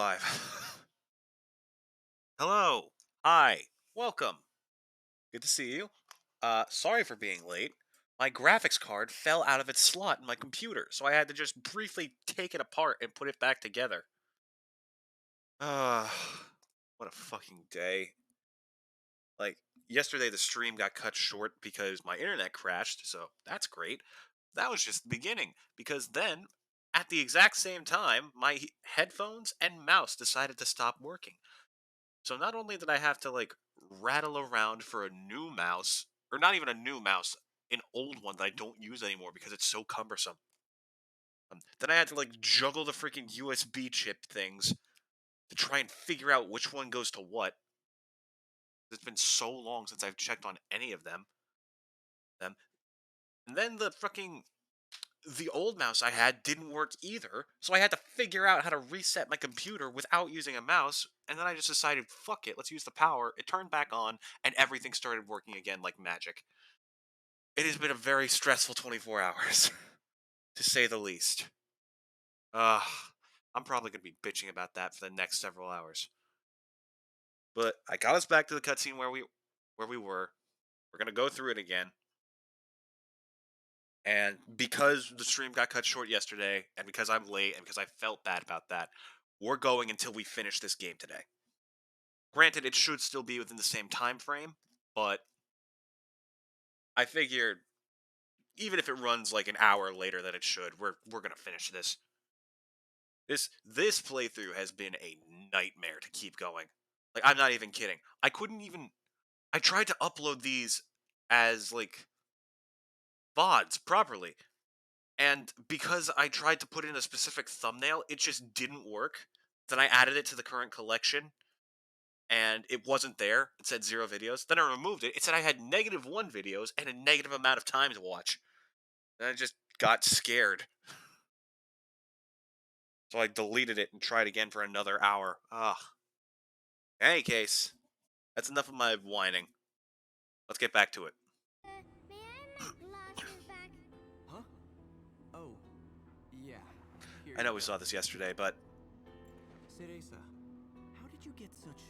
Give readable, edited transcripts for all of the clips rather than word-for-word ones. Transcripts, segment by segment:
live. Hello. Hi. Welcome. Good to see you. Sorry for being late. My graphics card fell out of its slot in my computer, so I had to just briefly take it apart and put it back together. Uh, what a fucking day. Like, yesterday the stream got cut short because my internet crashed, so that's great. That was just the beginning, because then, at the exact same time, my headphones and mouse decided to stop working. So not only did I have to like rattle around for a new mouse, or not even a new mouse, an old one that I don't use anymore because it's so cumbersome. Then I had to like juggle the freaking USB chip things to try and figure out which one goes to what. It's been so long since I've checked on any of them. And then the old mouse I had didn't work either, so I had to figure out how to reset my computer without using a mouse, and then I just decided, fuck it, let's use the power. It turned back on, and everything started working again like magic. It has been a very stressful 24 hours, to say the least. Ugh, I'm probably going to be bitching about that for the next several hours. But I got us back to the cutscene where we were. We're going to go through it again. And because the stream got cut short yesterday, and because I'm late, and because I felt bad about that, we're going until we finish this game today. Granted, it should still be within the same time frame, but I figured even if it runs like an hour later than it should, we're gonna finish this. This playthrough has been a nightmare to keep going. Like, I'm not even kidding. I tried to upload these as like VODs properly, and because I tried to put in a specific thumbnail, it just didn't work. Then I added it to the current collection, and it wasn't there. It said 0 videos. Then I removed it. It said I had -1 videos and a negative amount of time to watch. And I just got scared. So I deleted it and tried again for another hour. Ugh. In any case, that's enough of my whining. Let's get back to it. May I have my glasses back? Huh? Oh, yeah. Here I you know we go. saw this yesterday, but Cereza, how did you get such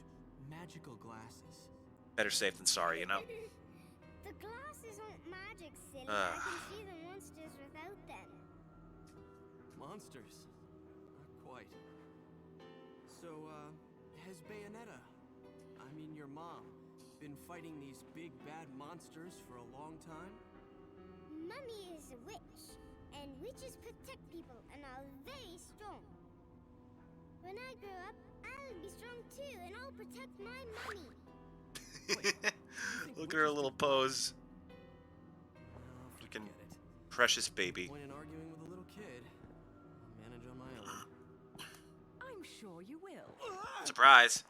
magical glasses? better safe than sorry, you know? The glasses aren't magic, silly. I Ugh. can see the monsters without them. Monsters? Not quite. So, has Bayonetta, I mean your mom, been fighting these big bad monsters for a long time? Mummy is a witch, and witches protect people and are very strong. When I grow up, I'll be strong too, and I'll protect my mummy. Look at her little pose. Oh, Freaking forget it. precious No baby. point in arguing with a little kid. I'll manage on my own. I'm sure you will. Surprise.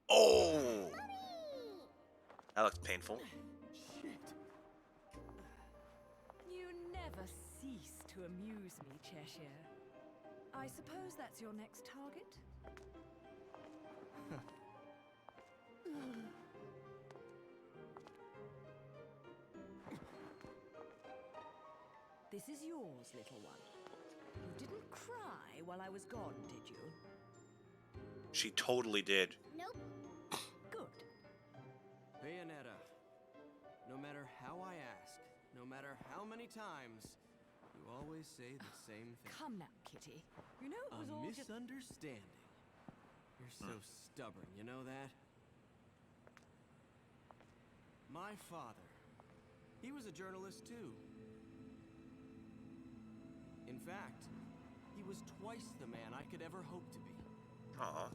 Oh! Mummy! That looks painful. Shit. You never cease to amuse me, Cheshire. I suppose that's your next target? This is yours, little one. You didn't cry while I was gone, did you? She totally did. Nope. Good. Bayonetta, no matter how I ask, no matter how many times, you always say the same thing. Come now, Kitty. You know it was A all just... misunderstanding. You're so stubborn, you know that? My father, he was a journalist too. In fact, he was twice the man I could ever hope to be. Aw.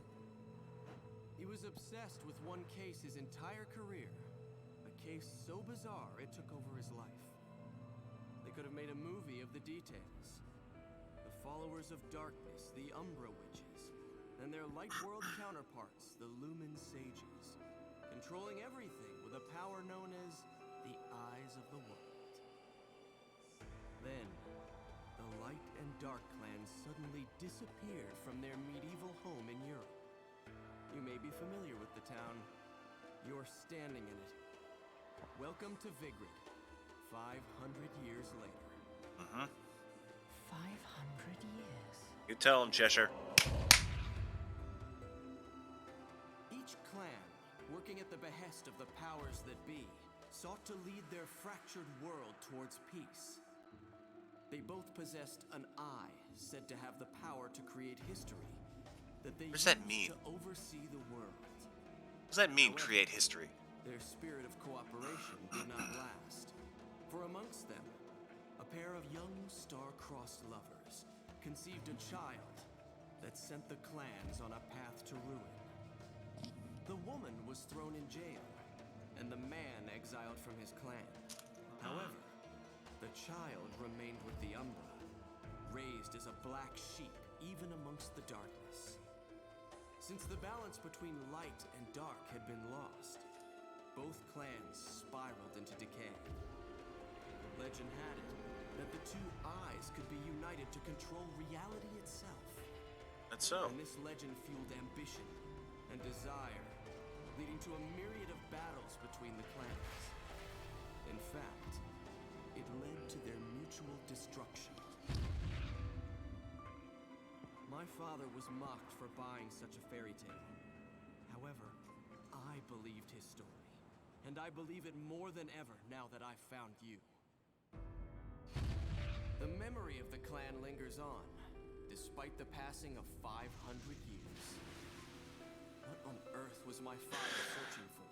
He was obsessed with one case his entire career. A case so bizarre it took over his life. They could have made a movie of the details. The followers of darkness, the Umbra Witches, and their light world counterparts, the Lumen Sages, controlling everything with a power known as the Eyes of the World. Then, the Light and Dark clans suddenly disappeared from their medieval home in Europe. You may be familiar with the town. You're standing in it. Welcome to Vigrid, 500 years later. 500 years. You tell him, Cheshire. Each clan, working at the behest of the powers that be, sought to lead their fractured world towards peace. They both possessed an eye said to have the power to create history that they What does that used mean? to oversee the world. What does that mean, However, create history? Their spirit of cooperation did not last. For amongst them, a pair of young star-crossed lovers conceived a child that sent the clans on a path to ruin. The woman was thrown in jail, and the man exiled from his clan. However, the child remained with the Umbra, raised as a black sheep even amongst the darkness. Since the balance between light and dark had been lost, both clans spiraled into decay. Legend had it that the two eyes could be united to control reality itself. That's so. And this legend fueled ambition and desire, leading to a myriad of battles between the clans. In fact, it led to their mutual destruction. My father was mocked for buying such a fairy tale. However, I believed his story, and I believe it more than ever now that I've found you. The memory of the clan lingers on, despite the passing of 500 years. What on earth was my father searching for?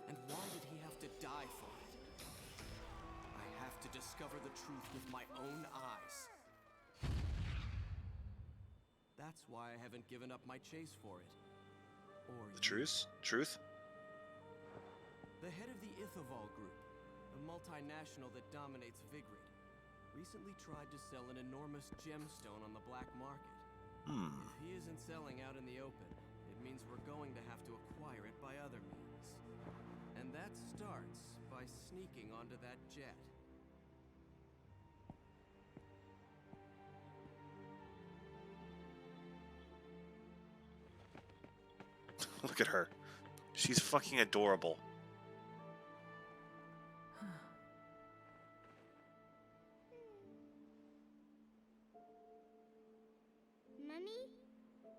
And why did he have to die for it? I have to discover the truth with my own eyes. That's why I haven't given up my chase for it. Or The truth? Truth? The head of the Ithoval Group, a multinational that dominates Vigrid, recently tried to sell an enormous gemstone on the black market. If he isn't selling out in the open, it means we're going to have to acquire it by other means. And that starts by sneaking onto that jet. Look at her. She's fucking adorable. Mummy,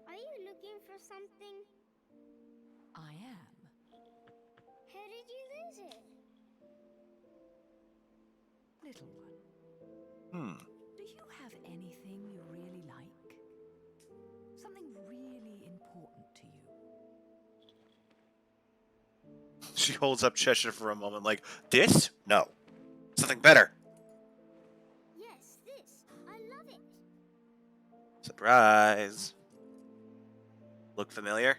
are you looking for something? I am. How did you lose it? Little one, Hmm. do you have anything you really like? Something really important to you? She holds up Cheshire for a moment like, this? No. Something better. Yes, this. I love it. Surprise. Look familiar?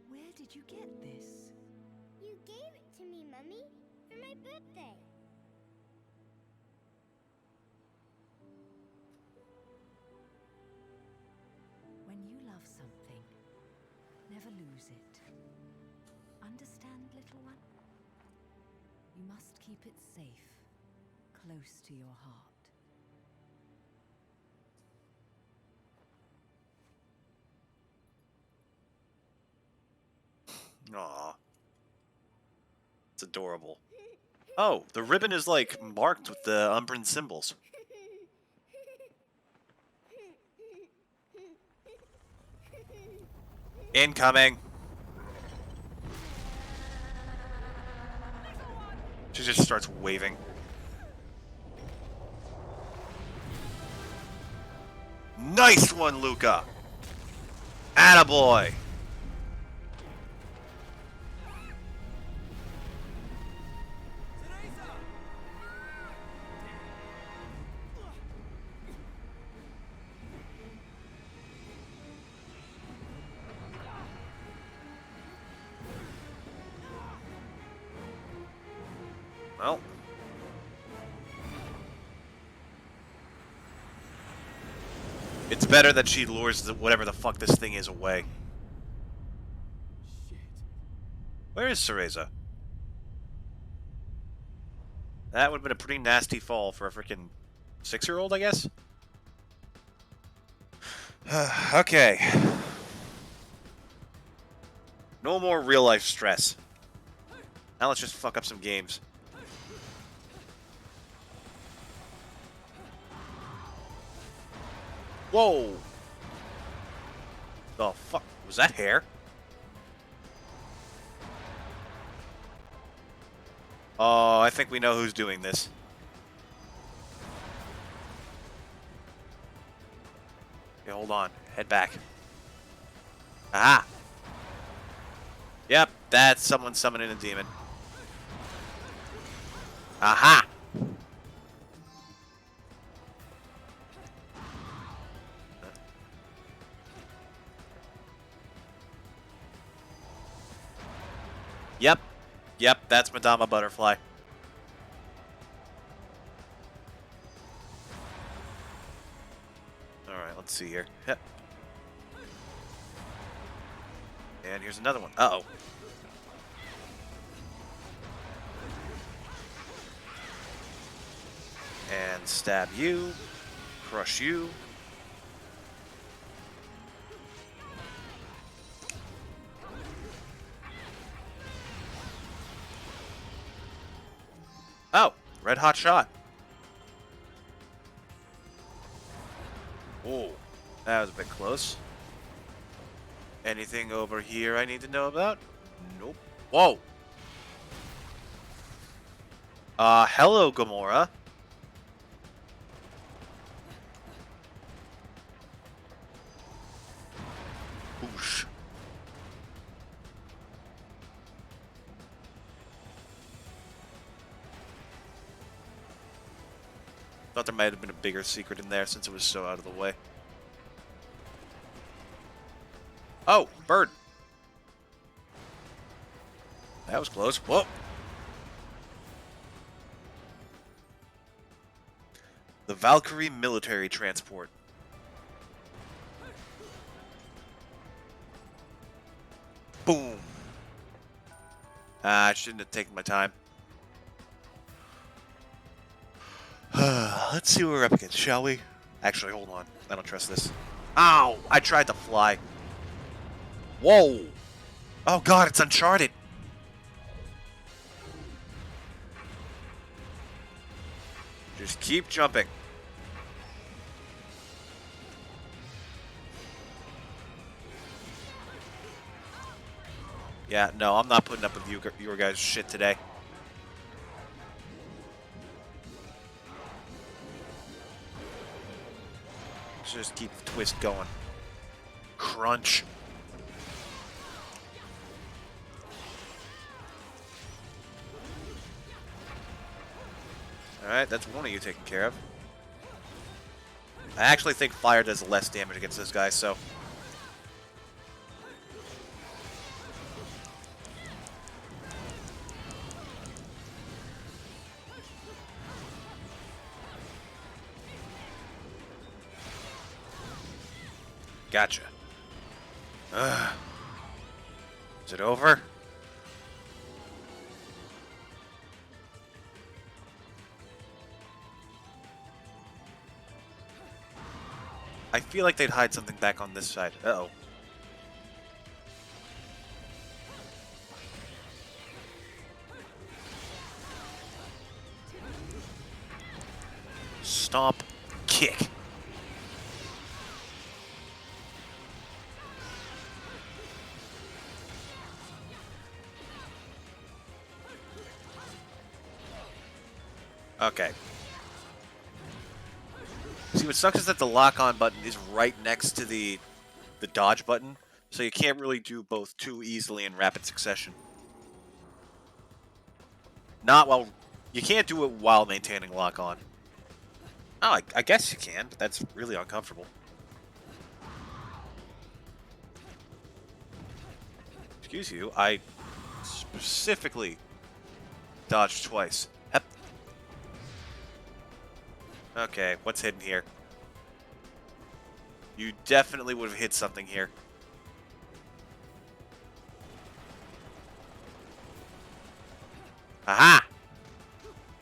Where did you get this? You gave it to me, Mummy, for my birthday. When you love something, never lose it. Understand, little one? You must keep it safe, close to your heart. Aw. It's adorable. Oh, the ribbon is like marked with the Umbran symbols. Incoming. She just starts waving. Nice one, Luca. Attaboy. Well. It's better that she lures whatever the fuck this thing is away. Shit. Where is Cereza? That would have been a pretty nasty fall for a freaking 6-year-old, I guess. Okay. No more real-life stress. Now let's just fuck up some games. Whoa! The fuck? Was that hair? Oh, I think we know who's doing this. Okay, hold on. Head back. Aha! Yep, that's someone summoning a demon. Aha! Yep. Yep, that's Madama Butterfly. Alright, let's see here. Yep. And here's another one. Uh-oh. And stab you. Crush you. Oh, red hot shot. Oh, that was a bit close. Anything over here I need to know about? Nope. Whoa. Hello, Gamora. Whoosh. Thought there might have been a bigger secret in there since it was so out of the way. Oh, bird. That was close. Whoa. The Valkyrie military transport. Boom. I shouldn't have taken my time. Let's see what we're up against, shall we? Actually, hold on. I don't trust this. Ow! I tried to fly. Whoa! Oh god, it's Uncharted! Just keep jumping. Yeah, no, I'm not putting up with your guys' shit today. Just keep the twist going. Crunch. Alright, that's one of you taken care of. I actually think fire does less damage against this guy, so... Gotcha. Is it over? I feel like they'd hide something back on this side. Uh-oh. Stomp. Kick. Okay. See, what sucks is that the lock-on button is right next to the dodge button, so you can't really do both too easily in rapid succession. Not while... You can't do it while maintaining lock-on. Oh, I guess you can, but that's really uncomfortable. Excuse you, I specifically dodged twice. Hep. Okay, what's hidden here? You definitely would have hit something here. Aha!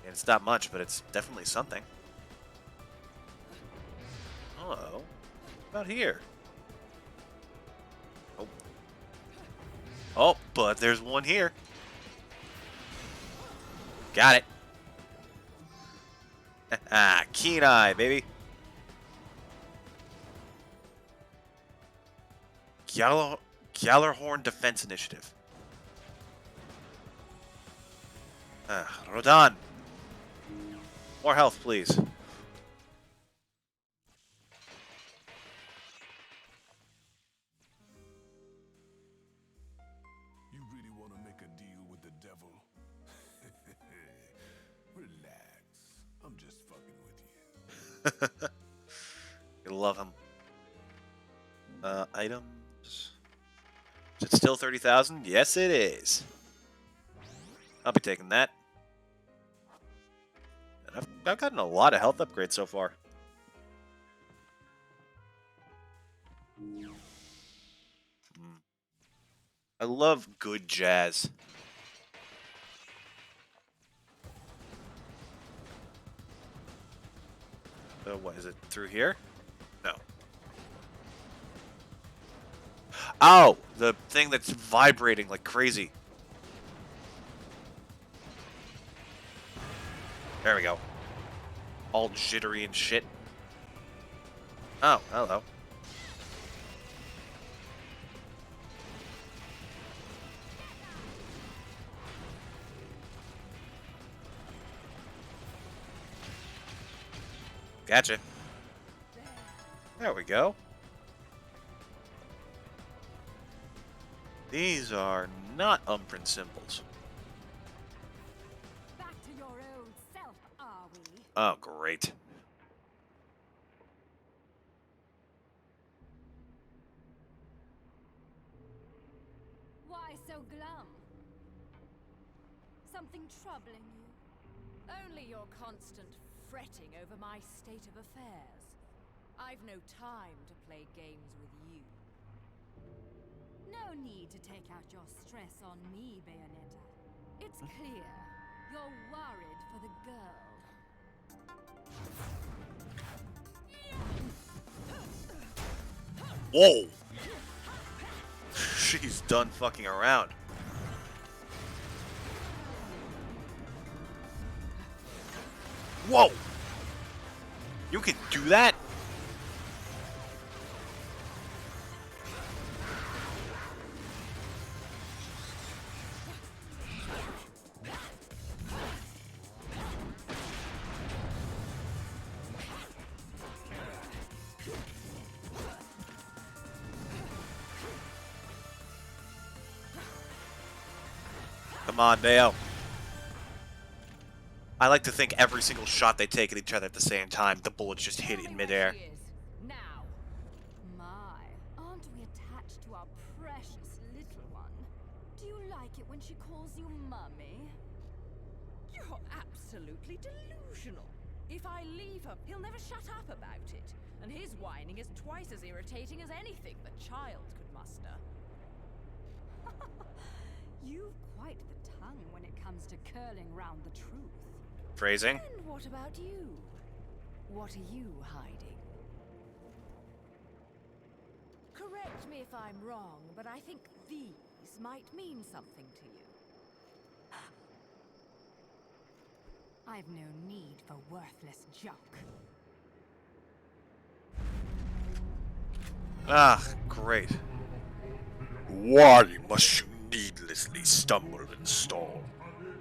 And it's not much, but it's definitely something. Hello. What about here? Oh. Oh, but there's one here. Got it. Ah, keen eye, baby. Gjallar Gjallarhorn Defense Initiative. Rodan. More health, please. You really want to make a deal with the devil? Relax. I'm just fucking with you. You love him. Items. Is it still 30,000? Yes, it is. I'll be taking that. And I've gotten a lot of health upgrades so far. I love good jazz. What is it? Through here? No. Oh! The thing that's vibrating like crazy. There we go. All jittery and shit. Oh, hello. Gotcha. There we go. These are not Umbran symbols. Back to your old self, are we? Oh, great. Why so glum? Something troubling you? Only your constant fretting over my state of affairs. I've no time to play games with you. No need to take out your stress on me, Bayonetta. It's clear you're worried for the girl. Whoa! She's done fucking around. Whoa! You can do that? Come on, Bayo. I like to think every single shot they take at each other at the same time, the bullets just hit in midair. Now. My, aren't we attached to our precious little one? Do you like it when she calls you mummy? You're absolutely delusional. If I leave her, he'll never shut up about it. And his whining is twice as irritating as anything the child could muster. You've quite the tongue when it comes to curling round the truth. Phrasing. And what about you? What are you hiding? Correct me if I'm wrong, but I think these might mean something to you. I've no need for worthless junk. Ah, great. Why must you needlessly stumble and stall?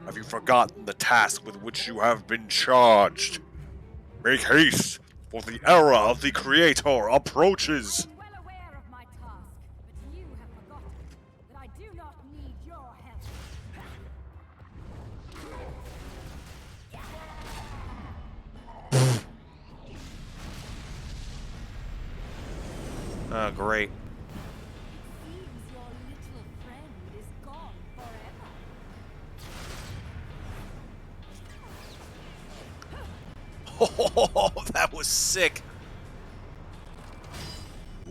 Have you forgotten the task with which you have been charged? Make haste, for the era of the Creator approaches! I'm well aware of my task, but you have forgotten that I do not need your help. Oh, great. Seems your little friend is gone forever. Oh, that was sick.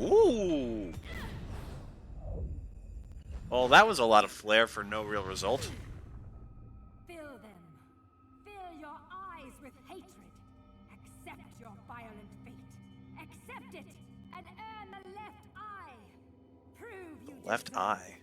Ooh. Well, that was a lot of flair for no real result. Fill them. Fill your eyes with hatred. Accept your violent fate. Accept it and earn the left eye. Prove you Left deserve eye.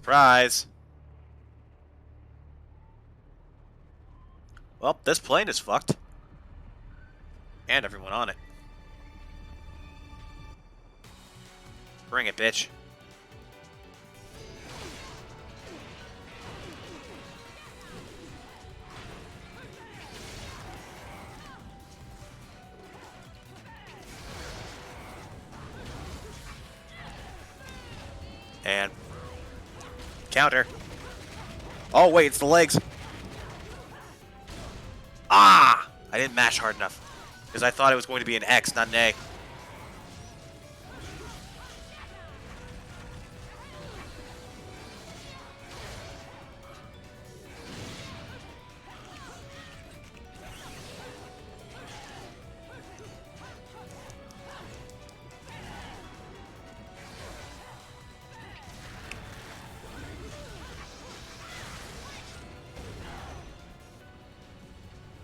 Surprise! Well, this plane is fucked. And everyone on it. Bring it, bitch. And counter. Oh, wait, it's the legs. Ah! I didn't mash hard enough. Because I thought it was going to be an X, not an A.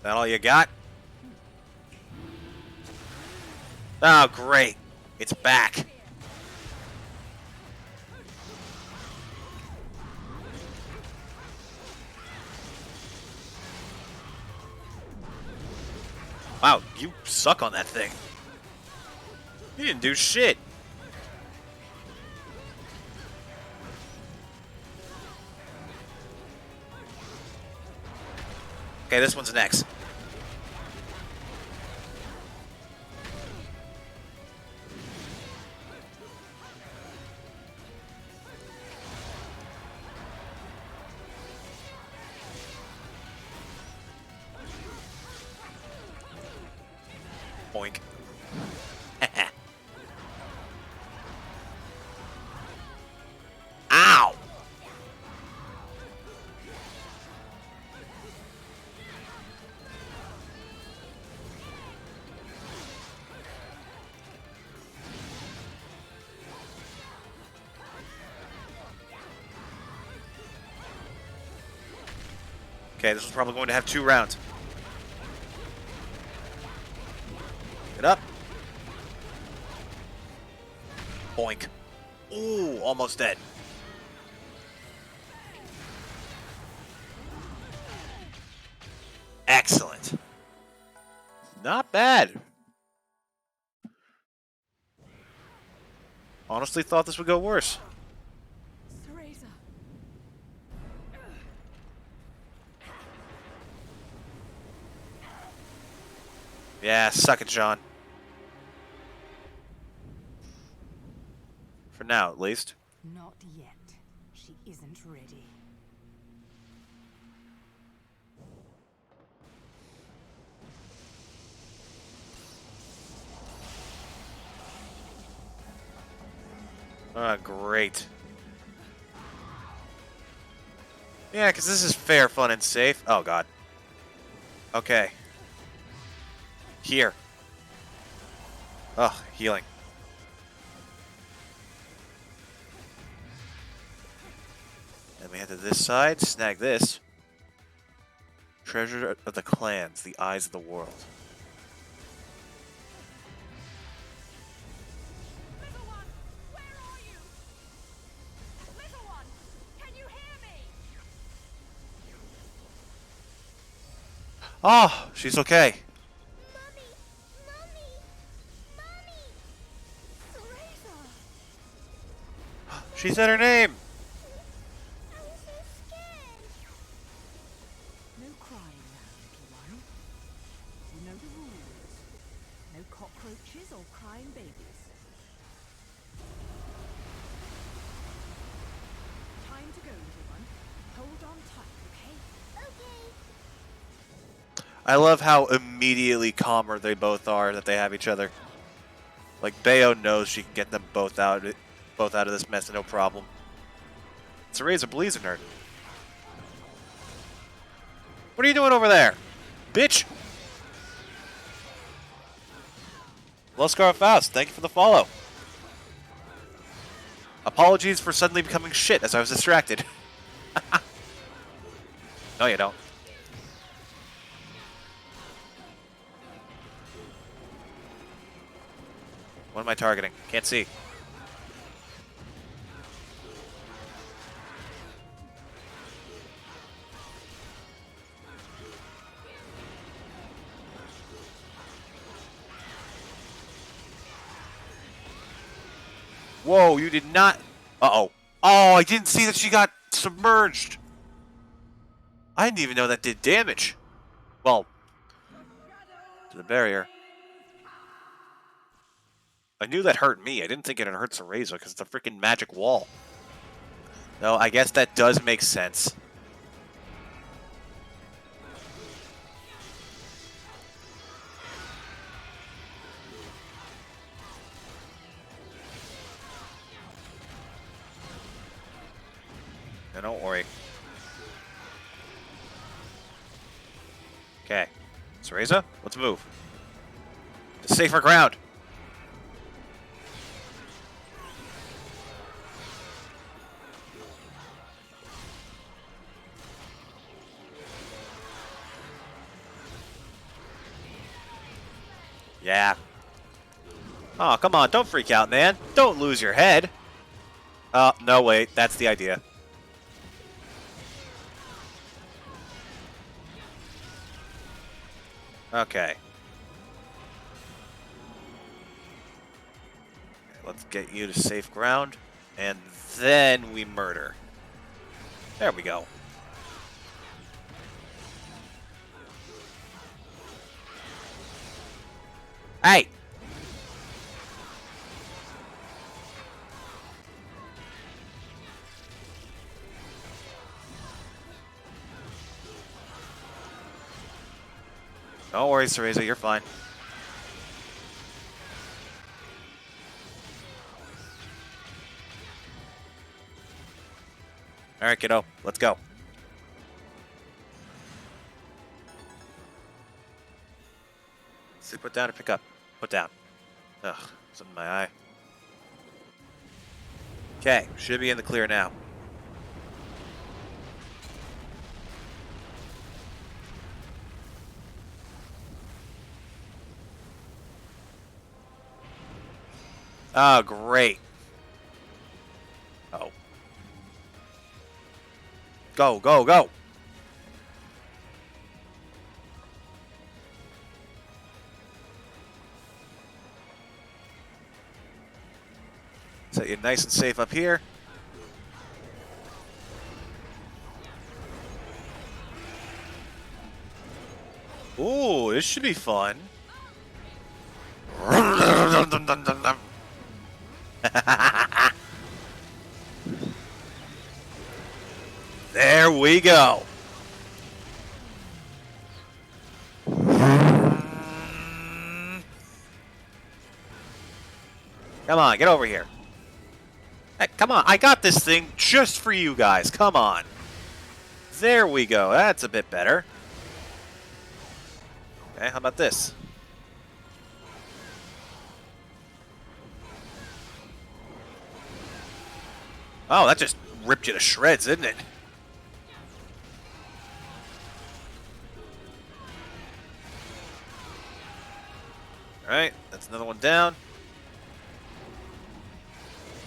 That all you got? Oh, great. It's back. Wow, you suck on that thing. You didn't do shit. Okay, this one's next. Boink. Ow! Okay, this is probably going to have 2 rounds. Get up. Boink. Ooh, almost dead. Excellent. Not bad. Honestly thought this would go worse. Theresa. Yeah, suck it, John. For now, at least. Not yet. She isn't ready. Ah, great. Yeah, because this is fair, fun, and safe. Oh, God. Okay. Here. Ugh, healing. Then we head to this side, snag this. Treasure of the clans, the eyes of the world. Little one, where are you? Little one, can you hear me? Oh, she's okay. Mommy! Mommy! Mommy! Theresa! She said her name. I was so scared. No crying now, little one. You know the rules. No cockroaches or crying babies. Time to go, little one. Hold on tight, okay? Okay. I love how immediately calmer they both are that they have each other. Like Bayo knows she can get them both out of this mess, no problem. It's a razor bleeds in her. What are you doing over there, bitch? Luscar Faust, thank you for the follow. Apologies for suddenly becoming shit as I was distracted. No, you don't. What am I targeting? Can't see. Whoa, you did not... Uh-oh. Oh, I didn't see that she got submerged. I didn't even know that did damage. Well, to the barrier. I knew that hurt me. I didn't think it hurt Cereza because it's a freaking magic wall. No, I guess that does make sense. No, don't worry. Okay. Cereza, let's move. To safer ground. Yeah. Oh, come on, don't freak out, man. Don't lose your head. No, wait, that's the idea. Okay. Let's get you to safe ground, and then we murder. There we go. Hey! Don't worry, Cereza, you're fine. Alright, kiddo, let's go. See, put down or pick up? Put down. Ugh, something in my eye. Okay, should be in the clear now. Oh, great. Oh. Go, go, go! Set you nice and safe up here. Ooh, this should be fun. There we go. Come on, get over here. Hey, come on, I got this thing just for you guys. Come on. There we go. That's a bit better. Okay, how about this? Oh, that just ripped you to shreds, didn't it? Alright, that's another one down.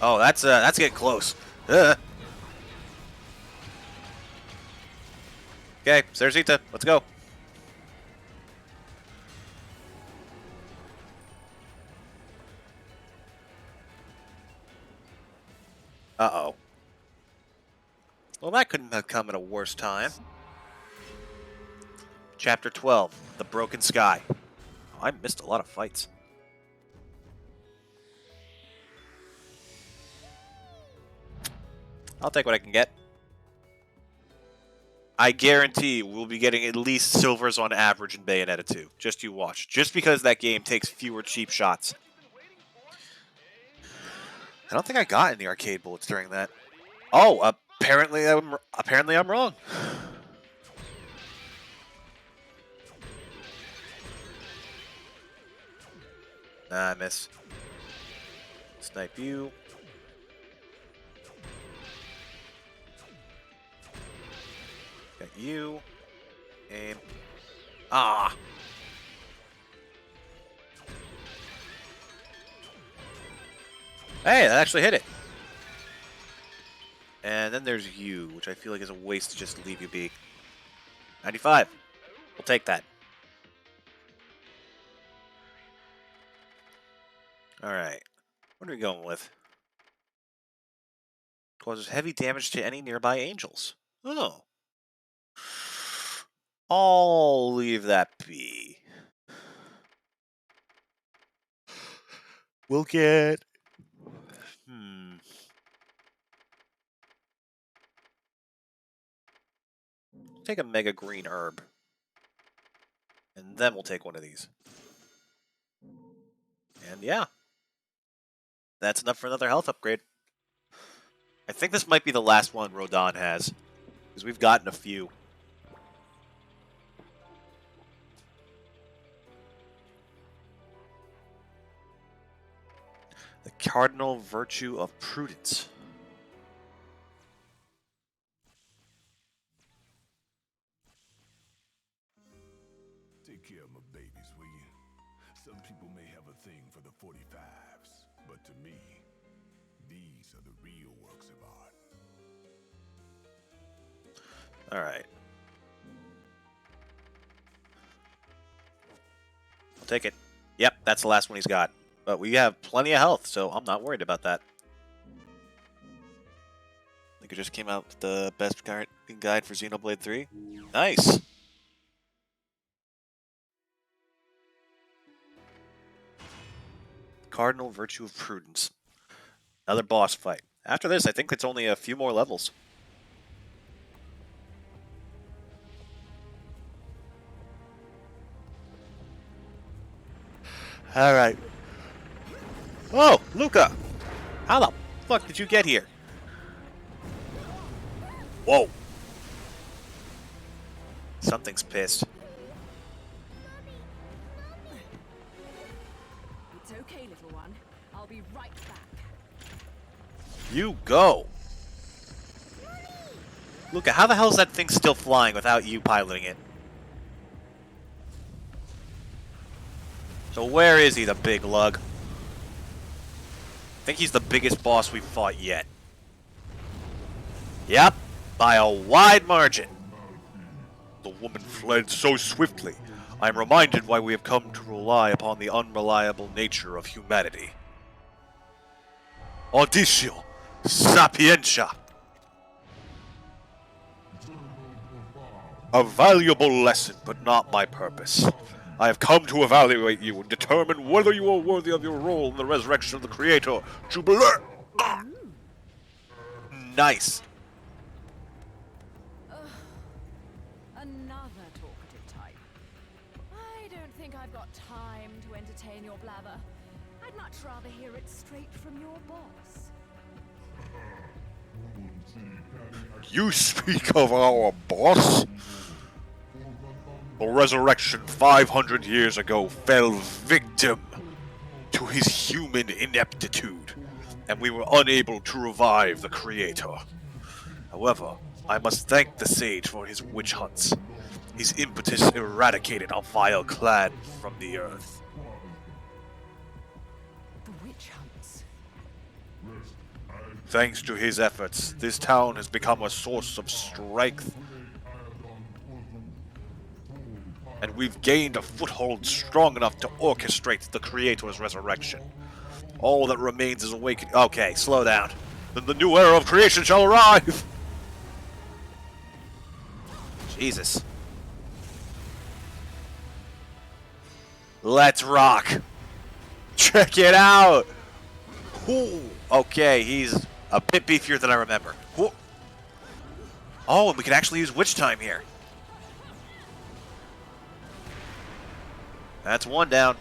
Oh, that's getting close. Okay, Cerzita, let's go. Uh-oh. Well, that couldn't have come at a worse time. Chapter 12, The Broken Sky. Oh, I missed a lot of fights. I'll take what I can get. I guarantee we'll be getting at least silvers on average in Bayonetta 2. Just you watch. Just because that game takes fewer cheap shots. I don't think I got any arcade bullets during that. Oh, apparently I'm wrong. Nah, I miss. Snipe you. Got you. Aim. Ah. Hey, that actually hit it. And then there's you, which I feel like is a waste to just leave you be. 95. We'll take that. Alright. What are we going with? Causes heavy damage to any nearby angels. Oh. I'll leave that be. We'll get... Take a mega green herb. And then we'll take one of these. And yeah. That's enough for another health upgrade. I think this might be the last one Rodon has. Because we've gotten a few. The cardinal virtue of prudence. Take care of my babies, will you? Some people may have a thing for the 45s, but to me, these are the real works of art. Alright. I'll take it. Yep, that's the last one he's got. But we have plenty of health, so I'm not worried about that. I think it just came out with the best guide for Xenoblade 3. Nice! Cardinal Virtue of Prudence. Another boss fight. After this, I think it's only a few more levels. Alright. Oh, Luca! How the fuck did you get here? Whoa. Something's pissed. It's okay, little one. I'll be right back. You go! Luca, how the hell is that thing still flying without you piloting it? So where is he, the big lug? I think he's the biggest boss we've fought yet. Yep, by a wide margin. The woman fled so swiftly. I am reminded why we have come to rely upon the unreliable nature of humanity. Auditio sapientia. A valuable lesson, but not my purpose. I have come to evaluate you and determine whether you are worthy of your role in the resurrection of the Creator. Jubilee! Nice. Another talkative type. I don't think I've got time to entertain your blabber. I'd much rather hear it straight from your boss. You speak of our boss? The resurrection 500 years ago fell victim to his human ineptitude, and we were unable to revive the Creator. However, I must thank the sage for his witch hunts. His impetus eradicated a vile clan from the earth. The witch hunts. Thanks to his efforts, this town has become a source of strength. And we've gained a foothold strong enough to orchestrate the Creator's resurrection. All that remains is awakening. Okay, slow down. Then the new era of creation shall arrive! Jesus. Let's rock! Check it out! Ooh, okay, he's a bit beefier than I remember. Ooh. Oh, and we can actually use Witch Time here. That's one down.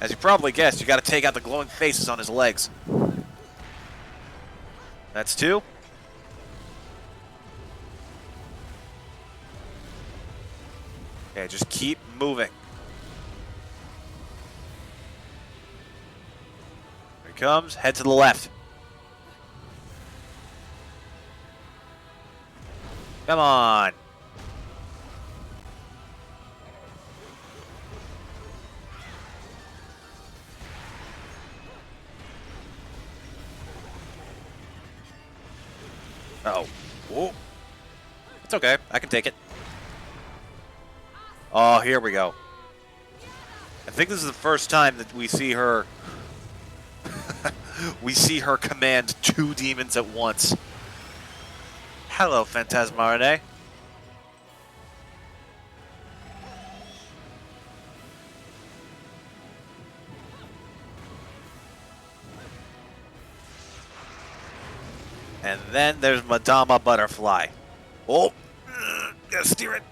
As you probably guessed, you gotta take out the glowing faces on his legs. That's two. Okay, just keep moving. Here he comes. Head to the left. Come on. Uh-oh. Whoa. It's okay. I can take it. Oh, here we go. I think this is the first time that we see her We see her command 2 demons at once. Hello, Phantasmarinae. And then there's Madama Butterfly. Oh, gotta steer it.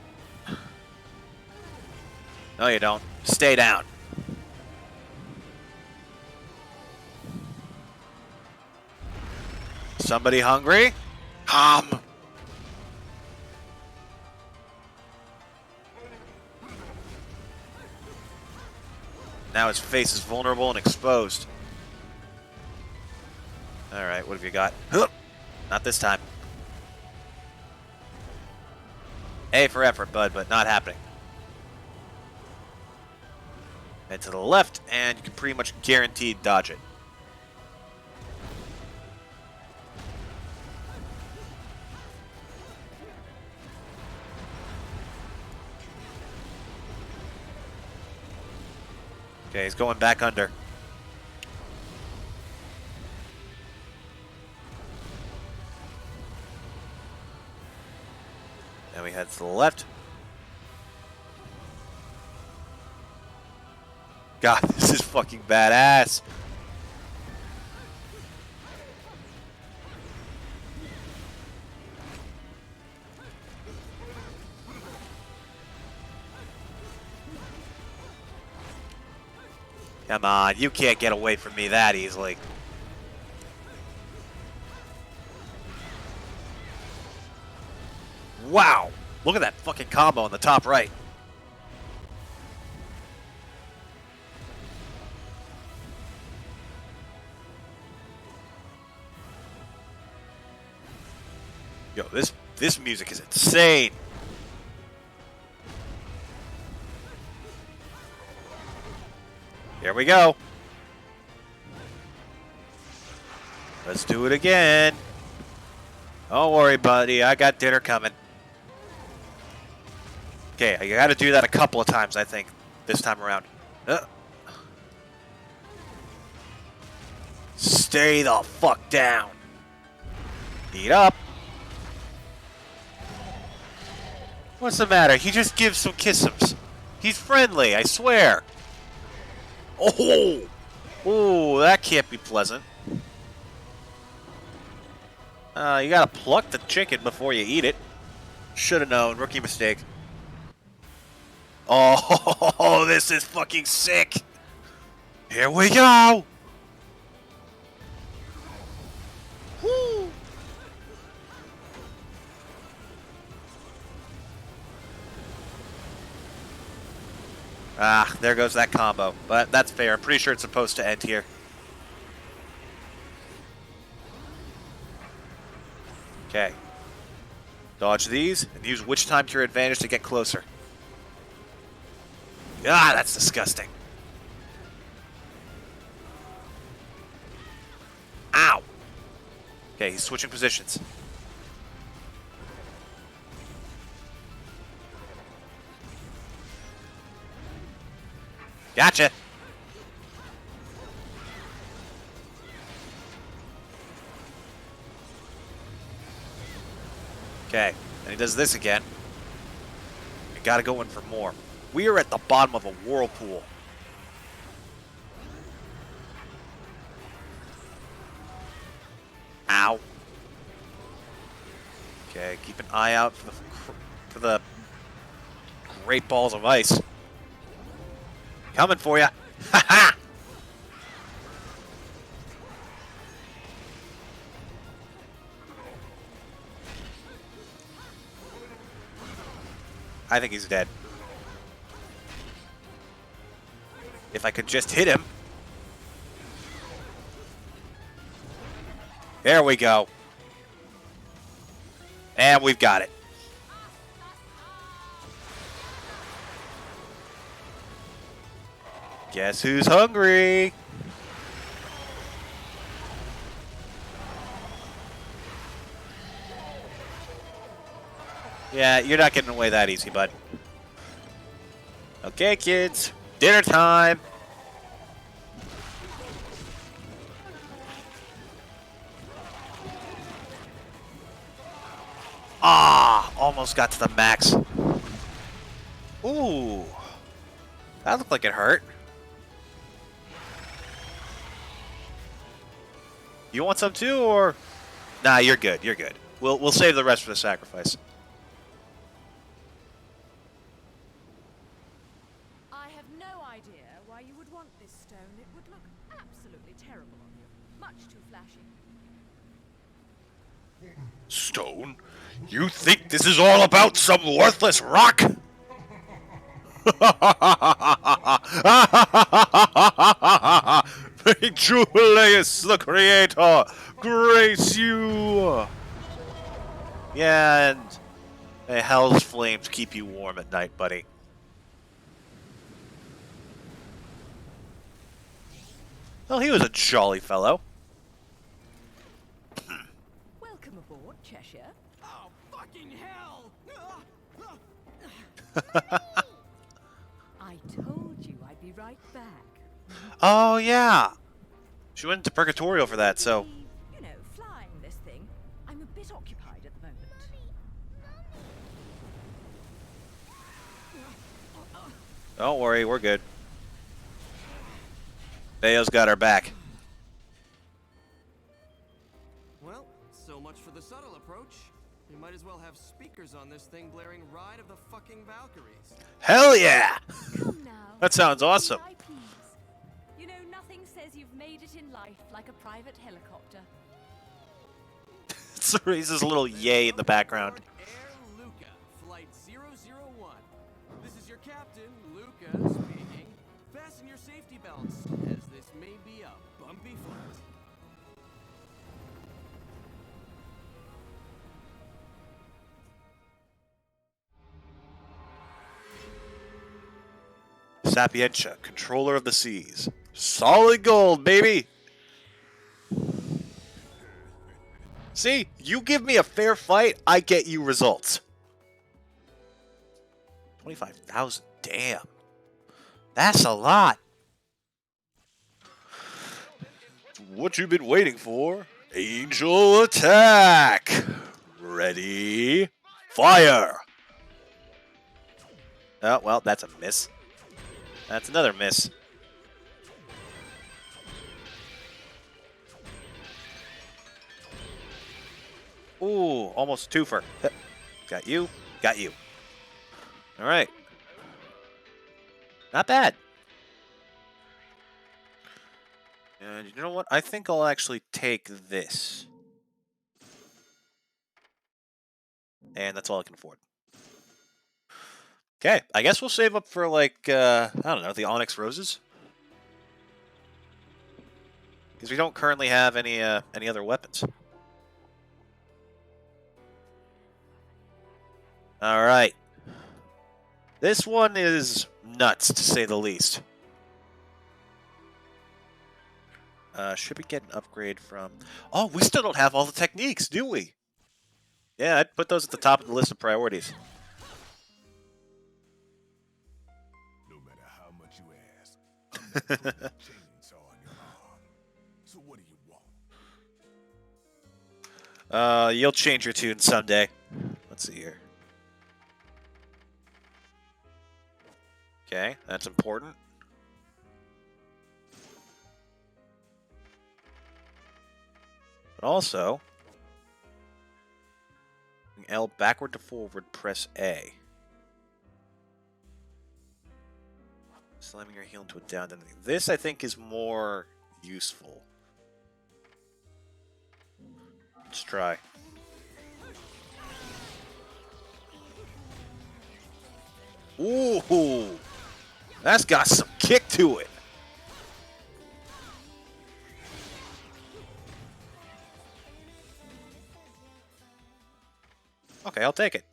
No, you don't. Stay down. Somebody hungry? Now his face is vulnerable and exposed. Alright, what have you got? Huh. Not this time. A for effort, bud, but not happening. And to the left, and you can pretty much guaranteed dodge it. Okay, he's going back under. And we head to the left. God, this is fucking badass. Come on, you can't get away from me that easily. Wow! Look at that fucking combo on the top right. Yo, this music is insane. Here we go. Let's do it again. Don't worry, buddy. I got dinner coming. Okay, I gotta do that a couple of times, I think, this time around. Stay the fuck down. Eat up. What's the matter? He just gives some kisses. He's friendly, I swear. Oh! Oh, that can't be pleasant. You gotta pluck the chicken before you eat it. Should've known. Rookie mistake. Oh, this is fucking sick. Here we go. Woo. Ah, there goes that combo. But that's fair. I'm pretty sure it's supposed to end here. Okay. Dodge these and use witch time to your advantage to get closer. Ah, that's disgusting. Ow. Okay, he's switching positions. Gotcha. Okay, and he does this again. We gotta go in for more. We are at the bottom of a whirlpool. Ow. Okay, keep an eye out for the great balls of ice. Coming for you. Ha ha! I think he's dead. If I could just hit him. There we go. And we've got it. Guess who's hungry? Yeah, you're not getting away that easy, bud. Okay, kids. Dinner time. almost got to the max. Ooh. That looked like it hurt. You want some too, or? Nah, you're good. You're good. We'll save the rest for the sacrifice. I have no idea why you would want this stone. It would look absolutely terrible on you. Much too flashy. Stone? You think this is all about some worthless rock? May Julius, the creator, grace you! Yeah, and may hell's flames keep you warm at night, buddy. Well, he was a jolly fellow. Welcome aboard, Cheshire. Oh, fucking hell! I told you I'd be right back. Oh, yeah. She went into Purgatorio for that, so... You know, flying this thing. I'm a bit occupied at the moment. Don't worry, we're good. Bayo's got our back. Well, so much for the subtle approach. You might as well have speakers on this thing blaring Ride of the fucking Valkyries. Hell yeah! Come now. That sounds awesome. VIPs. You know, nothing says you've made it in life like a private helicopter. So he's this little yay in the background. Air Luca, Flight 001. This is your captain, Luca, speaking. Fasten your safety belts, as this may be a bumpy flight. Sapientia, controller of the seas. Solid gold, baby! See, you give me a fair fight, I get you results. 25,000, damn. That's a lot. What you been waiting for? Angel attack! Ready, fire! Oh, well, that's a miss. That's another miss. Ooh, almost a twofer. Got you, got you. All right. Not bad. And you know what? I think I'll actually take this. And that's all I can afford. Okay, I guess we'll save up for, like, I don't know, the Onyx Roses? Because we don't currently have any other weapons. Alright. This one is nuts, to say the least. Should we get an upgrade from... Oh, we still don't have all the techniques, do we? Yeah, I'd put those at the top of the list of priorities. No matter how much you ask, I'm gonna put a chainsaw on your arm. So what do you want? You'll change your tune someday. Let's see here. Okay, that's important. But also, L backward to forward, press A. Slamming your heel into a down. This, I think, is more useful. Let's try. Ooh, that's got some kick to it. Okay, I'll take it.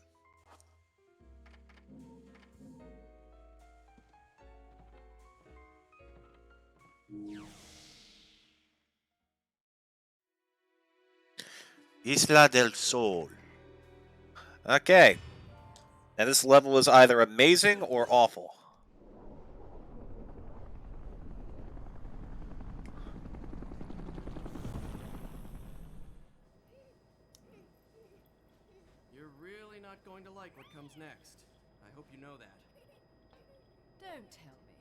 Isla del Sol. Okay. Now this level is either amazing or awful. You're really not not going to like what comes next. I hope you know that. Don't tell me.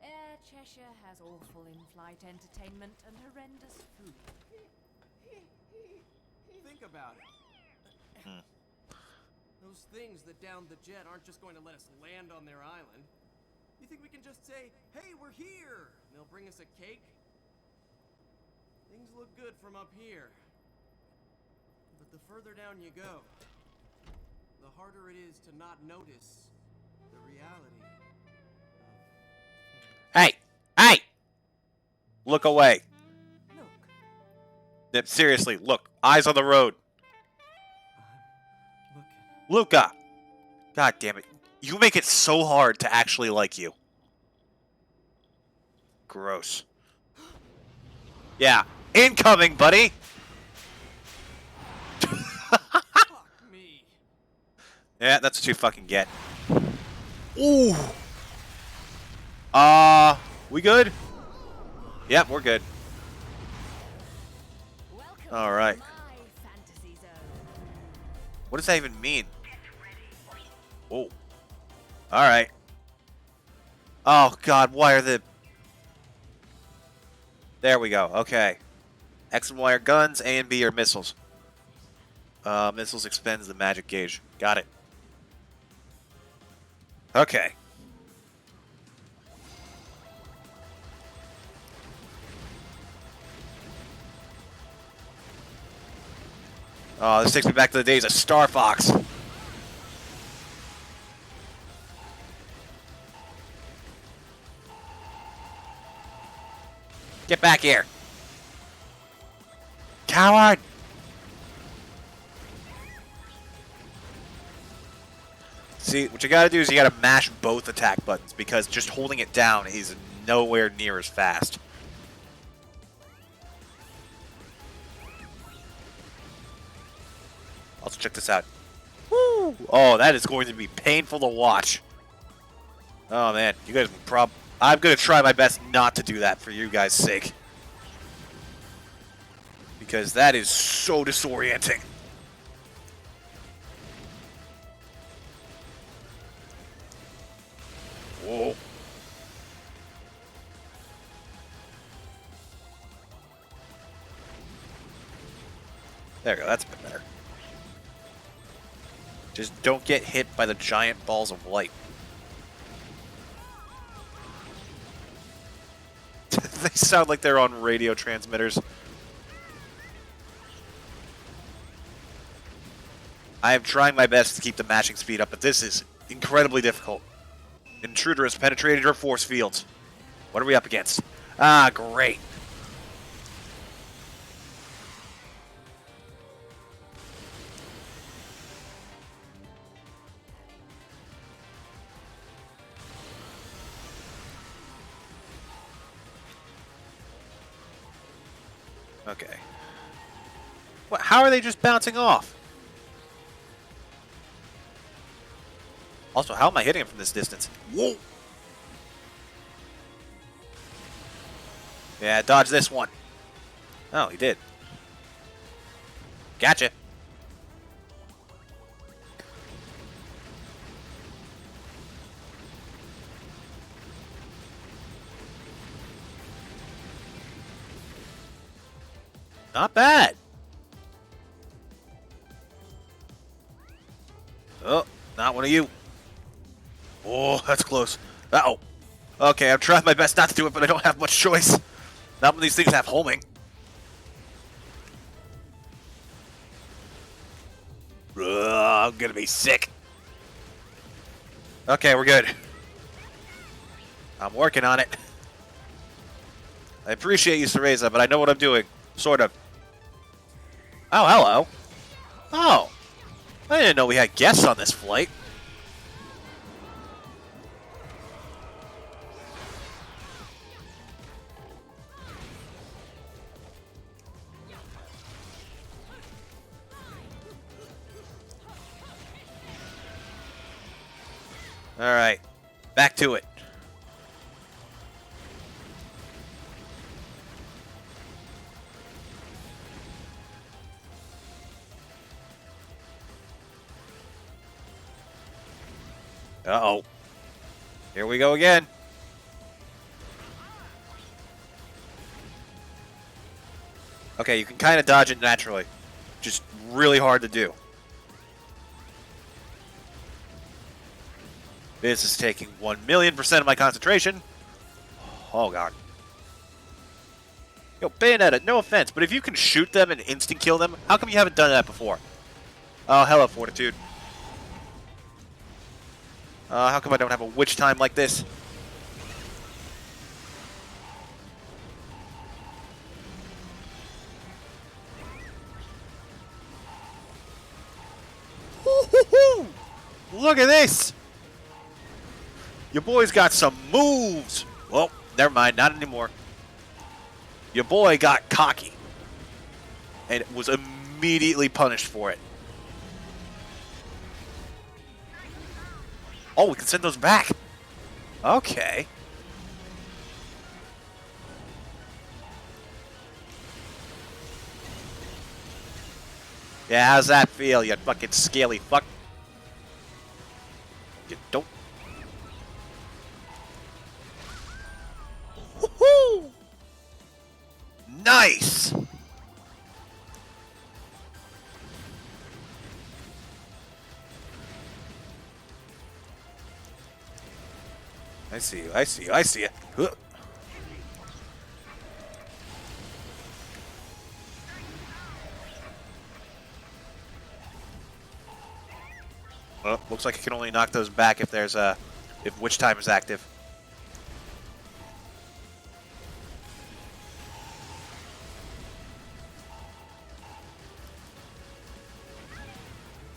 Air Cheshire has awful in-flight entertainment and horrendous food. Think about it. Those things that downed the jet aren't just going to let us land on their island. You think we can just say, "Hey, we're here," and they'll bring us a cake? Things look good from up here. But the further down you go, the harder it is to not notice the reality of things. Hey! Hey! Look away. Look, Seriously, look. Eyes on the road. I'm looking. Luca! God damn it. You make it so hard to actually like you. Gross. Yeah. Incoming, buddy! Fuck me. Yeah, that's what you fucking get. Ooh! We good? Yep, we're good. welcome Alright. to my fantasy zone. What does that even mean? Oh. Alright. Oh, God, why are the... There we go, okay. X and Y are guns, A and B are missiles. Missiles expends the magic gauge. Got it. Okay. Oh, this takes me back to the days of Star Fox. Get back here. Coward! See, what you gotta do is you gotta mash both attack buttons, because just holding it down is nowhere near as fast. Also, check this out. Woo! Oh, that is going to be painful to watch. Oh, man. You guys I'm gonna try my best not to do that for you guys' sake. Because that is so disorienting. Whoa. There we go, that's a bit better. Just don't get hit by the giant balls of light. They sound like they're on radio transmitters. I am trying my best to keep the mashing speed up, but this is incredibly difficult. Intruder has penetrated her force fields. What are we up against? Ah, great. Okay. What? How are they just bouncing off? Also, how am I hitting him from this distance? Whoa! Yeah, dodge this one. Oh, he did. Gotcha. Not bad. Oh, not one of you. Oh, that's close. Uh-oh. Okay, I'm trying my best not to do it, but I don't have much choice. Not when these things have homing. Ugh, I'm gonna be sick. Okay, we're good. I'm working on it. I appreciate you, Cereza, but I know what I'm doing. Sort of. Oh, hello. Oh. I didn't know we had guests on this flight. Alright. Back to it. Uh-oh. Here we go again. Okay, you can kind of dodge it naturally. Just really hard to do. This is taking 1,000,000% of my concentration. Oh, God. Yo, Bayonetta, no offense, but if you can shoot them and instant kill them, how come you haven't done that before? Oh, hello, Fortitude. How come I don't have a witch time like this? Woo-hoo-hoo! Look at this! Your boy's got some moves! Well, never mind, not anymore. Your boy got cocky. And was immediately punished for it. Oh, we can send those back. Okay. Yeah, how's that feel, you fucking scaly fuck? You don't. Woohoo! Nice! I see you, I see you, I see you. Huh. Well, looks like I can only knock those back if there's a... if witch time is active.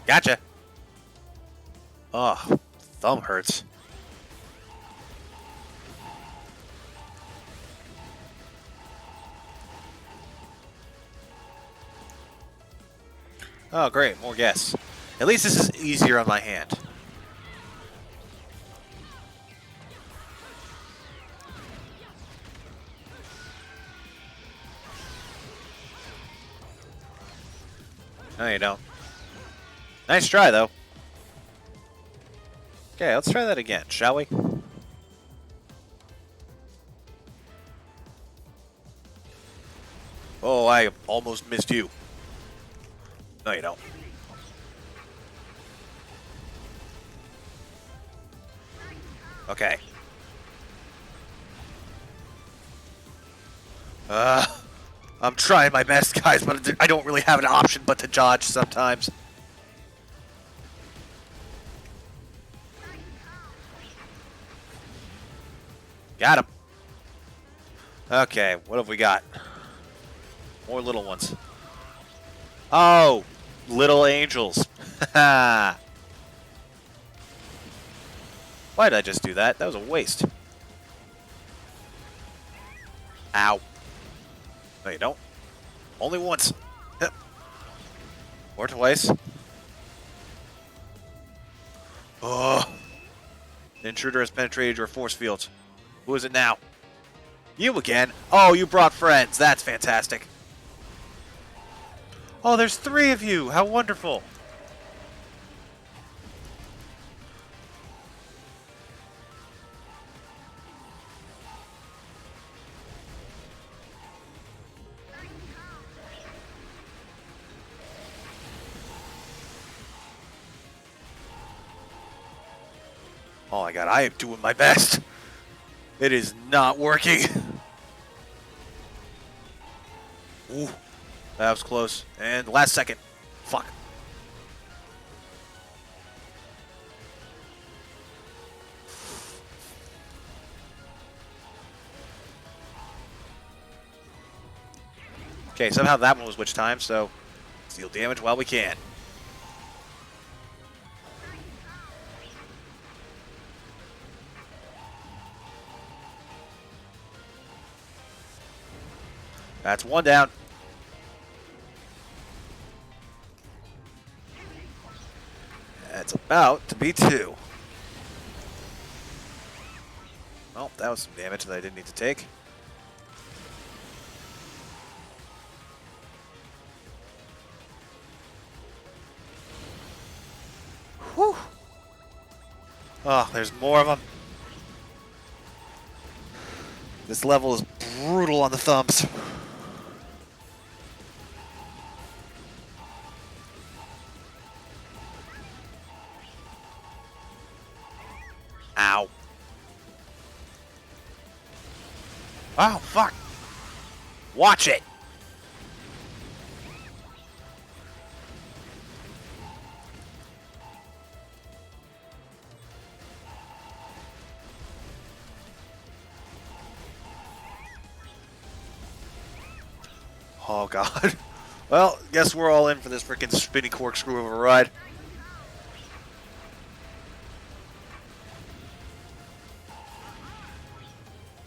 Gotcha! Oh, thumb hurts. Oh, great, more guests. At least this is easier on my hand. No, you don't. Nice try, though. Okay, let's try that again, shall we? Oh, I almost missed you. No, you don't. Okay. I'm trying my best, guys, but I don't really have an option but to dodge sometimes. Got him. Okay, what have we got? More little ones. Oh, little angels. Why did I just do that? That was a waste. Ow. No, you don't. Only once. Or twice. Oh. The intruder has penetrated your force fields. Who is it now? You again? Oh, you brought friends. That's fantastic. Oh, there's 3 of you. How wonderful. Oh my god, I am doing my best. It is not working. Ooh, that was close. And last second. Fuck. Okay, somehow that one was witch time, so let's deal damage while we can. That's 1 down. That's about to be 2. Well, that was some damage that I didn't need to take. Whew. Oh, there's more of them. This level is brutal on the thumbs. Ow. Oh, fuck. Watch it. Oh, God. Well, guess we're all in for this freaking spinny corkscrew of a ride.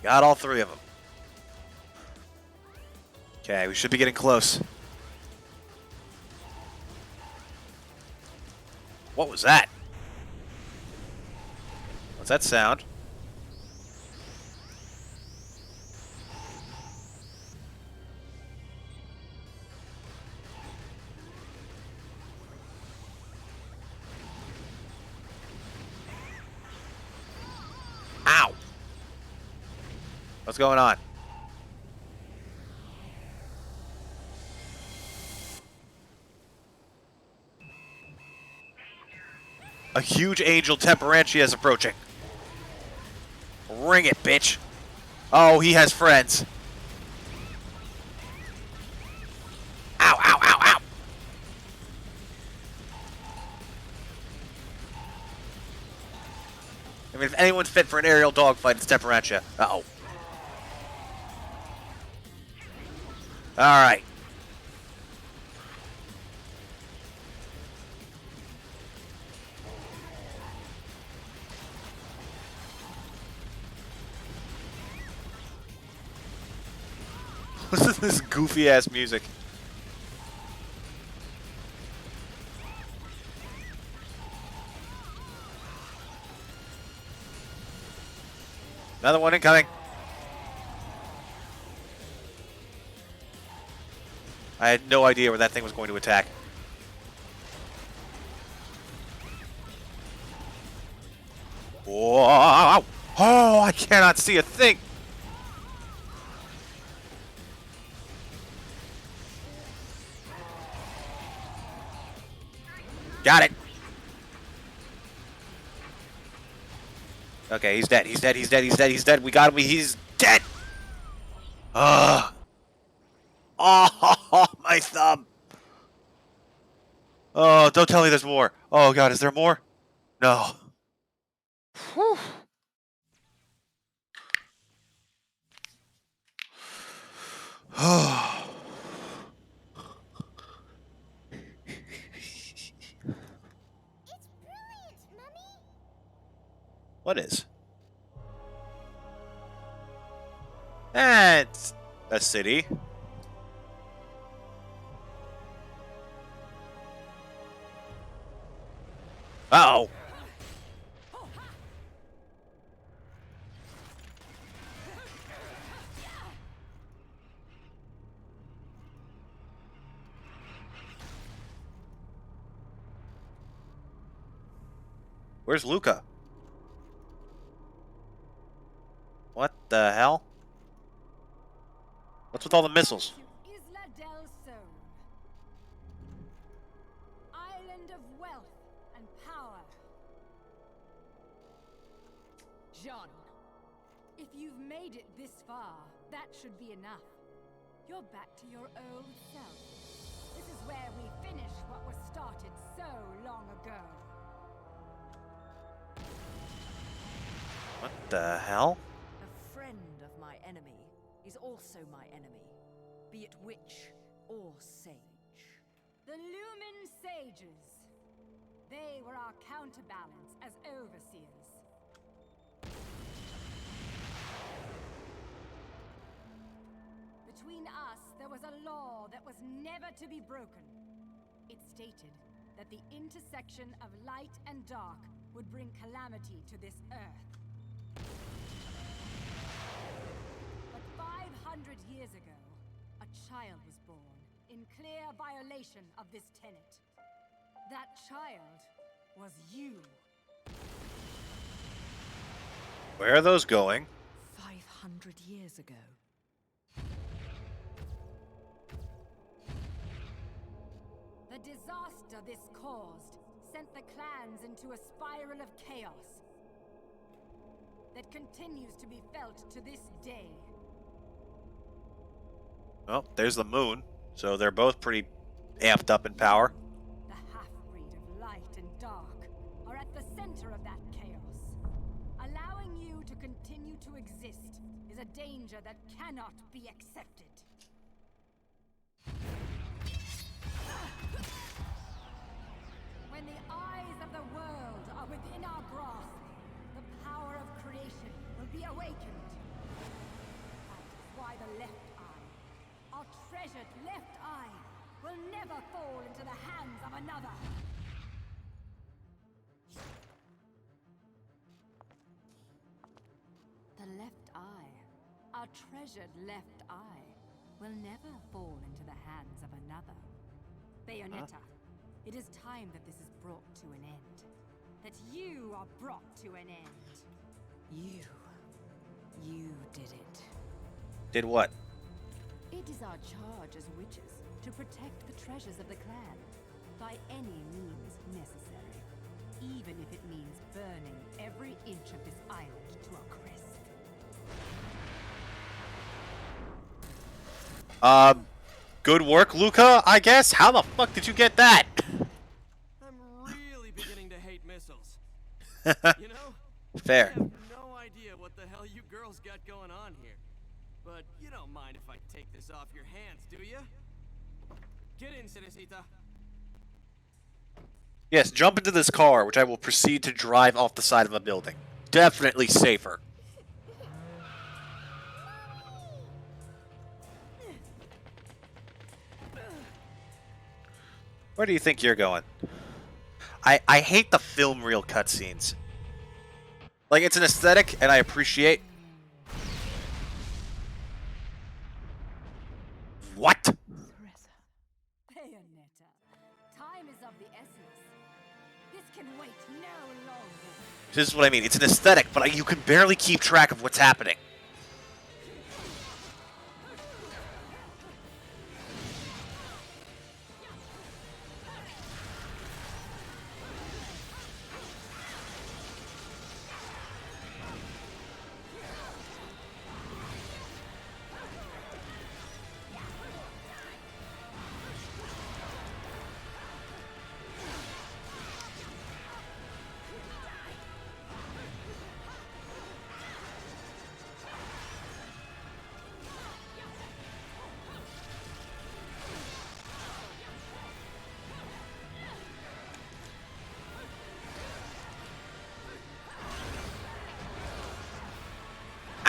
Got all three of them. Okay, we should be getting close. What was that? What's that sound? Ow! What's going on? A huge angel Temperantia is approaching. Ring it, bitch. Oh, he has friends. Ow, ow, ow, ow. I mean, if anyone's fit for an aerial dogfight, it's Temperantia. Uh-oh. Alright. Listen to this goofy-ass music. Another one incoming. I had no idea where that thing was going to attack. Whoa! Oh, I cannot see a thing. Got it. Okay, he's dead. He's dead. He's dead. He's dead. He's dead. We got him. He's dead. Ugh. Oh, my thumb. Oh, don't tell me there's more. Oh, God, is there more? No. Whew. It's brilliant, Mummy! What is? It's a city. Uh-oh. Where's Luca? What the hell? What's with all the missiles? Isla del Sol. Island of wealth and power. Jean, if you've made it this far, that should be enough. You're back to your old self. This is where we finish what was started so long ago. What the hell? A friend of my enemy is also my enemy, be it witch or sage. The Lumen Sages. They were our counterbalance as overseers. Between us, there was a law that was never to be broken. It stated that the intersection of light and dark would bring calamity to this earth. But 500 years ago, a child was born in clear violation of this tenet. That child was you. Where are those going? 500 years ago. The disaster this caused sent the clans into a spiral of chaos that continues to be felt to this day. Well, there's the moon, so they're both pretty amped up in power. The half-breed of light and dark are at the center of that chaos. Allowing you to continue to exist is a danger that cannot be accepted. When the eyes of the world are within our grasp, the power of creation will be awakened. That is why the left eye, our treasured left eye, will never fall into the hands of another. The left eye, our treasured left eye, will never fall into the hands of another. Bayonetta, it is time that this is brought to an end. That you are brought to an end. You did it. Did what? It is our charge as witches to protect the treasures of the clan by any means necessary, even if it means burning every inch of this island to a crisp. Good work, Luca, I guess? How the fuck did you get that? I'm really beginning to hate missiles. You know? Fair. I have no idea what the hell you girls got going on here. But you don't mind if I take this off your hands, do you? Get in, Cerecita. Yes, jump into this car, which I will proceed to drive off the side of a building. Definitely safer. Where do you think you're going? I hate the film reel cutscenes. Like, it's an aesthetic, and I appreciate. What? Bayonetta, time is of the essence. This can wait no longer. This is what I mean. It's an aesthetic, but you can barely keep track of what's happening.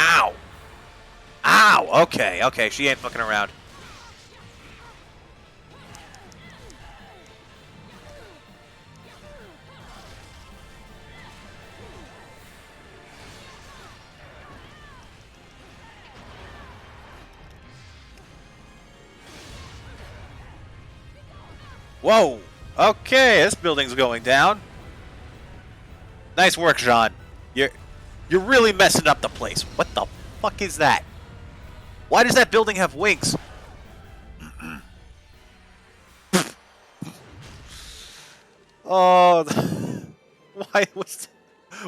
Ow! Ow! Okay, okay, she ain't fucking around. Whoa! Okay, this building's going down. Nice work, Jean. You're really messing up the place. What the fuck is that? Why does that building have wings? Oh,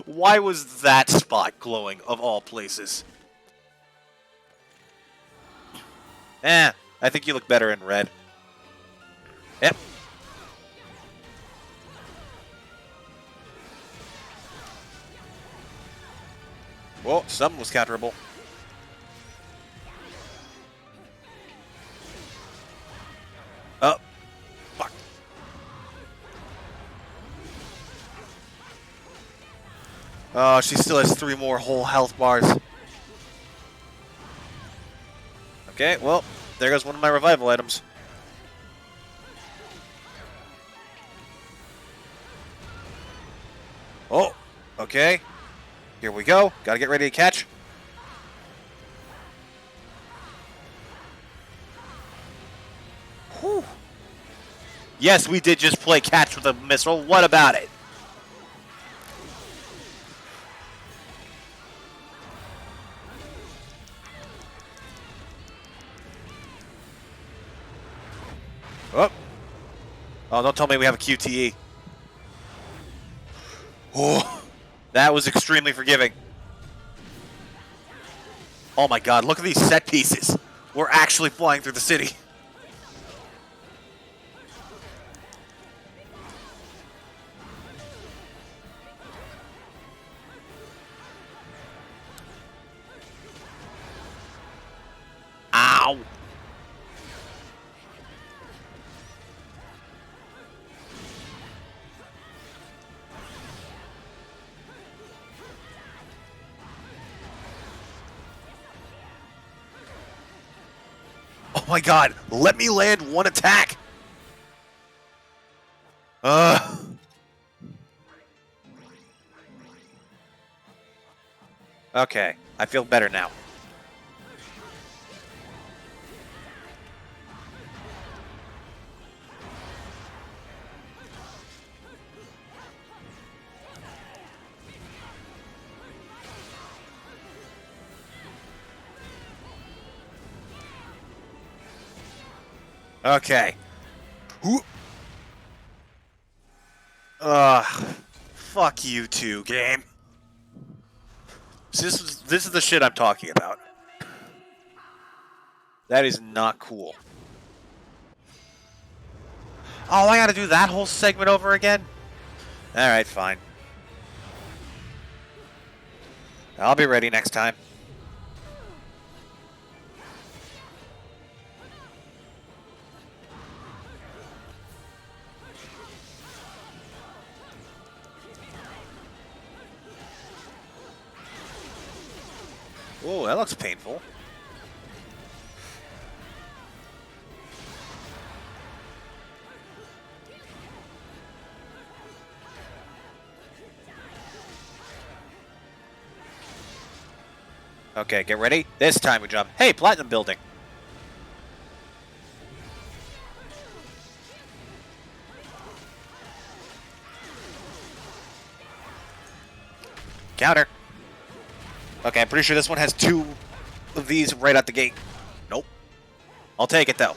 why was that spot glowing of all places? I think you look better in red. Yep. Well, something was counterable. Oh, fuck. Oh, she still has 3 more whole health bars. Okay, well, there goes one of my revival items. Oh, okay. Here we go. Gotta get ready to catch. Whew. Yes, we did just play catch with a missile. What about it? Oh. Oh, don't tell me we have a QTE. Oh, that was extremely forgiving. Oh my god, look at these set pieces. We're actually flying through the city. Ow. Oh my god, let me land one attack. Okay, I feel better now. Okay. Fuck you too, game. This is the shit I'm talking about. That is not cool. Oh, I gotta do that whole segment over again? Alright, fine. I'll be ready next time. Oh, that looks painful. Okay, get ready. This time we jump. Hey, platinum building. Counter. Okay, I'm pretty sure this one has 2 of these right out the gate. Nope. I'll take it, though.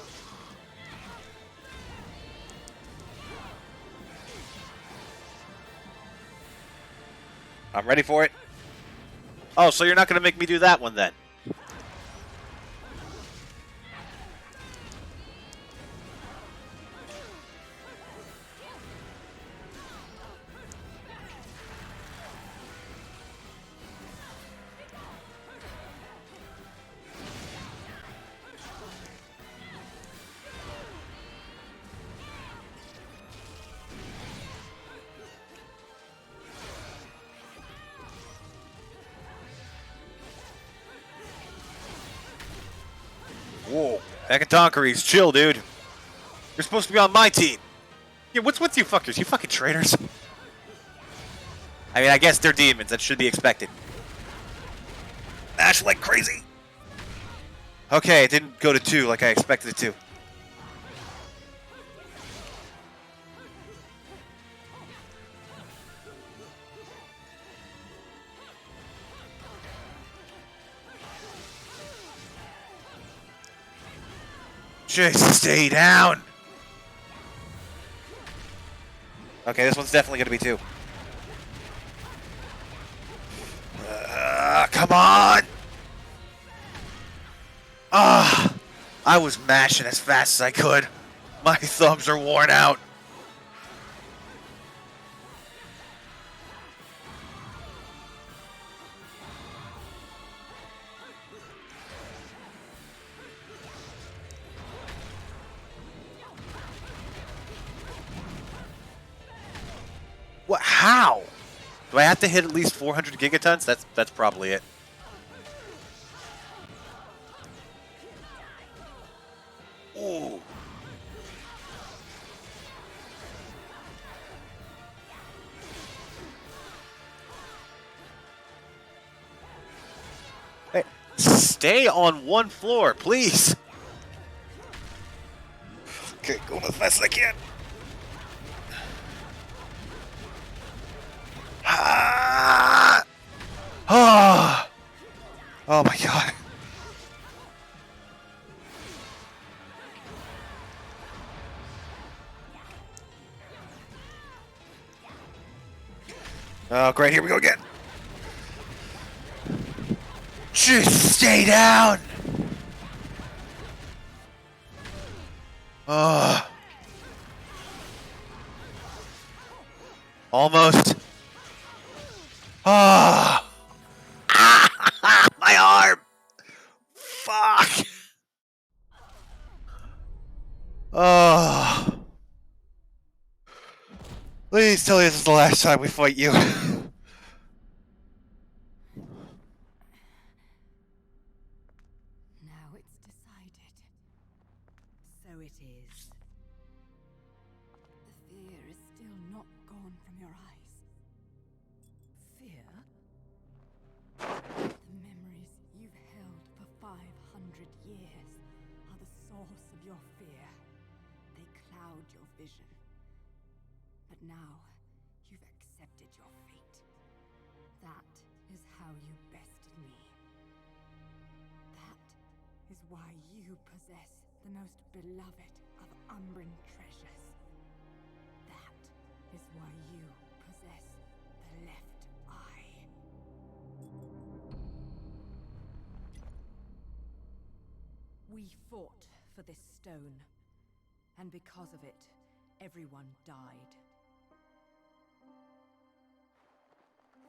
I'm ready for it. Oh, so you're not going to make me do that one, then? Whoa. Hecatoncheires, chill, dude. You're supposed to be on my team. Yeah, what's with you fuckers? You fucking traitors. I mean, I guess they're demons. That should be expected. Ash like crazy. Okay, it didn't go to 2 like I expected it to. Just stay down. Okay, this one's definitely going to be 2. Come on! I was mashing as fast as I could. My thumbs are worn out. What? How? Do I have to hit at least 400 gigatons? That's probably it. Ooh. Hey, stay on one floor, please. Okay, going as fast as I can. Ah! Oh my god. Oh, great. Here we go again. Just stay down. Oh. Almost. Oh. My arm. Fuck. Oh. Please tell me this is the last time we fight you. Now it's decided. So it is. The fear is still not gone from your eyes. Fear? The memories you've held for 500 years are the source of your fear. They cloud your vision. But now, you've accepted your fate. That is how you bested me. That is why you possess the most beloved of Umbran treasures. That is why you possess the left eye. We fought for this stone, and because of it, everyone died.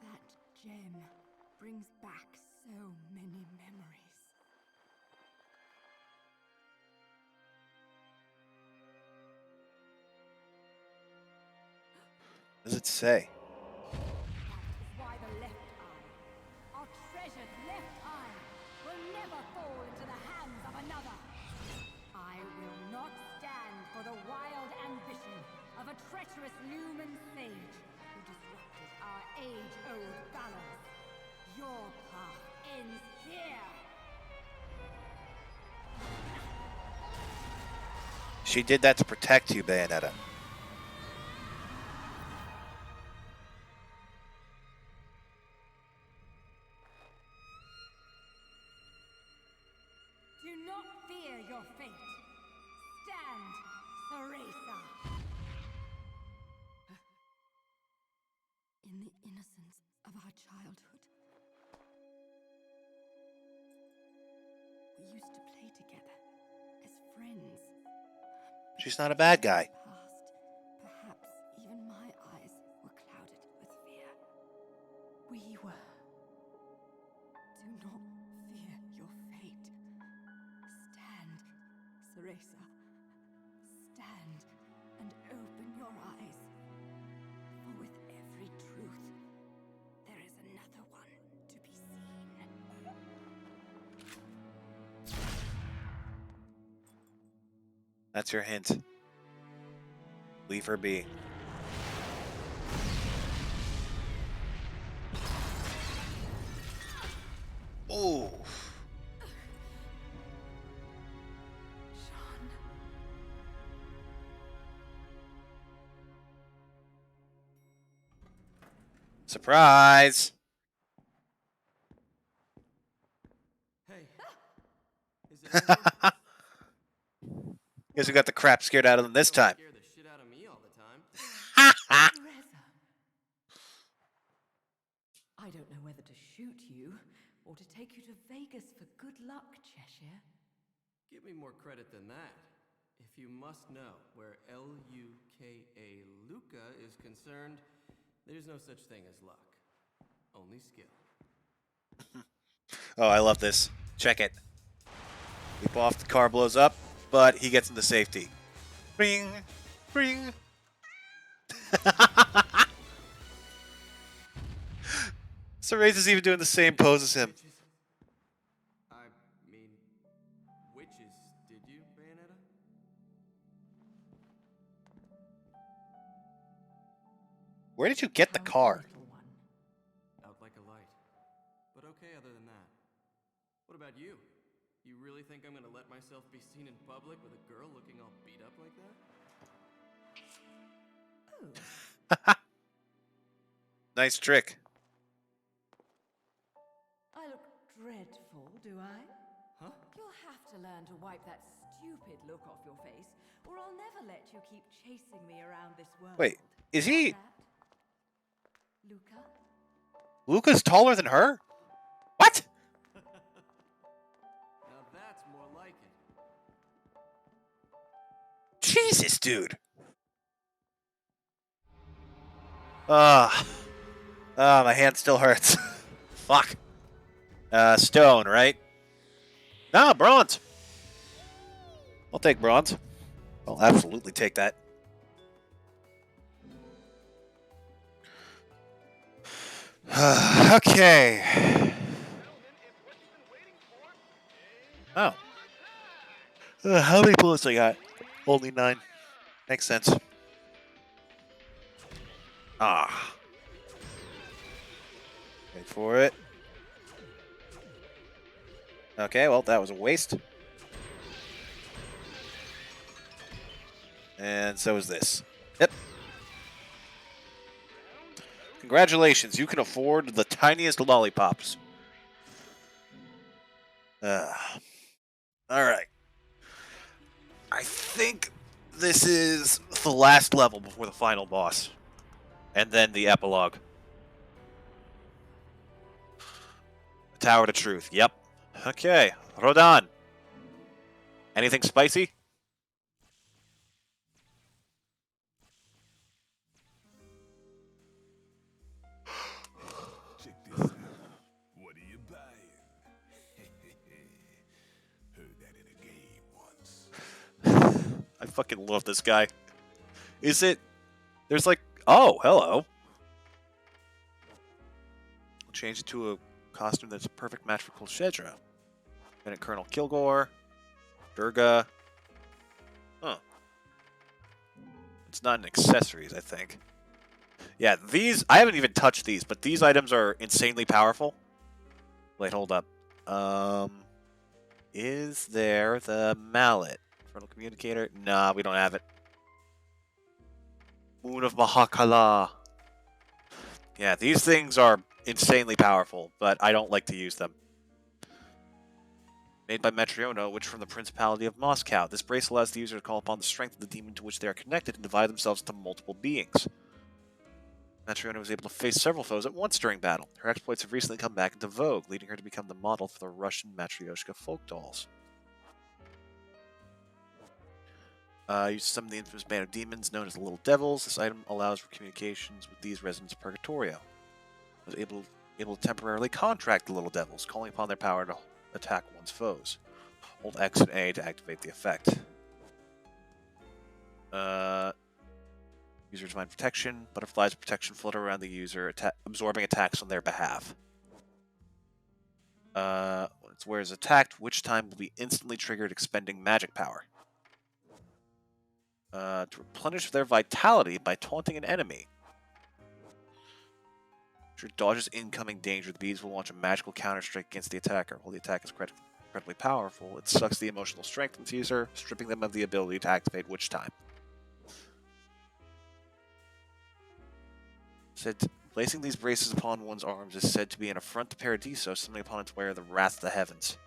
That gem brings back so many memories. What does it say? That is why the left eye, our treasured left eye, will never fall into the hands of another. I will not stand for the wild ambition of a treacherous Lumen sage who disrupted our age-old balance. Your path ends here. She did that to protect you, Bayonetta. Do not fear your fate. Stand, Theresa. In the innocence of our childhood, we used to play together as friends. She's not a bad guy. Past, perhaps even my eyes were clouded with fear. We were. Do not fear your fate. Stand, Theresa. Stand and open your eyes. For with every truth, there is another one to be seen. That's your hint. Leave her be. Oh. Sean. Surprise! Hey. Is it over? Guess we got the crap scared out of them this time. Scare the shit out of me all the time. Teresa. I don't know whether to shoot you or to take you to Vegas for good luck, Cheshire. Give me more credit than that. If you must know where Luka Luca is concerned, there's no such thing as luck. Only skill. Oh, I love this. Check it. Leap off, the car blows up, but he gets into safety. Ring! Ring! Cereza's even doing the same pose as him. Witches? I mean, witches, did you, Bayonetta? Where did you get the How, car? little one? Out like a light. But okay other than that. What about you? You really think I'm gonna let myself be seen in public with a girl looking all beat up like that? Oh, Nice trick. I look dreadful, do I? Huh? You'll have to learn to wipe that stupid look off your face, or I'll never let you keep chasing me around this world. Wait, is he- Got that? Luca? Luca's taller than her? What? Now that's more like it. Jesus, dude. Ah. My hand still hurts. Fuck. Stone, right? No, bronze. I'll take bronze. I'll absolutely take that. Okay. Oh. How many bullets I got? Only 9. Makes sense. Ah. Wait for it. Okay, well, that was a waste. And so is this. Yep. Congratulations, you can afford the tiniest lollipops. Alright. I think this is the last level before the final boss. And then the epilogue. The Tower to Truth. Yep. Okay. Rodan. Anything spicy? Check this out. What are you buying? Heard that in a game once. I fucking love this guy. Is it... There's like... Oh, hello. We'll change it to a costume that's a perfect match for Kolshedra. Lieutenant Colonel Kilgore. Durga. Huh. It's not in accessories, I think. Yeah, these... I haven't even touched these, but these items are insanely powerful. Wait, hold up. Is there the mallet? Frontal communicator? Nah, we don't have it. Moon of Mahakala. Yeah, these things are insanely powerful, but I don't like to use them. Made by Metriono, which from the Principality of Moscow. This brace allows the user to call upon the strength of the demon to which they are connected and divide themselves into multiple beings. Metriono was able to face several foes at once during battle. Her exploits have recently come back into vogue, leading her to become the model for the Russian Matryoshka folk dolls. Used to summon the infamous band of demons known as the Little Devils. This item allows for communications with these residents of Purgatorio. Was able to temporarily contract the Little Devils, calling upon their power to attack one's foes. Hold X and A to activate the effect. User Divine Protection. Butterflies of protection flutter around the user, absorbing attacks on their behalf. Where it's attacked, which time will be instantly triggered, expending magic power. To replenish their vitality by taunting an enemy. If dodges incoming danger, the bees will launch a magical counter-strike against the attacker. While the attack is incredibly powerful, it sucks the emotional strength from the user, stripping them of the ability to activate Witch Time. Said placing these braces upon one's arms is said to be an affront to Paradiso, summoning upon its wearer the wrath of the heavens.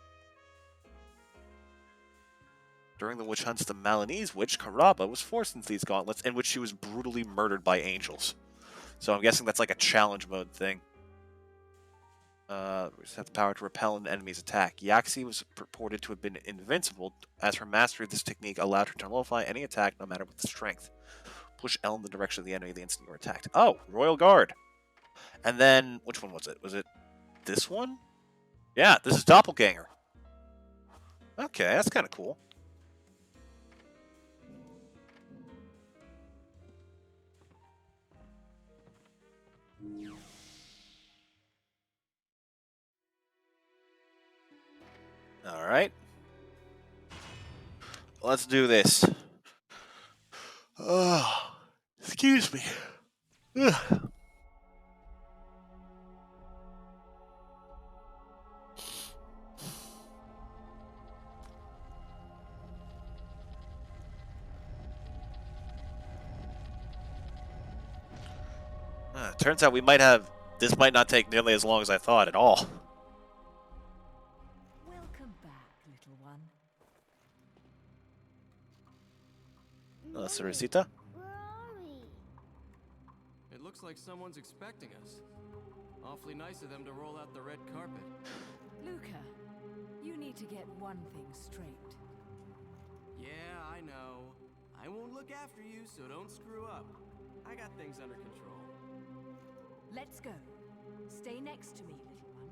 During the witch hunts, the Malinese witch, Karaba, was forced into these gauntlets, in which she was brutally murdered by angels. So I'm guessing that's like a challenge mode thing. We just have the power to repel an enemy's attack. Yaxi was purported to have been invincible, as her mastery of this technique allowed her to nullify any attack, no matter what the strength. Push L in the direction of the enemy the instant you were attacked. Oh, Royal Guard. And then, which one was it? Was it this one? Yeah, this is Doppelganger. Okay, that's kind of cool. Alright. Let's do this. Excuse me. Ugh. Turns out this might not take nearly as long as I thought at all. Welcome back, little one. Mommy, Cerecita? where are we? It looks Looks like someone's expecting us. Awfully nice of them to roll out the red carpet. Luca, you need to get one thing straight. Yeah, I know. I won't look after you, so don't screw up. I got things under control. Let's go. Stay next to me, little one.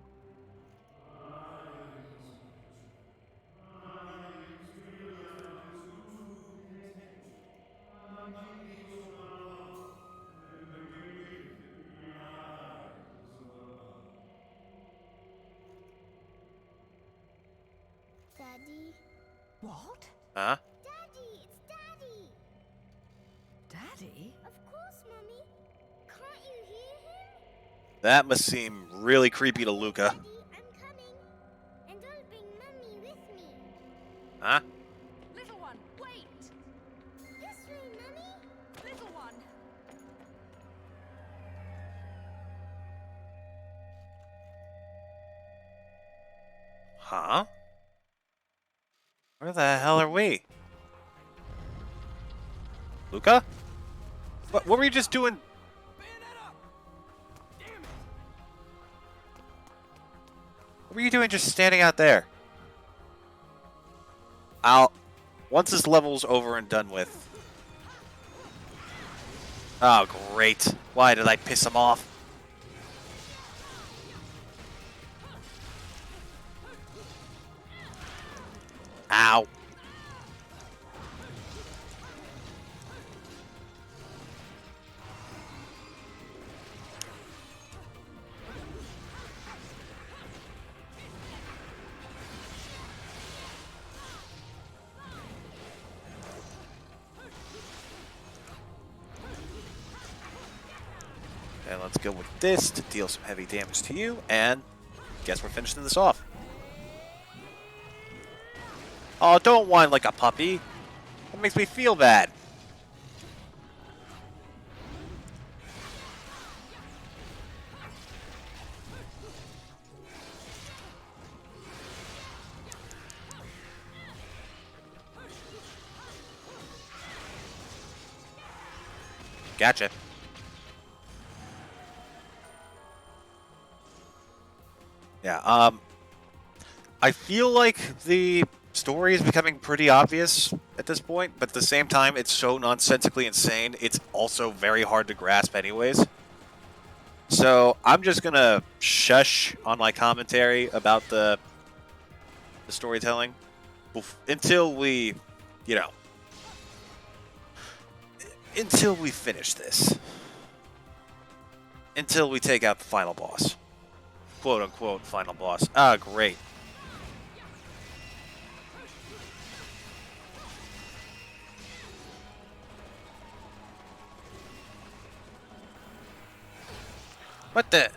Daddy? What? Huh? Daddy, it's Daddy! Daddy? Of course, Mummy. Can't you hear him? That must seem really creepy to Luca. Daddy, I'm coming. And I'll bring Mummy with me. Huh? Little one, wait! This way, Mummy. Little one! Huh? Where the hell are we? Luca? What were you just doing? Bayonetta! Damn it! What were you doing just standing out there? Once this level's over and done with. Oh, great. Why did I piss him off? Ow. And let's go with this to deal some heavy damage to you, and guess we're finishing this off. Oh, don't whine like a puppy. That makes me feel bad. Gotcha. Yeah, I feel like the story is becoming pretty obvious at this point, but at the same time, it's so nonsensically insane, it's also very hard to grasp anyways. So, I'm just gonna shush on my commentary about the storytelling until we, you know, until we finish this. Until we take out the final boss. Quote unquote final boss. Ah, great. What the?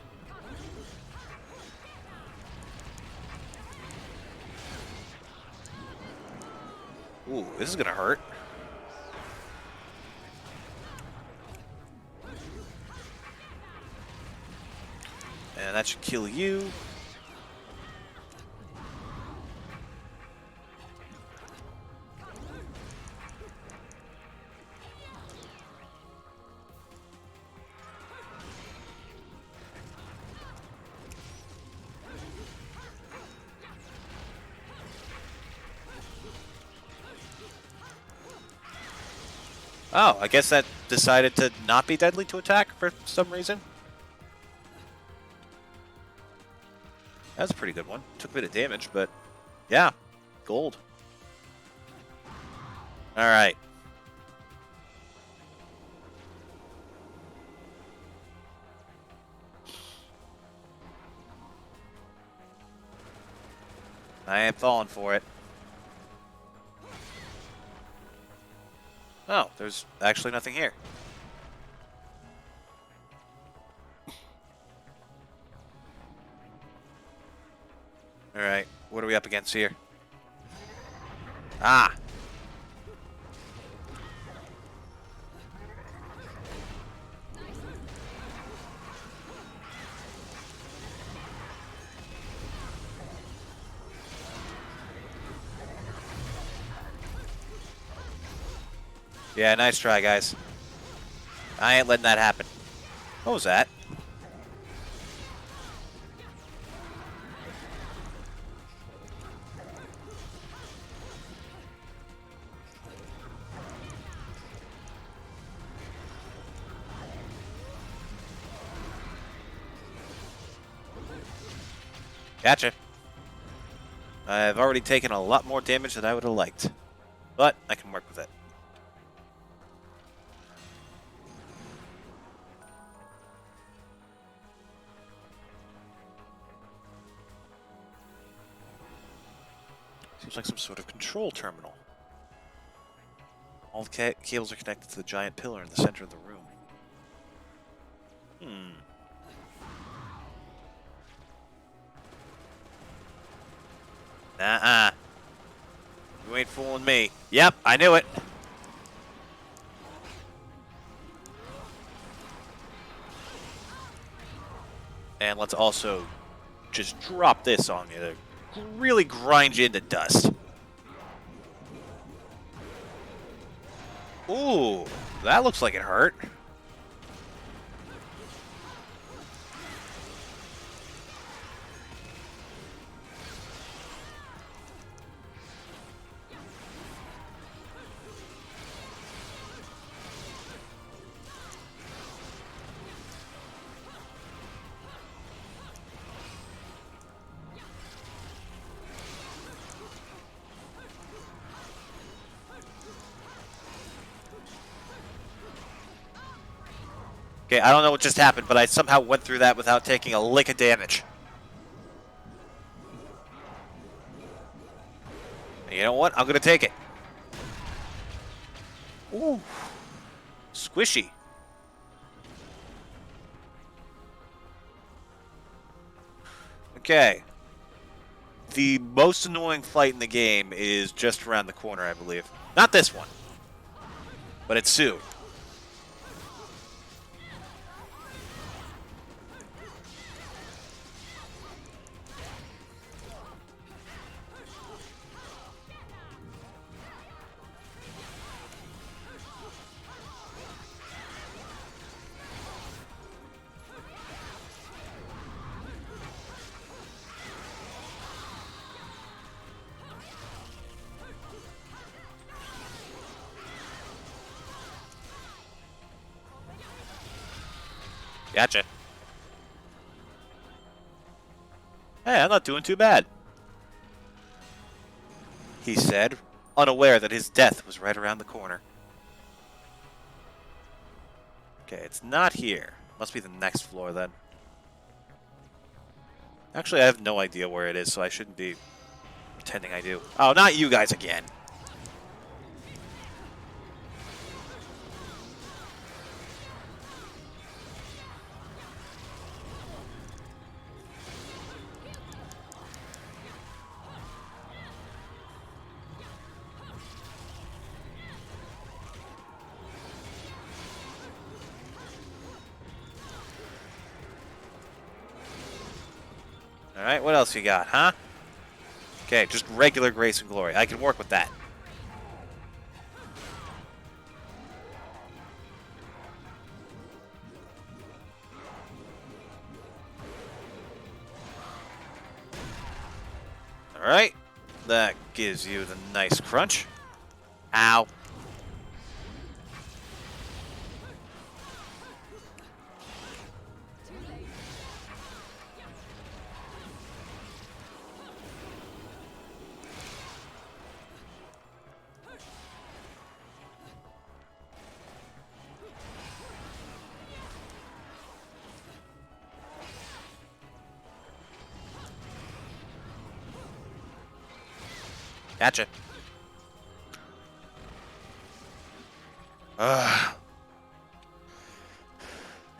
Ooh, this is gonna hurt. And that should kill you. Oh, I guess that decided to not be deadly to attack for some reason. That's a pretty good one. Took a bit of damage, but yeah, gold. All right. I am falling for it. Oh, there's actually nothing here. Alright, what are we up against here? Ah! Yeah, nice try, guys. I ain't letting that happen. What was that? Gotcha. I've already taken a lot more damage than I would have liked, but I can work with it. Seems like some sort of control terminal. All the cables are connected to the giant pillar in the center of the room. Nuh-uh. You ain't fooling me. Yep, I knew it. And let's also just drop this on you to really grind you into dust. Ooh, that looks like it hurt. Okay, I don't know what just happened, but I somehow went through that without taking a lick of damage. And you know what? I'm going to take it. Ooh. Squishy. Okay. The most annoying fight in the game is just around the corner, I believe. Not this one, but it's soon. Gotcha. Hey, I'm not doing too bad, he said, unaware that his death was right around the corner. Okay, it's not here. Must be the next floor then. Actually, I have no idea where it is, so I shouldn't be pretending I do. Oh, not you guys again. Alright, what else you got, huh? Okay, just regular grace and glory. I can work with that. Alright. That gives you the nice crunch. Ow. Gotcha.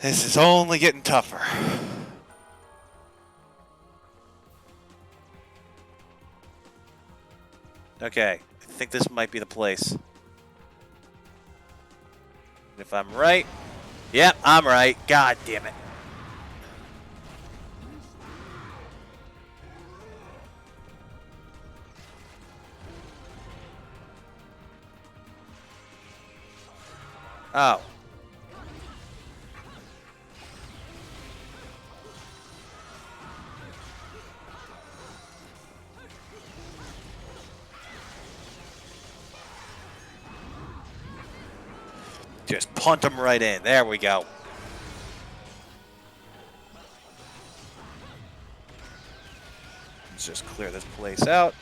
This is only getting tougher. Okay, I think this might be the place. If I'm right... Yep, I'm right. God damn it. Oh. Just punt them right in. There we go. Let's just clear this place out.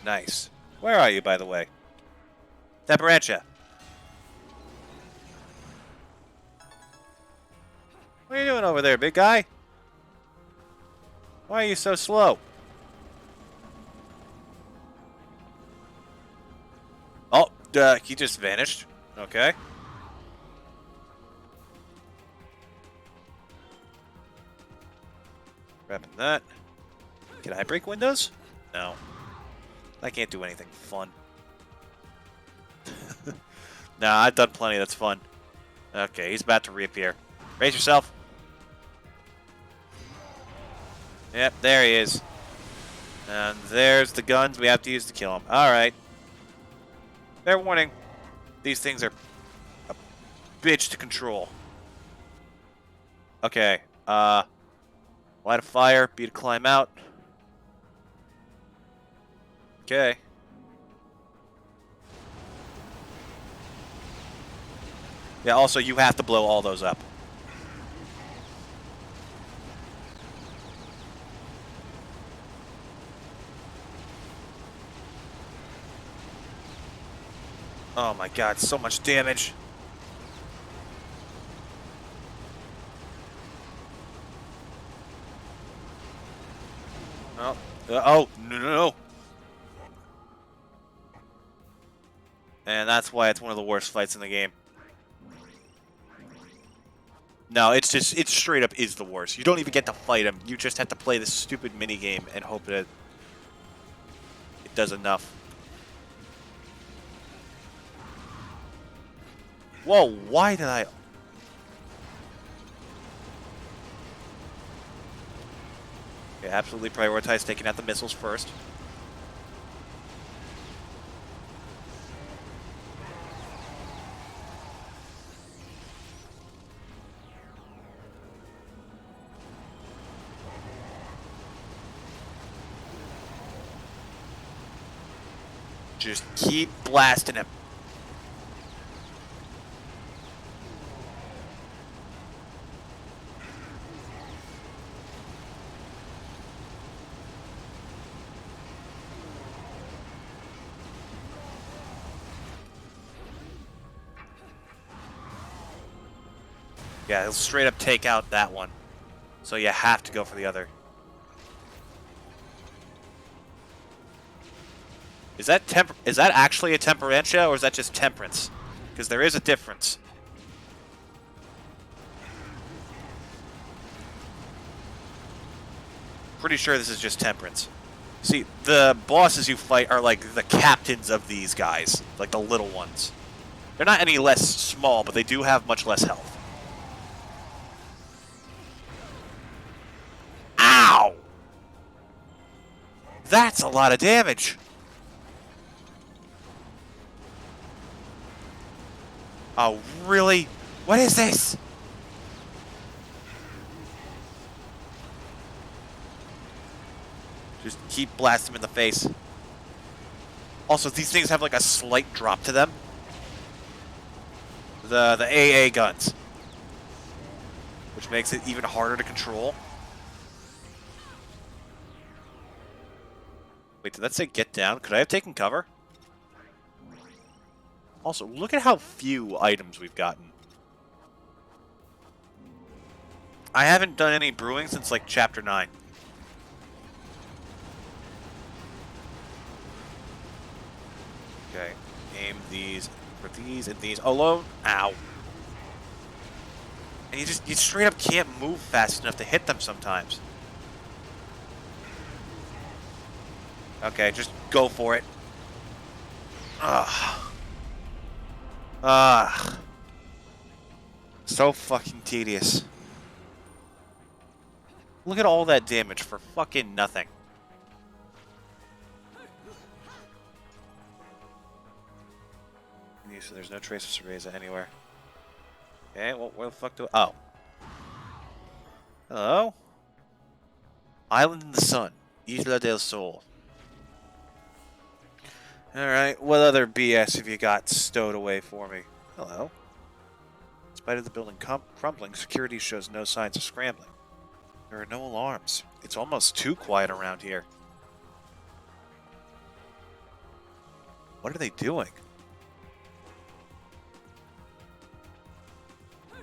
Nice. Where are you, by the way? Temperantia. What are you doing over there, big guy? Why are you so slow? Oh, he just vanished. Okay. Grabbing that. Can I break windows? No. I can't do anything fun. Nah, I've done plenty that's fun. Okay, he's about to reappear. Brace yourself. Yep, there he is. And there's the guns we have to use to kill him. Alright. Fair warning. These things are a bitch to control. Okay. Light a fire. B to climb out. Okay. Yeah, also, you have to blow all those up. Oh my god, so much damage. Oh, oh, no. And that's why it's one of the worst fights in the game. No, it's straight up is the worst. You don't even get to fight him. You just have to play this stupid minigame and hope that it does enough. Whoa, why did I... Okay, absolutely prioritize taking out the missiles first. Just keep blasting him. Yeah, he'll straight up take out that one. So you have to go for the other. Is that actually a temperantia or is that just temperance? Because there is a difference. Pretty sure this is just temperance. See, the bosses you fight are like the captains of these guys, like the little ones. They're not any less small, but they do have much less health. Ow! That's a lot of damage. Oh, really? What is this? Just keep blasting him in the face. Also, these things have like a slight drop to them. The AA guns. Which makes it even harder to control. Wait, did that say get down? Could I have taken cover? Also, look at how few items we've gotten. I haven't done any brewing since like chapter 9. Okay, aim these for these and these alone. Ow. And you straight up can't move fast enough to hit them sometimes. Okay, just go for it. Ugh. Ugh. So fucking tedious. Look at all that damage for fucking nothing. So there's no trace of Cereza anywhere. Okay, well, where the fuck do I... Oh. Hello? Island in the Sun. Isla del Sol. Alright, what other BS have you got stowed away for me? Hello. In spite of the building crumbling, security shows no signs of scrambling. There are no alarms. It's almost too quiet around here. What are they doing?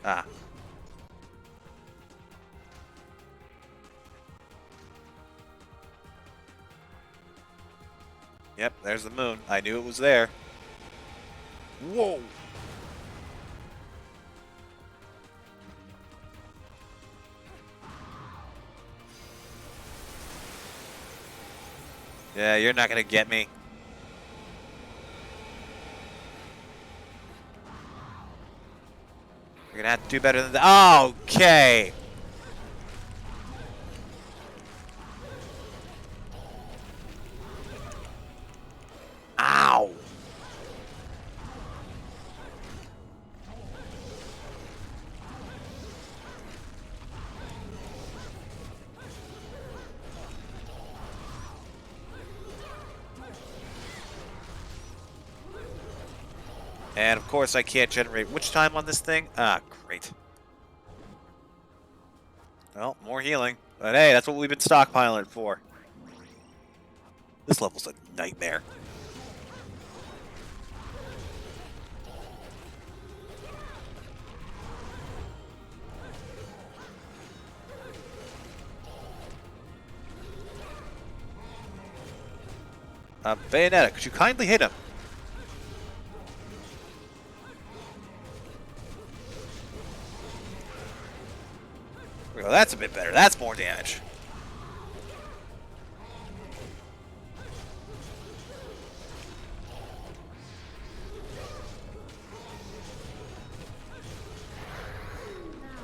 Ah. Yep, there's the moon. I knew it was there. Whoa! Yeah, you're not gonna get me. You're gonna have to do better than that. Okay! Ow! And of course I can't generate witch time on this thing. Ah, great. Well, more healing. But hey, that's what we've been stockpiling for. This level's a nightmare. Bayonetta, could you kindly hit him? Well, that's a bit better. That's more damage.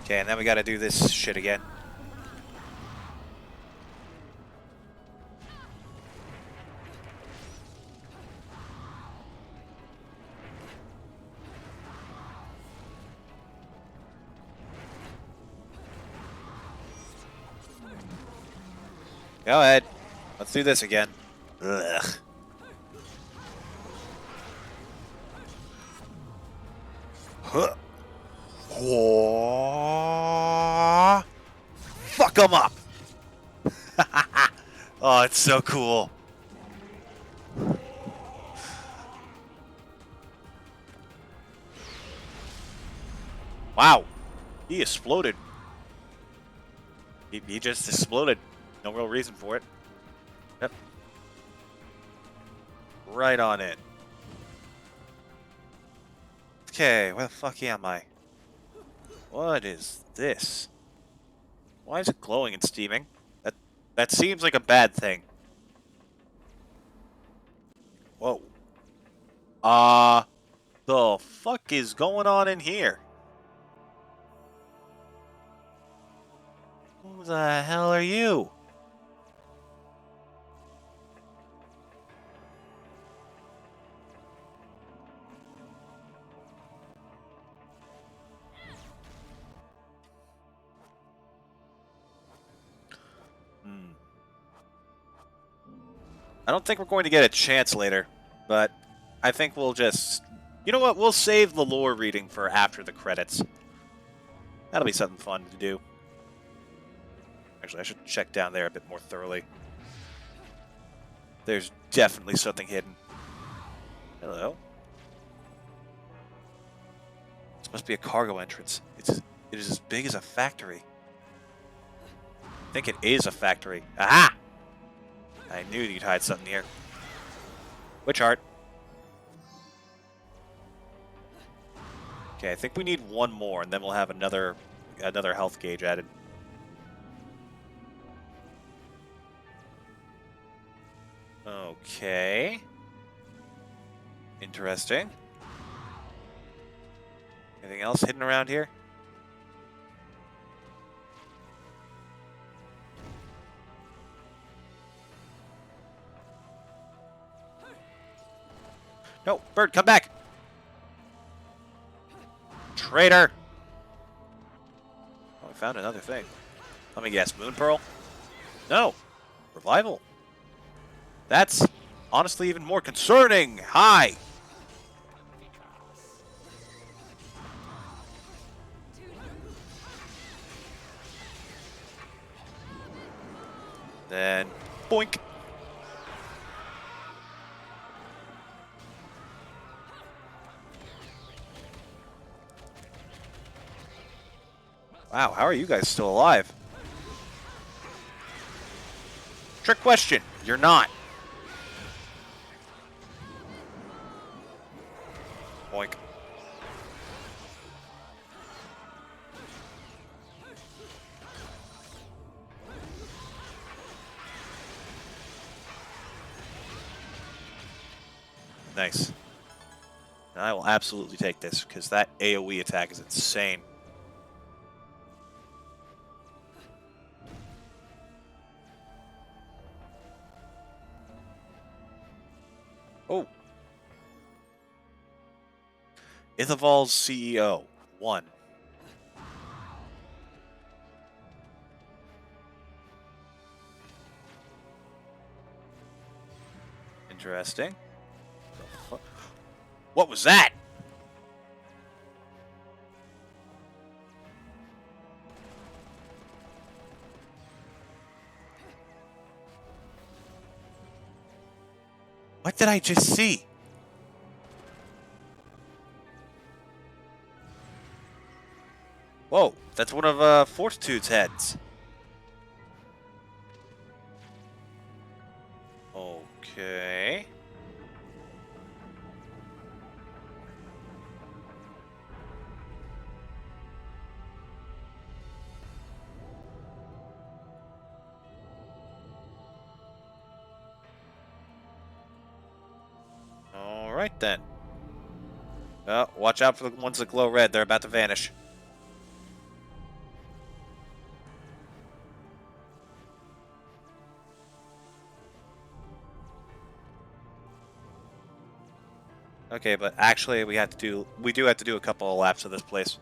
Okay, and then we gotta do this shit again. Go ahead. Let's do this again. Ugh. Huh. Oh. Fuck them up. Oh, it's so cool. Wow. He exploded. He just exploded. No real reason for it. Yep. Right on it. Okay, where the fuck am I? What is this? Why is it glowing and steaming? That seems like a bad thing. Whoa. The fuck is going on in here? Who the hell are you? I don't think we're going to get a chance later, but I think we'll just... You know what? We'll save the lore reading for after the credits. That'll be something fun to do. Actually, I should check down there a bit more thoroughly. There's definitely something hidden. Hello? This must be a cargo entrance. It is as big as a factory. I think it is a factory. Aha! I knew you'd hide something here. Witch art. Okay, I think we need one more, and then we'll have another health gauge added. Okay. Interesting. Anything else hidden around here? No, bird, come back! Traitor! Oh, I found another thing. Let me guess, Moon Pearl? No. Revival. That's honestly even more concerning. Hi! Then, boink. Wow, how are you guys still alive? Trick question. You're not. Boink. Nice. And I will absolutely take this, because that AoE attack is insane. Oh. Ithavol's CEO. 1. Interesting. What was that? What did I just see? Whoa, that's one of Fortitude's heads. Okay. Alright then. Watch out for the ones that glow red. They're about to vanish. Okay, but actually we do have to do a couple of laps of this place.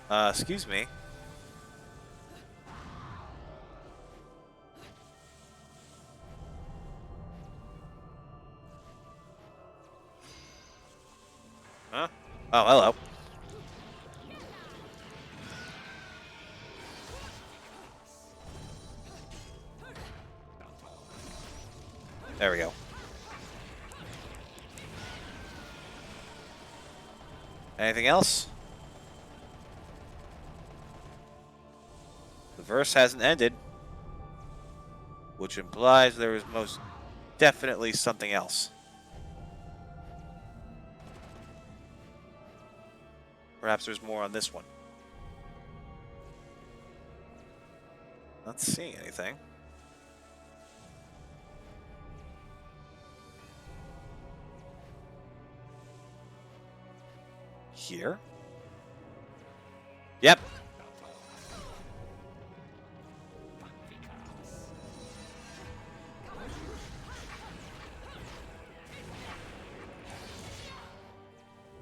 Excuse me. Huh? Oh, hello. There we go. Anything else? The verse hasn't ended, which implies there is most definitely something else. Perhaps there's more on this one. Not seeing anything. Here? Yep.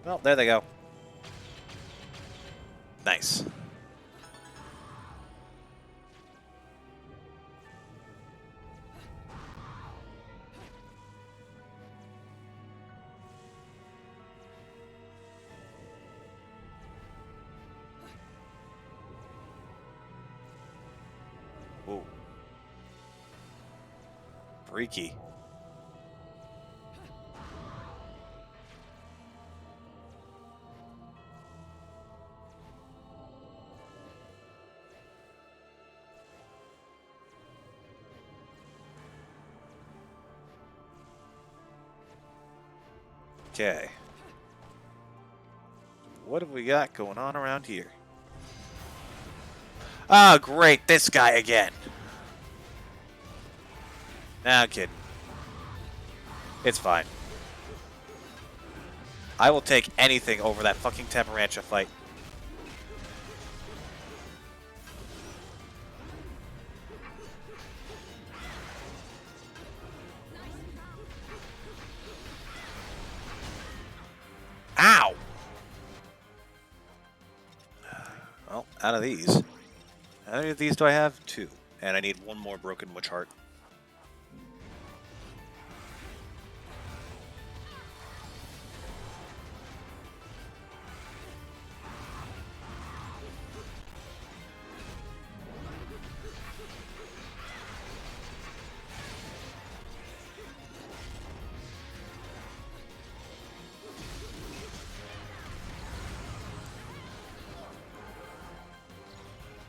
Well, there they go. Nice. Ooh. Freaky. Okay. What have we got going on around here? Ah, great. This guy again. Nah, I'm kidding. It's fine. I will take anything over that fucking Temperantia fight. Ow! Well, out of these. How many of these do I have? 2. And I need 1 more Broken Witch Heart.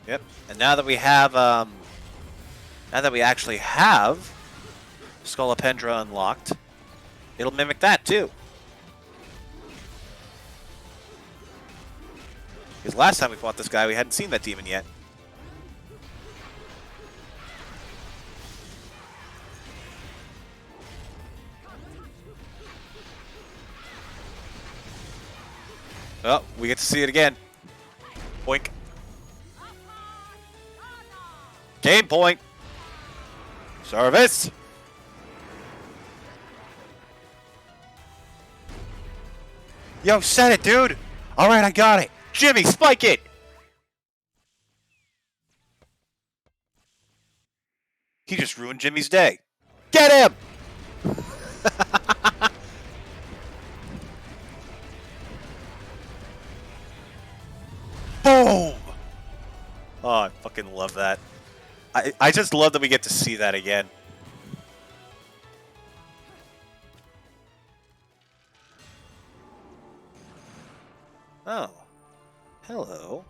Yep. And now that we have, now that we actually have Scolopendra unlocked, it'll mimic that too. Because last time we fought this guy, we hadn't seen that demon yet. Oh, we get to see it again. Boink. Game point. Service. Yo, set it, dude. All right, I got it. Jimmy, spike it. He just ruined Jimmy's day. Get him. Boom. Oh, I fucking love that. I just love that we get to see that again. Oh. Hello.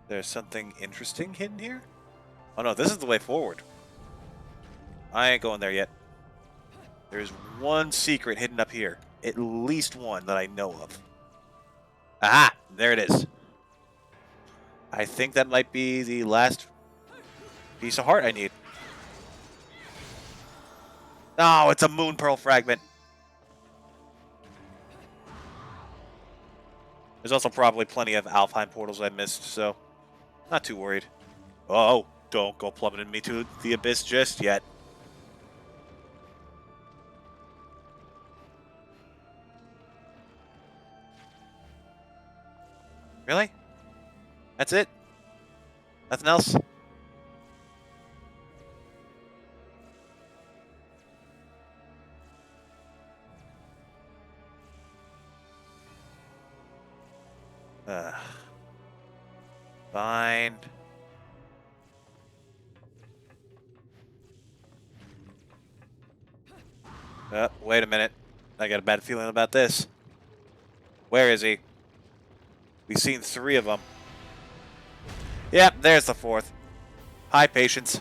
There's something interesting hidden here? Oh no, this is the way forward. I ain't going there yet. There's one secret hidden up here. At least one that I know of. Aha! There it is. I think that might be the last piece of heart I need. Oh, it's a moon pearl fragment. There's also probably plenty of Alfheim portals I missed, so not too worried. Oh, don't go plummeting me to the abyss just yet. Really? That's it? Nothing else? Fine. Wait a minute. I got a bad feeling about this. Where is he? We've seen 3 of them. Yep, there's the 4th. Hi, patience.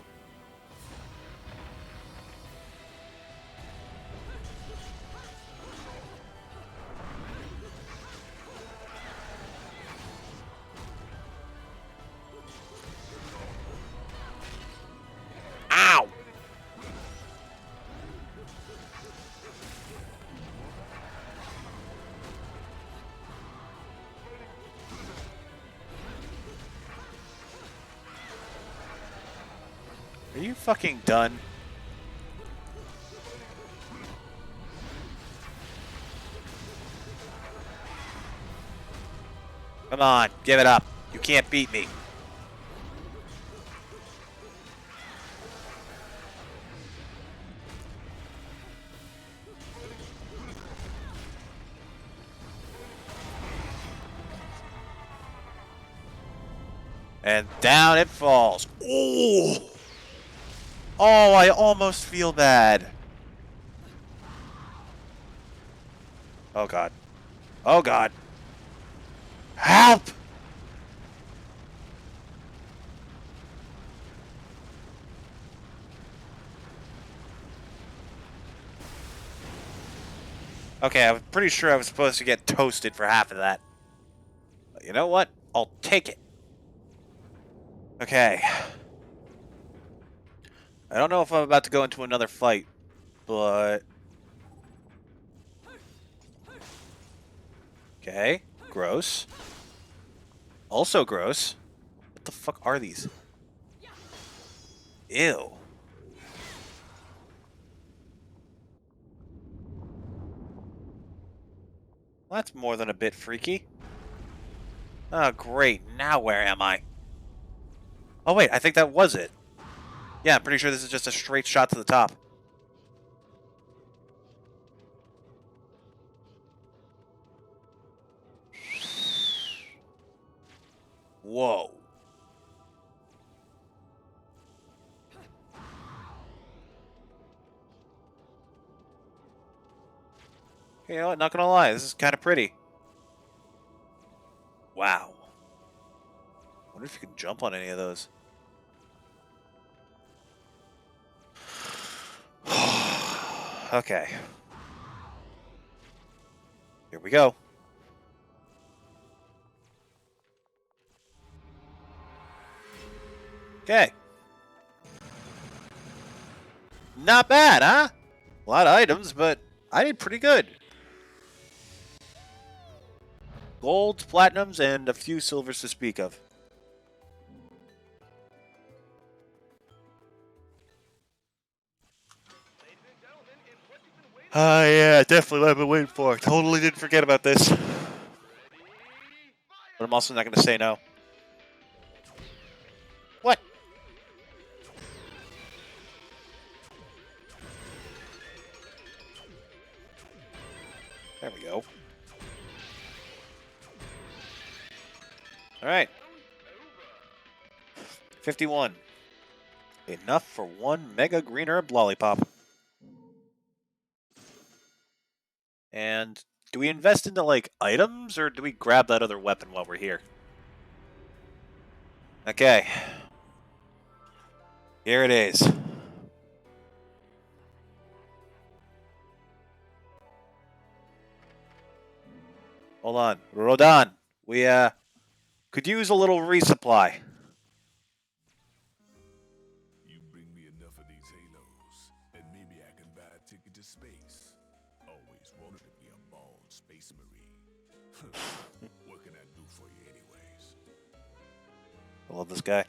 Ow! Are you fucking done? Come on, give it up. You can't beat me. And down it falls. Oh! Oh, I almost feel bad. Oh, God. Oh, God. Help! Okay, I'm pretty sure I was supposed to get toasted for half of that. But you know what? I'll take it. Okay. I don't know if I'm about to go into another fight, but... Okay. Gross. Also gross. What the fuck are these? Ew. Well, that's more than a bit freaky. Oh, great. Now where am I? Oh, wait. I think that was it. Yeah, I'm pretty sure this is just a straight shot to the top. Whoa. You know what? Not gonna lie. This is kind of pretty. Wow. jump on any of those. Okay. Here we go. Okay. Not bad, huh? A lot of items, but I did pretty good. Golds, platinums, and a few silvers to speak of. Yeah, definitely what I've been waiting for. Totally didn't forget about this. But I'm also not going to say no. What? There we go. Alright. 51. Enough for one Mega Green Herb Lollipop. And do we invest into, like, items, or do we grab that other weapon while we're here? Okay. Here it is. Hold on. Rodan, we, could use a little resupply. You bring me enough of these halos, and maybe I can buy a ticket to space. Always wanted to be a bald space marine. What can I do for you anyways? I love this guy.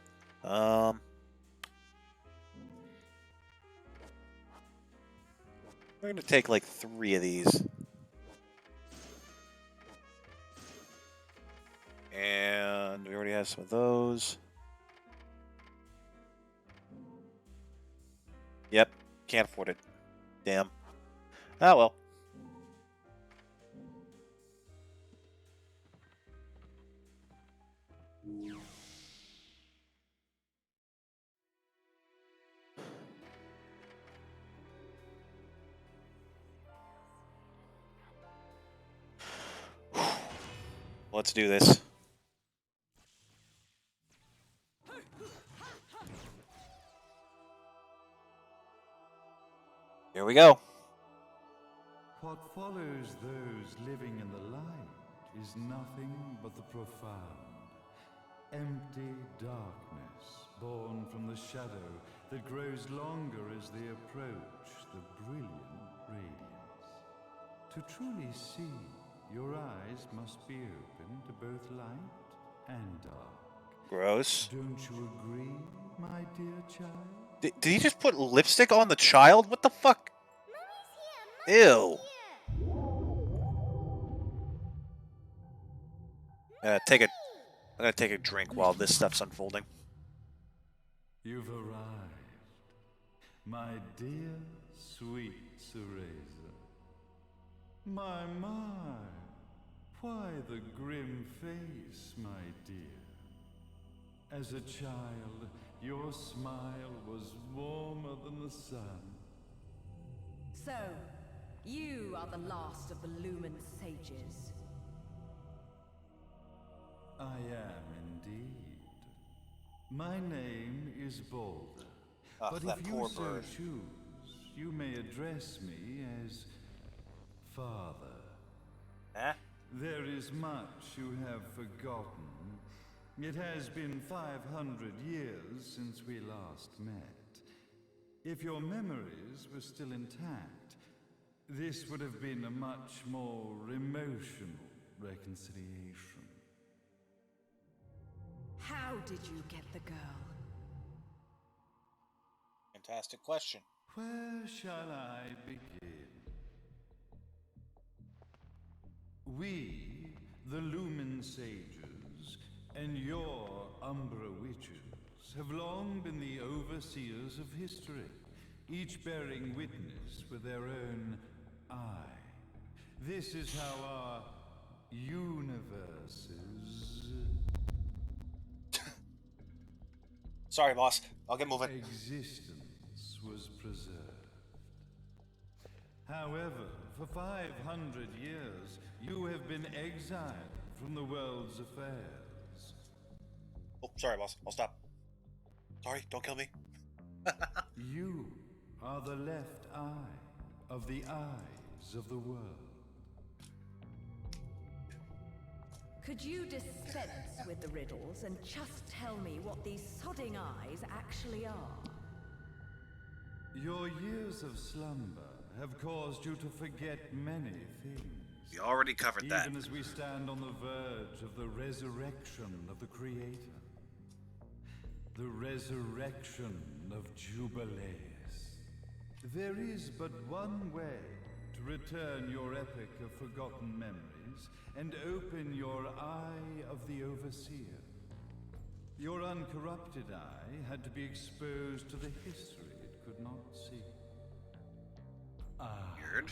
We're gonna take like 3 of these. And we already have some of those. Yep, can't afford it. Damn. Ah well. Let's do this. Here we go. What follows those living in the light is nothing but the profound, empty darkness born from the shadow that grows longer as they approach the brilliant radiance. To truly see, your eyes must be open to both light and dark. Gross. Don't you agree, my dear child? Did he just put lipstick on the child? What the fuck? Mommy's here! Ew. I'm gonna take a drink while this stuff's unfolding. You've arrived, my dear, sweet Cereza. My, why the grim face, my dear? As a child, your smile was warmer than the sun. So, you are the last of the Lumen sages. I am indeed. My name is Balder. Ah, But that if you poor so bird. choose, you may address me as Father. Huh? There is much you have forgotten. It has been 500 years since we last met. If your memories were still intact, this would have been a much more emotional reconciliation. How did you get the girl? Fantastic question. Where shall I begin? We, the Lumen Sages, and your Umbra Witches, have long been the overseers of history, each bearing witness with their own eye. This is how our universes... Sorry, boss. I'll get moving. existence was preserved. However, for 500 years, you have been exiled from the world's affairs. Oh, sorry, boss. I'll stop. Sorry, don't kill me. You are the left eye of the eyes of the world. Could you dispense with the riddles and just tell me what these sodding eyes actually are? Your years of slumber have caused you to forget many things. We already covered that. Even as we stand on the verge of the resurrection of the Creator. The resurrection of Jubileus. There is but one way to return your epic of forgotten memories and open your Eye of the Overseer. Your uncorrupted eye had to be exposed to the history it could not see. Weird.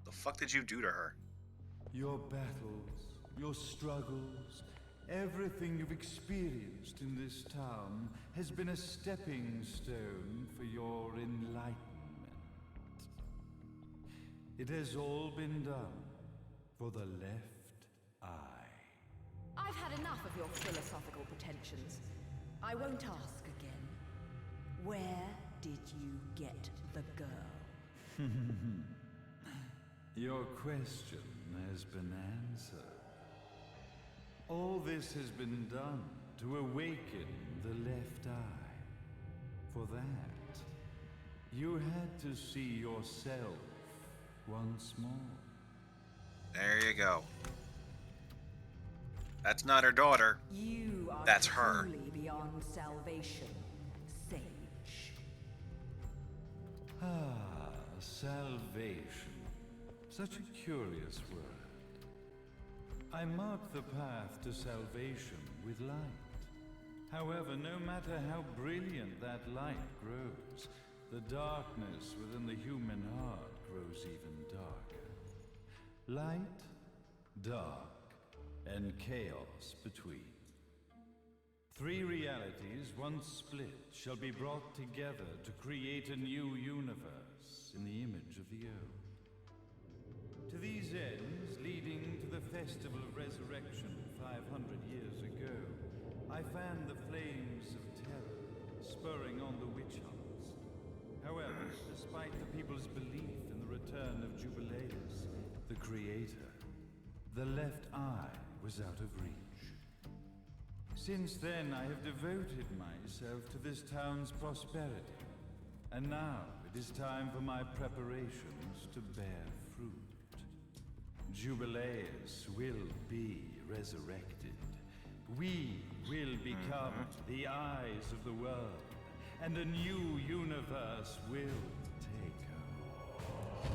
The fuck did you do to her? Your battles, your struggles, everything you've experienced in this town has been a stepping stone for your enlightenment. It has all been done for the left eye. I've had enough of your philosophical pretensions. I won't ask again. Where did you get the girl? Your question has been answered. All this has been done to awaken the left eye. For that, you had to see yourself once more. There you go. That's not her daughter. You are That's her. truly beyond salvation, sage. Ah, salvation. Such a curious word. I mark the path to salvation with light. However, no matter how brilliant that light grows, the darkness within the human heart grows even darker. Light, dark, and chaos between. Three realities, once split, shall be brought together to create a new universe in the image of the old. To these ends, leading to the Festival of Resurrection 500 years ago, I fanned the flames of terror, spurring on the witch hunts. However, despite the people's belief in the return of Jubileus, the Creator, the left eye was out of reach. Since then, I have devoted myself to this town's prosperity, and now it is time for my preparations to bear fruit. Jubileus will be resurrected. We will become the eyes of the world, and a new universe will take over.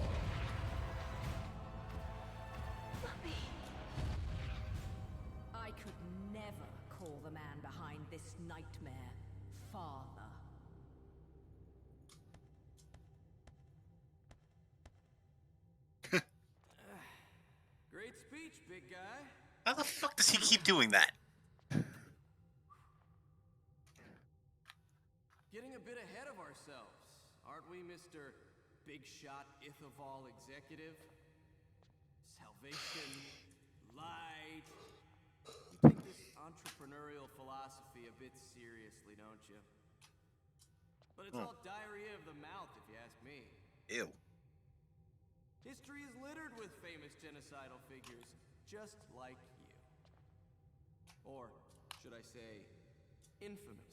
I could never call the man behind this nightmare father. Great speech, big guy. How the fuck does he keep doing that? Getting a bit ahead of ourselves, aren't we, Mr. Big Shot Ithaval Executive? Salvation, light. You take this entrepreneurial philosophy a bit seriously, don't you? But it's all diarrhea of the mouth, if you ask me. Ew. History is littered with famous genocidal figures, just like you. Or, should I say, infamous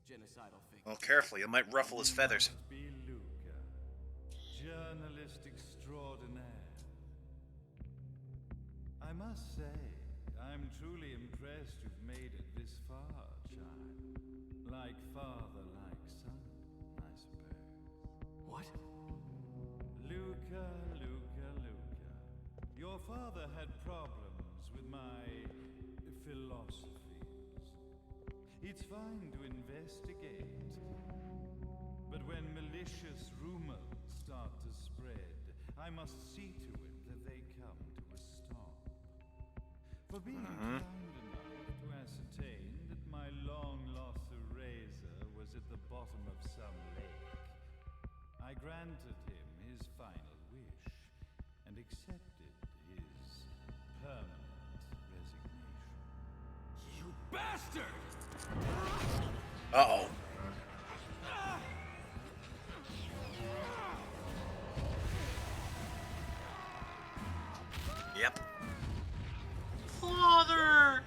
genocidal figures. Well, carefully, it might ruffle his feathers. Be Luca, journalist extraordinaire. I must say, I'm truly impressed you've made it this far, child. Like father, like son, I suppose. What? Luca, Luca, Luca. Your father had problems with my philosophies. It's fine to investigate, but when malicious rumors start to spread, I must see to it that they come to a stop. For being kind enough to ascertain that my long-lost eraser was at the bottom of some lake, I granted him his final wish and accepted his permanent resignation. bastard! Uh-oh. Yep. Father!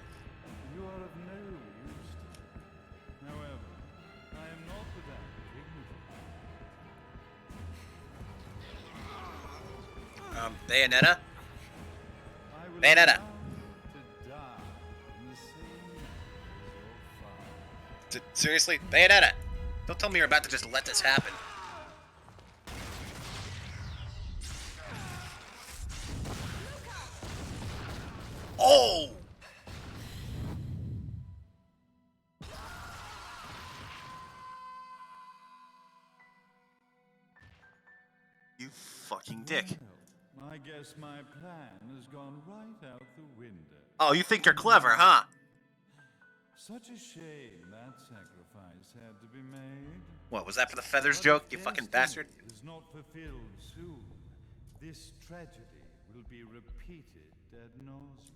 You are of no use to me. However, I am not without dignity. Bayonetta? I will Bayonetta. allow you to die in the same manner as your father. Seriously? Bayonetta! Don't tell me you're about to just let this happen. Oh! You fucking dick. Well, I guess my plan has gone right out the window. Oh, you think you're clever, huh? Such a shame that sacrifice had to be made. What, was that for the feathers But joke, if you fucking destiny bastard? is not fulfilled soon, this tragedy will be repeated ad nauseum.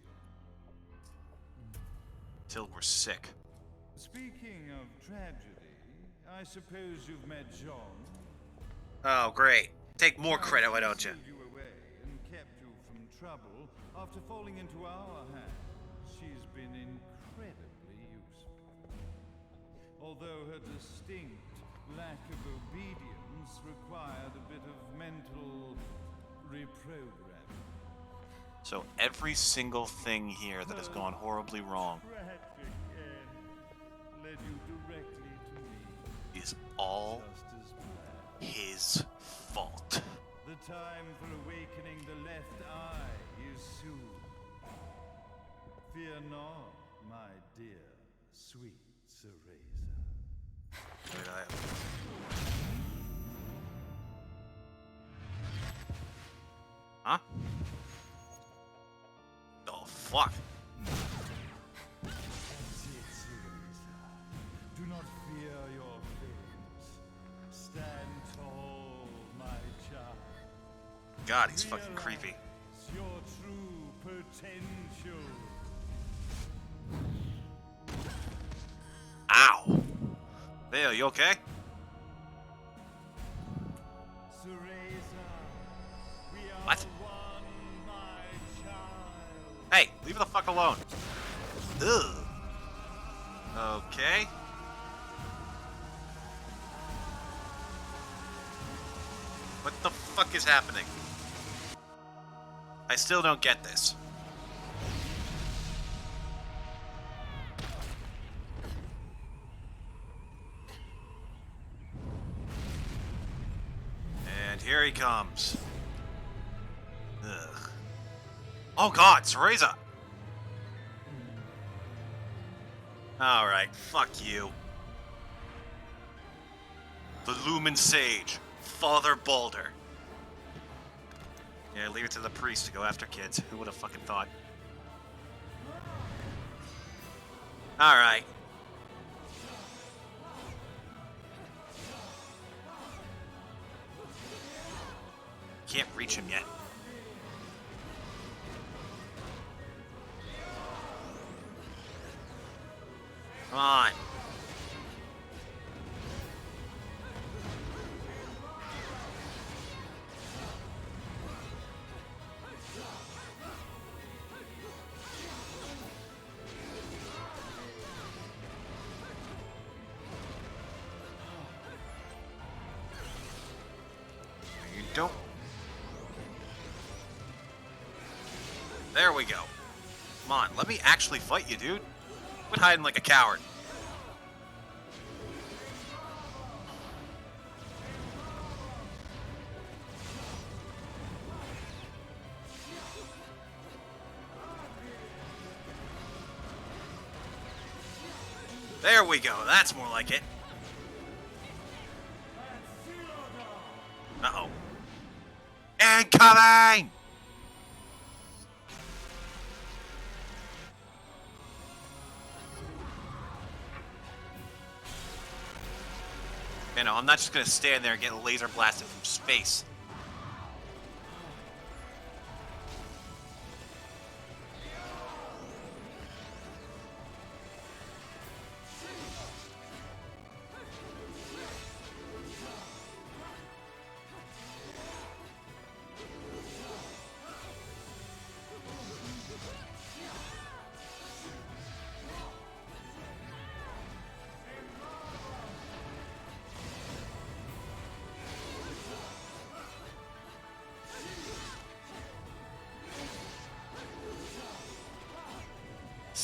Till we're sick. Speaking of tragedy, I suppose you've met Jean. Oh, great. Take more credit, why don't you? She sealed you away and kept you from trouble after falling into our hands. She's been incredibly useful. Although her distinct lack of obedience required a bit of mental reprogramming. So every single thing here that has gone horribly wrong Tragic end led you directly to me, is all just as planned. his fault. The time for awakening the left eye is soon. Fear not, my dear, sweet Cereza. Wait, Huh? Oh, fuck. That's it, Cereza. Do not fear your fates. Stand tall, my child. God, he's fucking creepy. Realize your true potential. Ow! Vale, you okay? Cereza, we are What? one, my child. Hey, leave her the fuck alone. Ugh. Okay. What the fuck is happening? I still don't get this. And here he comes. Ugh. Oh god, Cereza! Alright, fuck you. The Lumen Sage, Father Balder. Yeah, leave it to the priest to go after kids. Who would have fucking thought? Alright. Can't reach him yet. Come on. You don't. There we go. Come on, let me actually fight you, dude. Quit hiding like a coward. There we go. That's more like it. Uh-oh. Incoming! You know, I'm not just gonna stand there and get laser blasted from space.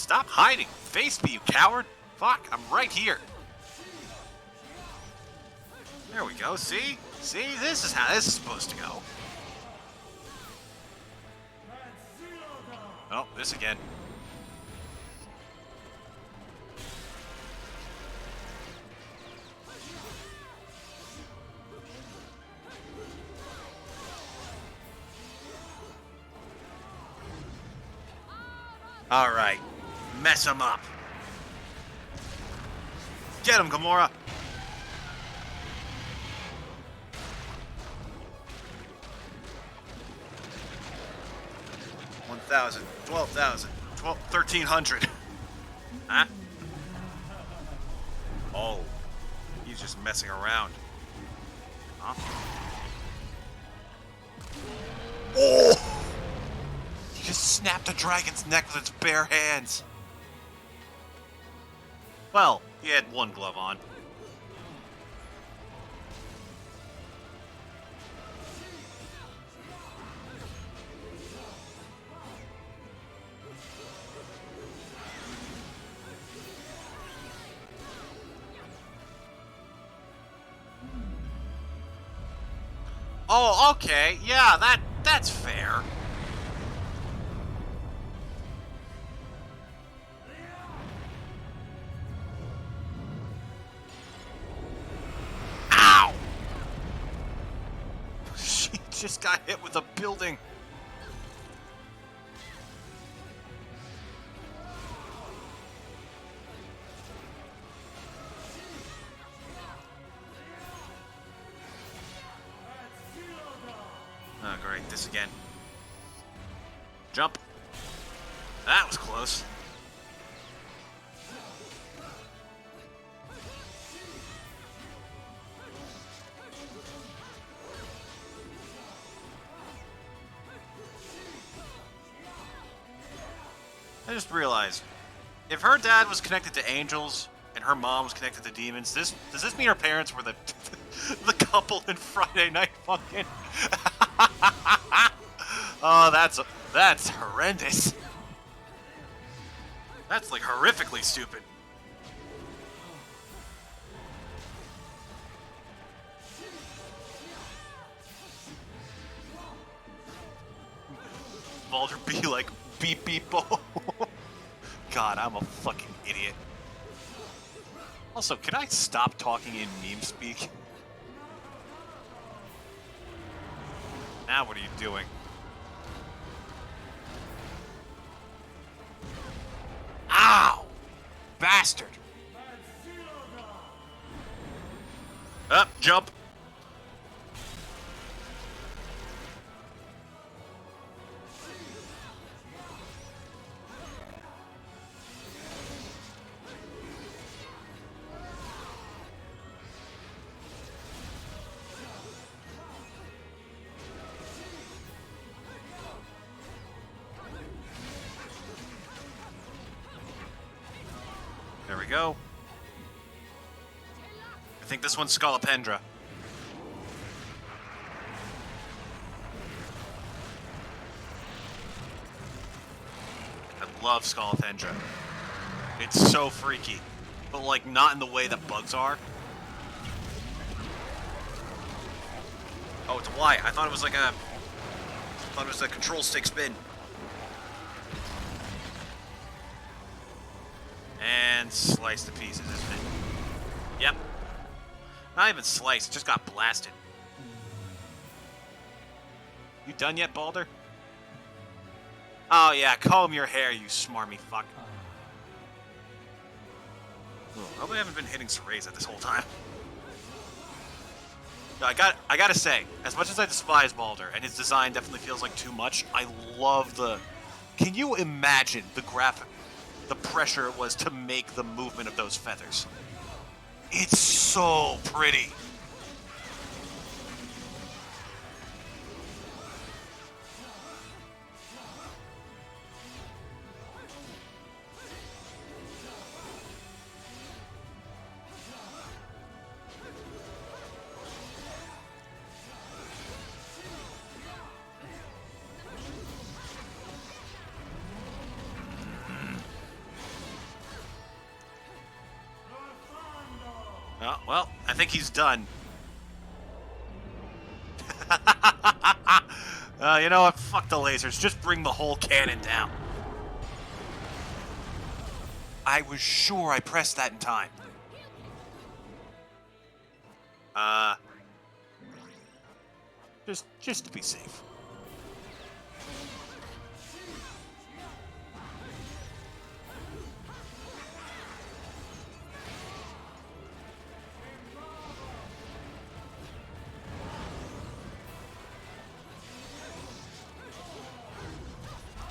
Stop hiding! Face me, you coward! Fuck, I'm right here. There we go, see? See, this is how this is supposed to go. Oh, this again. Alright, mess him up. Get him, Gamora! 1,000, 12,000, 1,300. Huh? Oh, he's just messing around. Huh? Oh! He just snapped a dragon's neck with its bare hands. Well, he had one glove on. Oh, okay. Yeah, that's fair. Ow! She just got hit with a building. Oh, great. This again. Jump. That was close. I just realized, if her dad was connected to angels and her mom was connected to demons, does this mean her parents were the the couple in Friday Night Funkin'? Oh, that's horrendous. That's like horrifically stupid. Baldur be like beep beep bo. God, I'm a fucking idiot. Also, can I stop talking in meme speak? Now what are you doing? Ow! Bastard! Up, jump! There we go. I think this one's Scolopendra. I love Scolopendra. It's so freaky. But, like, not in the way that bugs are. Oh, it's a Y. I thought it was like a... I thought it was a control stick spin. And sliced to pieces, isn't it? Yep. Not even sliced, just got blasted. You done yet, Baldur? Oh yeah, comb your hair, you smarmy fuck. I hope I haven't been hitting Cereza this whole time. No, I gotta say, as much as I despise Baldur, and his design definitely feels like too much, I love the... Can you imagine the graphic, the pressure it was to make the movement of those feathers? It's so pretty. Oh, well, I think he's done. You know what? Fuck the lasers. Just bring the whole cannon down. I was sure I pressed that in time. Uh, just to be safe.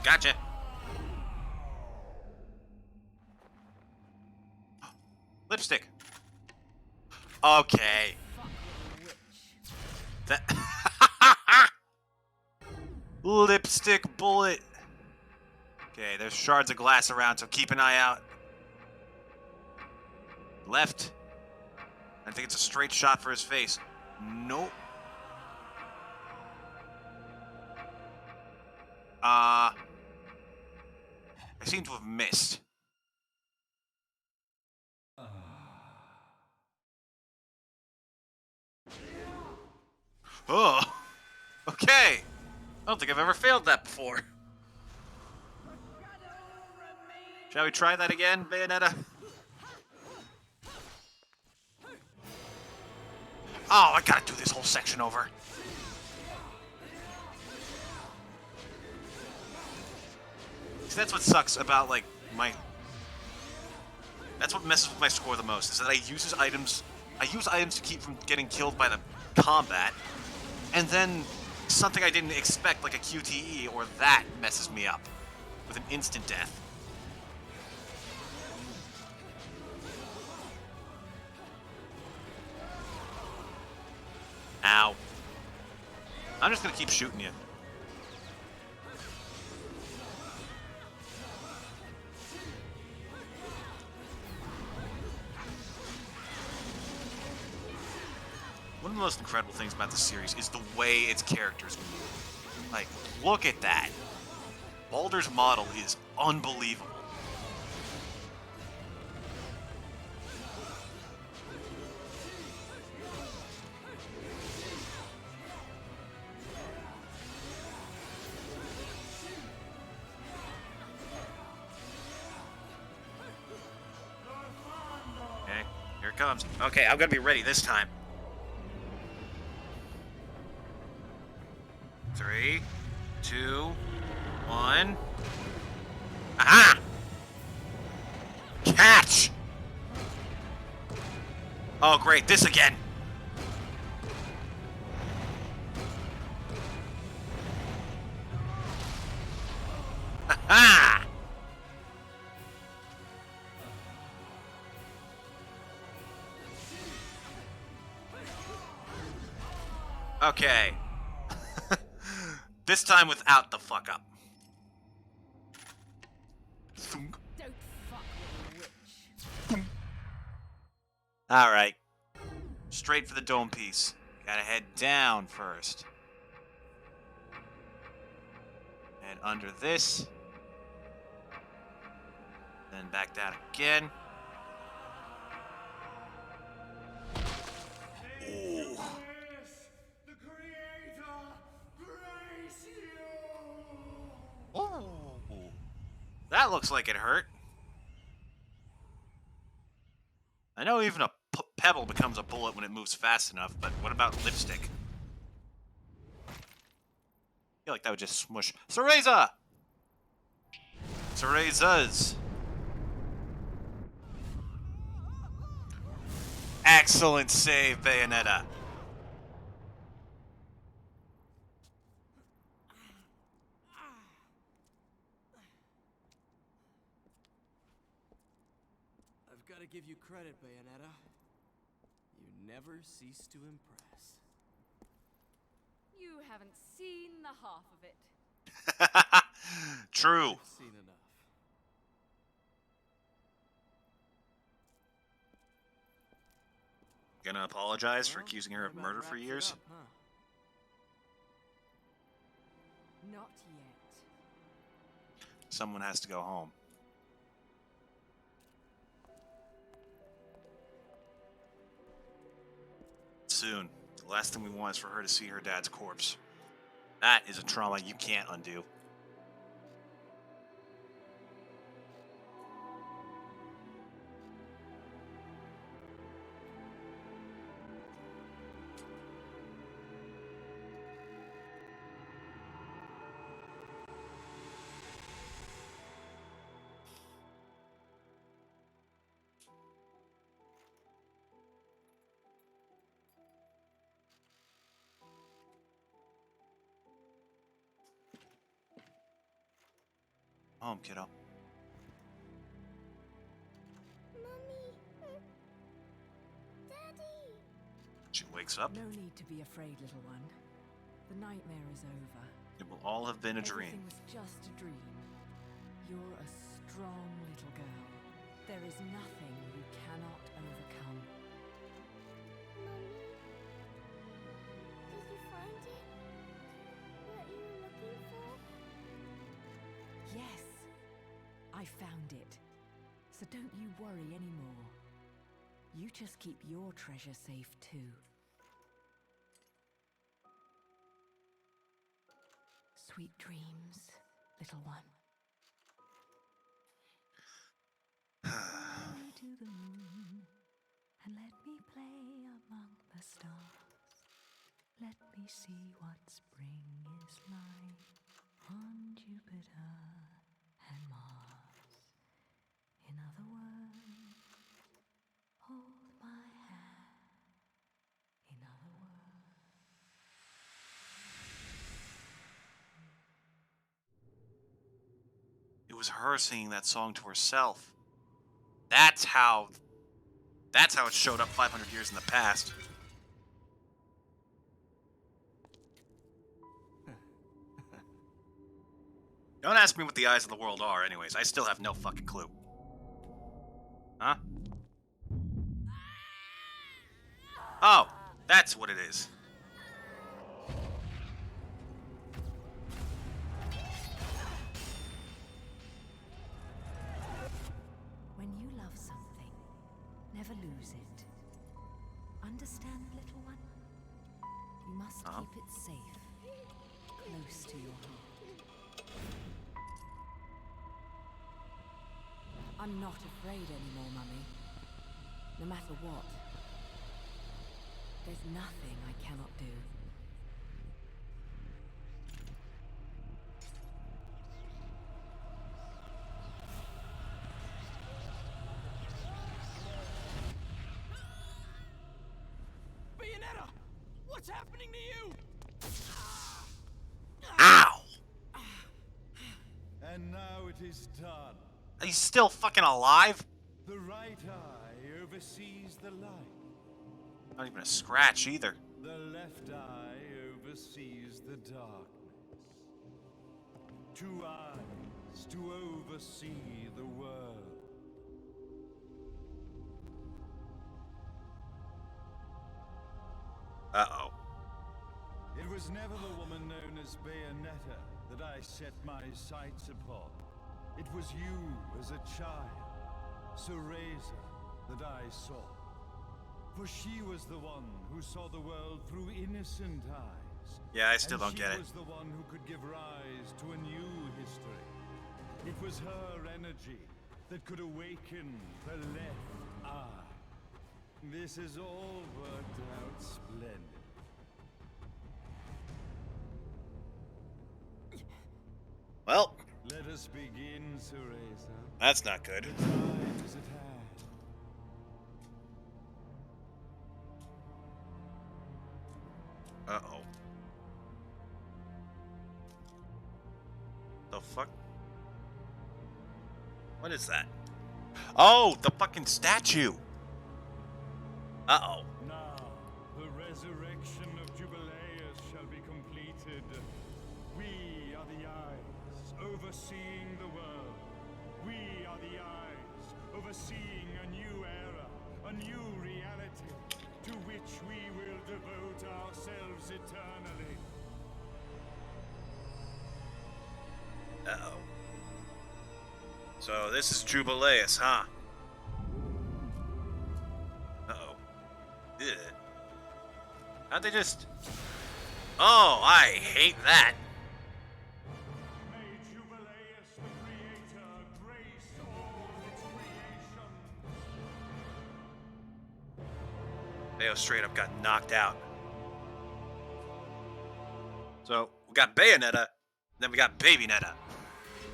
Gotcha. Lipstick. Okay. That lipstick bullet. Okay, there's shards of glass around, so keep an eye out. Left. I think it's a straight shot for his face. Nope. I seem to have missed. Oh. Okay. I don't think I've ever failed that before. Shall we try that again, Bayonetta? Oh, I gotta do this whole section over. See, that's what sucks about, like, my... That's what messes with my score the most, is that I use items to keep from getting killed by the combat, and then something I didn't expect, like a QTE or that, messes me up with an instant death. Ow. I'm just gonna keep shooting you. One of the most incredible things about this series is the way its characters move. Like, look at that. Balder's model is unbelievable. Okay, here it comes. Okay, I'm gonna be ready this time. 3, 2, 1. Aha! Catch! Oh, great, this again. Aha! Okay. This time without the fuck up. Don't fuck with a witch. Alright. Straight for the dome piece. Gotta head down first. And under this. Then back down again. Ooh. The Creator grace you! Ooh. That looks like it hurt. I know even a pebble becomes a bullet when it moves fast enough, but what about lipstick? I feel like that would just smush. Cereza! Cerezas! Excellent save, Bayonetta. I've got to give you credit, Bayonetta. You never cease to impress. You haven't seen the half of it. True. I've seen enough. Gonna apologize for Well, accusing her that of about murder for wraps it years? up, huh? Not yet. Someone has to go home. soon. The last thing we want is for her to see her dad's corpse. That is a trauma you can't undo. Home, kiddo. Mommy. Daddy. She wakes up. No need to be afraid, little one. The nightmare is over. It will all have been a dream. Everything was just a dream. You're a strong little girl. There is nothing you cannot overcome. Mommy. Did you find it? What you were looking for? Yes, I found it. So don't you worry anymore. You just keep your treasure safe too. Sweet dreams, little one. Fly to the moon and let me play among the stars. Let me see what spring is like on Jupiter and Mars. In other words, hold my hand. In other words. It was her singing that song to herself. That's how it showed up 500 years in the past. Don't ask me what the eyes of the world are, anyways. I still have no fucking clue. Huh? Oh, that's what it is. When you love something, never lose it. Understand, little one? You must keep it safe, close to your heart. I'm not afraid anymore, Mummy. No matter what. There's nothing I cannot do. Bayonetta! What's happening to you? Ow! And now it is done. He's still fucking alive? The right eye oversees the light. Not even a scratch either. The left eye oversees the darkness. 2 eyes to oversee the world. Uh-oh. It was never the woman known as Bayonetta that I set my sights upon. It was you as a child, Cereza, that I saw. For she was the one who saw the world through innocent eyes. Yeah, I still don't get it. She was the one who could give rise to a new history. It was her energy that could awaken the left eye. This has all worked out splendid. Well, Let us begin, Cereza. that's not good. The time is at hand. Uh-oh. The fuck? What is that? Oh, the fucking statue! Uh-oh. Now, the resurrection of Jubileus shall be completed. We are the eyes, overseeing the world. We are the eyes, overseeing a new era, a new reality, to which we will devote ourselves eternally. Uh-oh. So this is Jubileus, huh? Uh-oh. Ugh. How'd they just... Oh, I hate that. May Jubileus the Creator grace all its creations. Bayo straight up got knocked out. So, we got Bayonetta, then we got Baby Netta.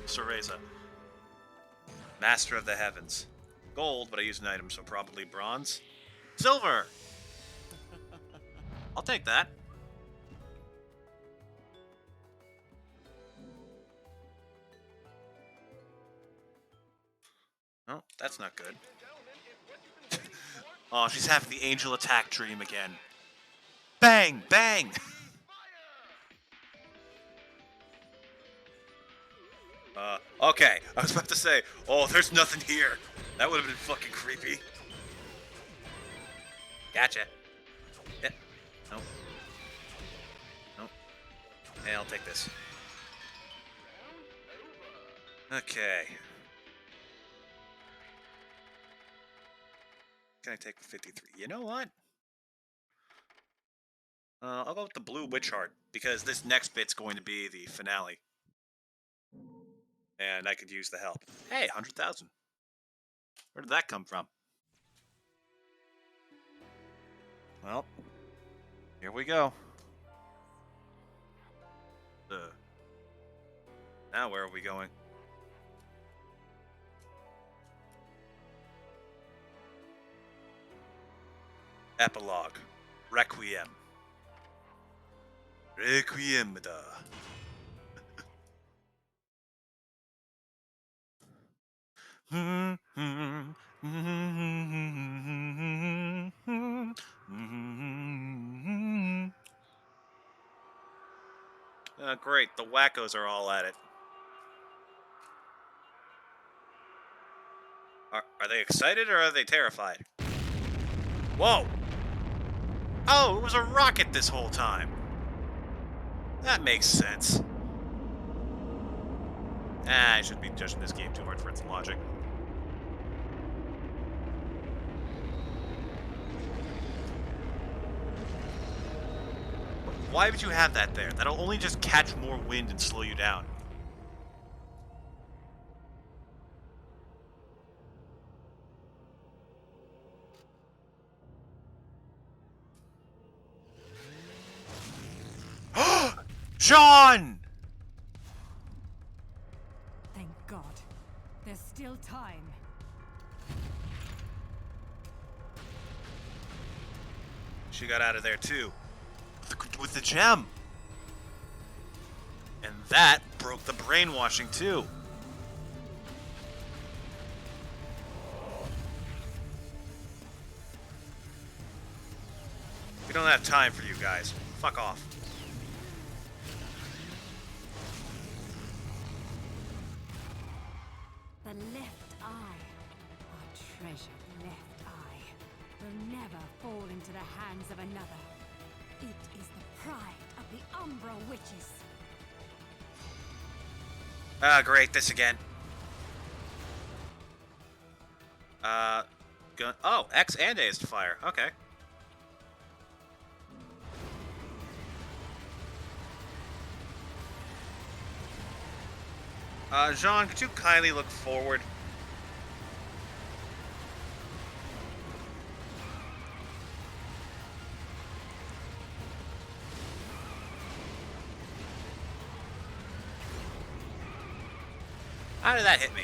Cereza. Master of the Heavens. Gold, but I use an item, so probably bronze. Silver! I'll take that. Oh, that's not good. Oh, she's having the angel attack dream again. Bang! Bang! Okay. I was about to say, oh, there's nothing here. That would have been fucking creepy. Gotcha. Yeah. Nope. Nope. Hey, I'll take this. Okay. Can I take 53? You know what? I'll go with the blue witch heart, because this next bit's going to be the finale. And I could use the help. Hey, 100,000. Where did that come from? Well, here we go. Now where are we going? Epilogue. Requiem. Requiem da. Great, the wackos are all at it. Are they excited or are they terrified? Whoa! Oh, it was a rocket this whole time. That makes sense. I shouldn't be judging this game too hard for its logic. Why would you have that there? That'll only just catch more wind and slow you down. John! Thank God. There's still time. She got out of there too. With the gem. And that broke the brainwashing too. We don't have time for you guys. Fuck off. The left eye, our treasured left eye, will never fall into the hands of another. It is the pride of the Umbra Witches. Ah, great, this again. Gun. Oh, X and A is to fire. Okay. Jean, could you kindly look forward? How did that hit me?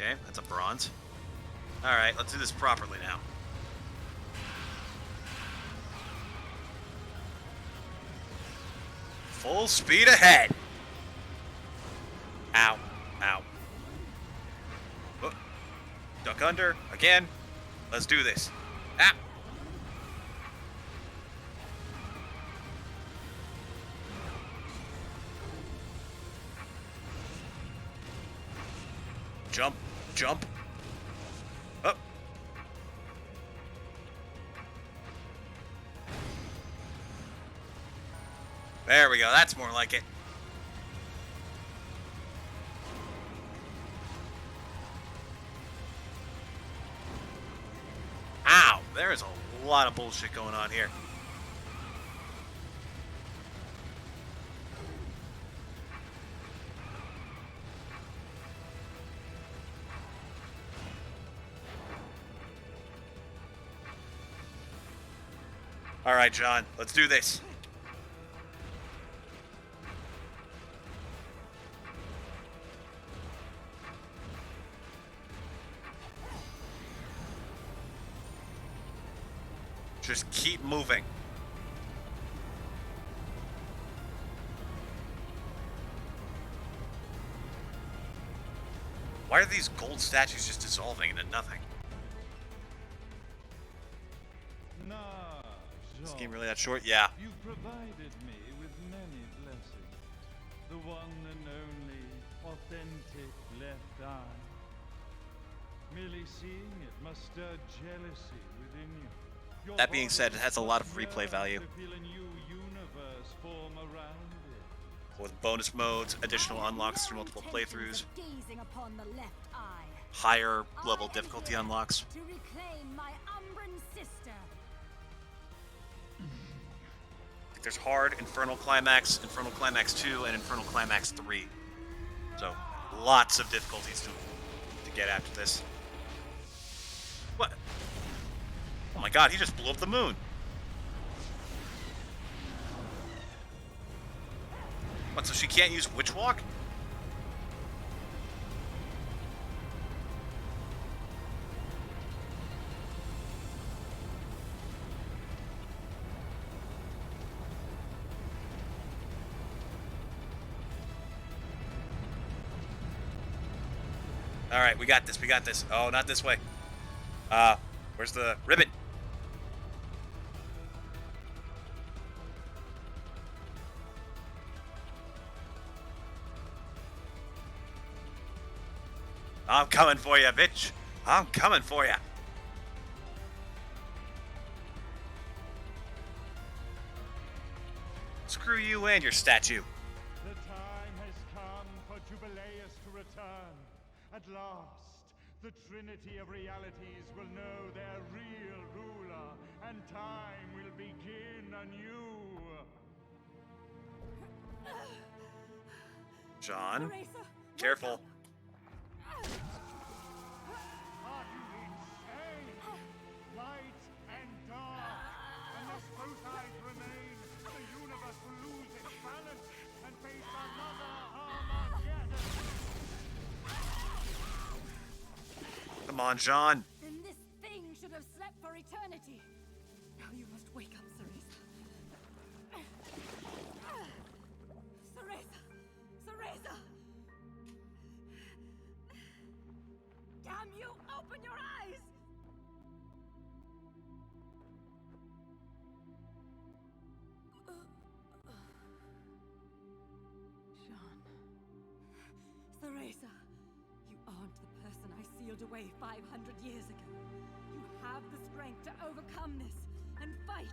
Okay, that's a bronze. Alright, let's do this properly now. Full speed ahead! Ow. Ow. Oh. Duck under. Again. Let's do this. Ah! Jump. Jump. Up. There we go. That's more like it. is a lot of bullshit going on here. All right, John, let's do this. Just keep moving. Why are these gold statues just dissolving into nothing? Nah, Is this Jean, game really that short? Yeah. you've provided me with many blessings. The one and only authentic left eye. Merely seeing it must stir jealousy within you. Your That being said, it body has a lot of must replay yearn value. to feel a new universe form around it. With bonus modes, additional I have unlocks no through multiple intentions playthroughs, of gazing upon the left eye. higher level I am difficulty here unlocks. to reclaim my Umbran sister. There's Hard, Infernal Climax 2, and Infernal Climax 3. So, lots of difficulties to get after this. What? Oh my god, he just blew up the moon. What, so she can't use Witch Walk? Alright, we got this, we got this. Oh, not this way. Where's the ribbon? I'm coming for you, bitch. I'm coming for you. Screw you and your statue. The time has come for Jubileus to return. At last, the Trinity of Realities will know their real ruler, and time will begin anew. John, Teresa, careful. Are you insane? Light and dark. Unless both eyes remain, the universe will lose its balance and face another Armageddon. Come on, John. Then this thing should have slept for eternity. Now you must wake up, Cereza. Cereza! Cereza! Damn you! Open your eyes! Jean. Cereza, you aren't the person I sealed away 500 years ago. You have the strength to overcome this and fight.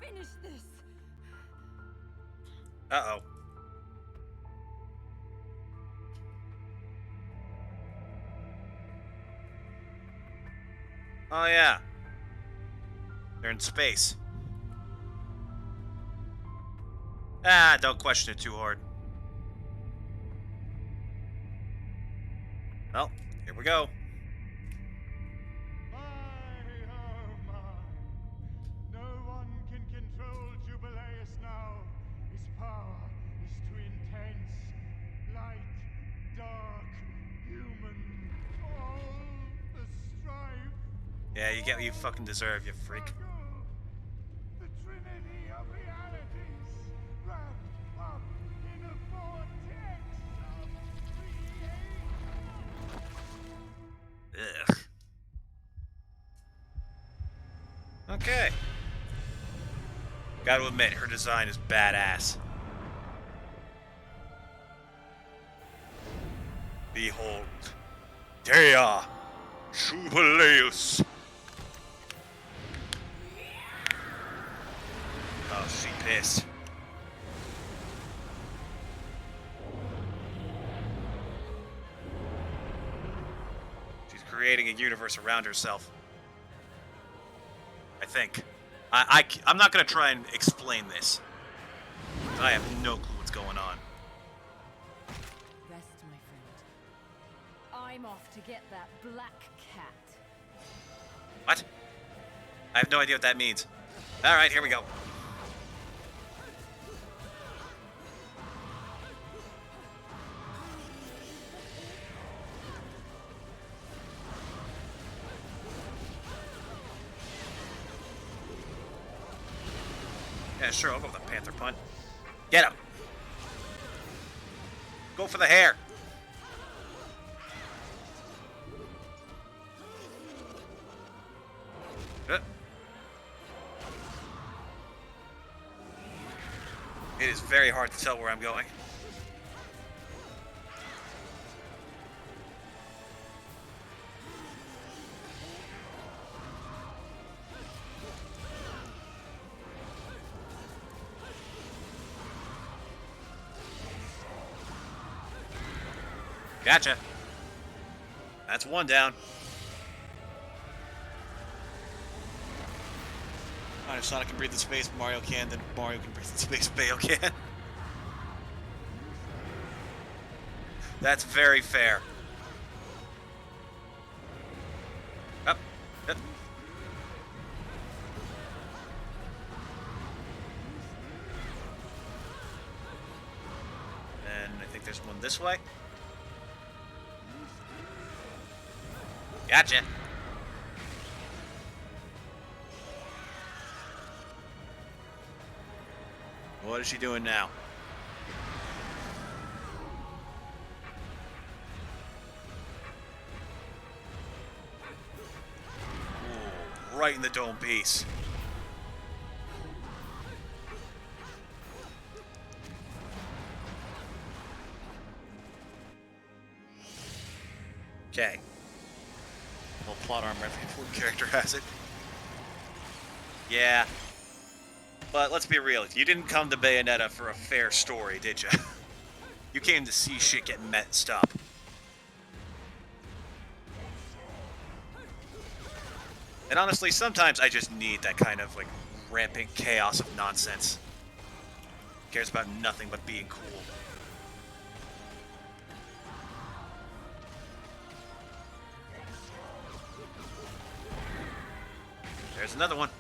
Finish this. Uh-oh. Oh, yeah. They're in space. Ah, don't question it too hard. Well, here we go. My, oh my. No one can control Jubileus now. His power is too intense. Light, dark, human. All the strife. Yeah, you get what you fucking deserve, you freak. Struggle. The Trinity of Realities. Wrapped up in a vortex of creation. Ugh. Okay. Gotta admit, her design is badass. Behold, Dea Jubileus. Oh, she pissed. She's creating a universe around herself. think. I'm not gonna try and explain this. I have no clue what's going on. Rest, my friend. I'm off to get that black cat. What? I have no idea what that means. Alright, here we go. Yeah, sure, I'll go with a Panther punt. Get him! Go for the hair! It is very hard to tell where I'm going. Gotcha. That's one down. Alright, if Sonic can breathe in space, Mario can, then Mario can breathe in space, Bayo can. That's very fair. Up. Up. And I think there's one this way. Gotcha. What is she doing now? Ooh, right in the dome piece. Okay. Well, plot armor, every important character has it. Yeah. But let's be real, you didn't come to Bayonetta for a fair story, did you? You came to see shit get messed up. And honestly, sometimes I just need that kind of, like, rampant chaos of nonsense. Cares about nothing but being cool. There's another one.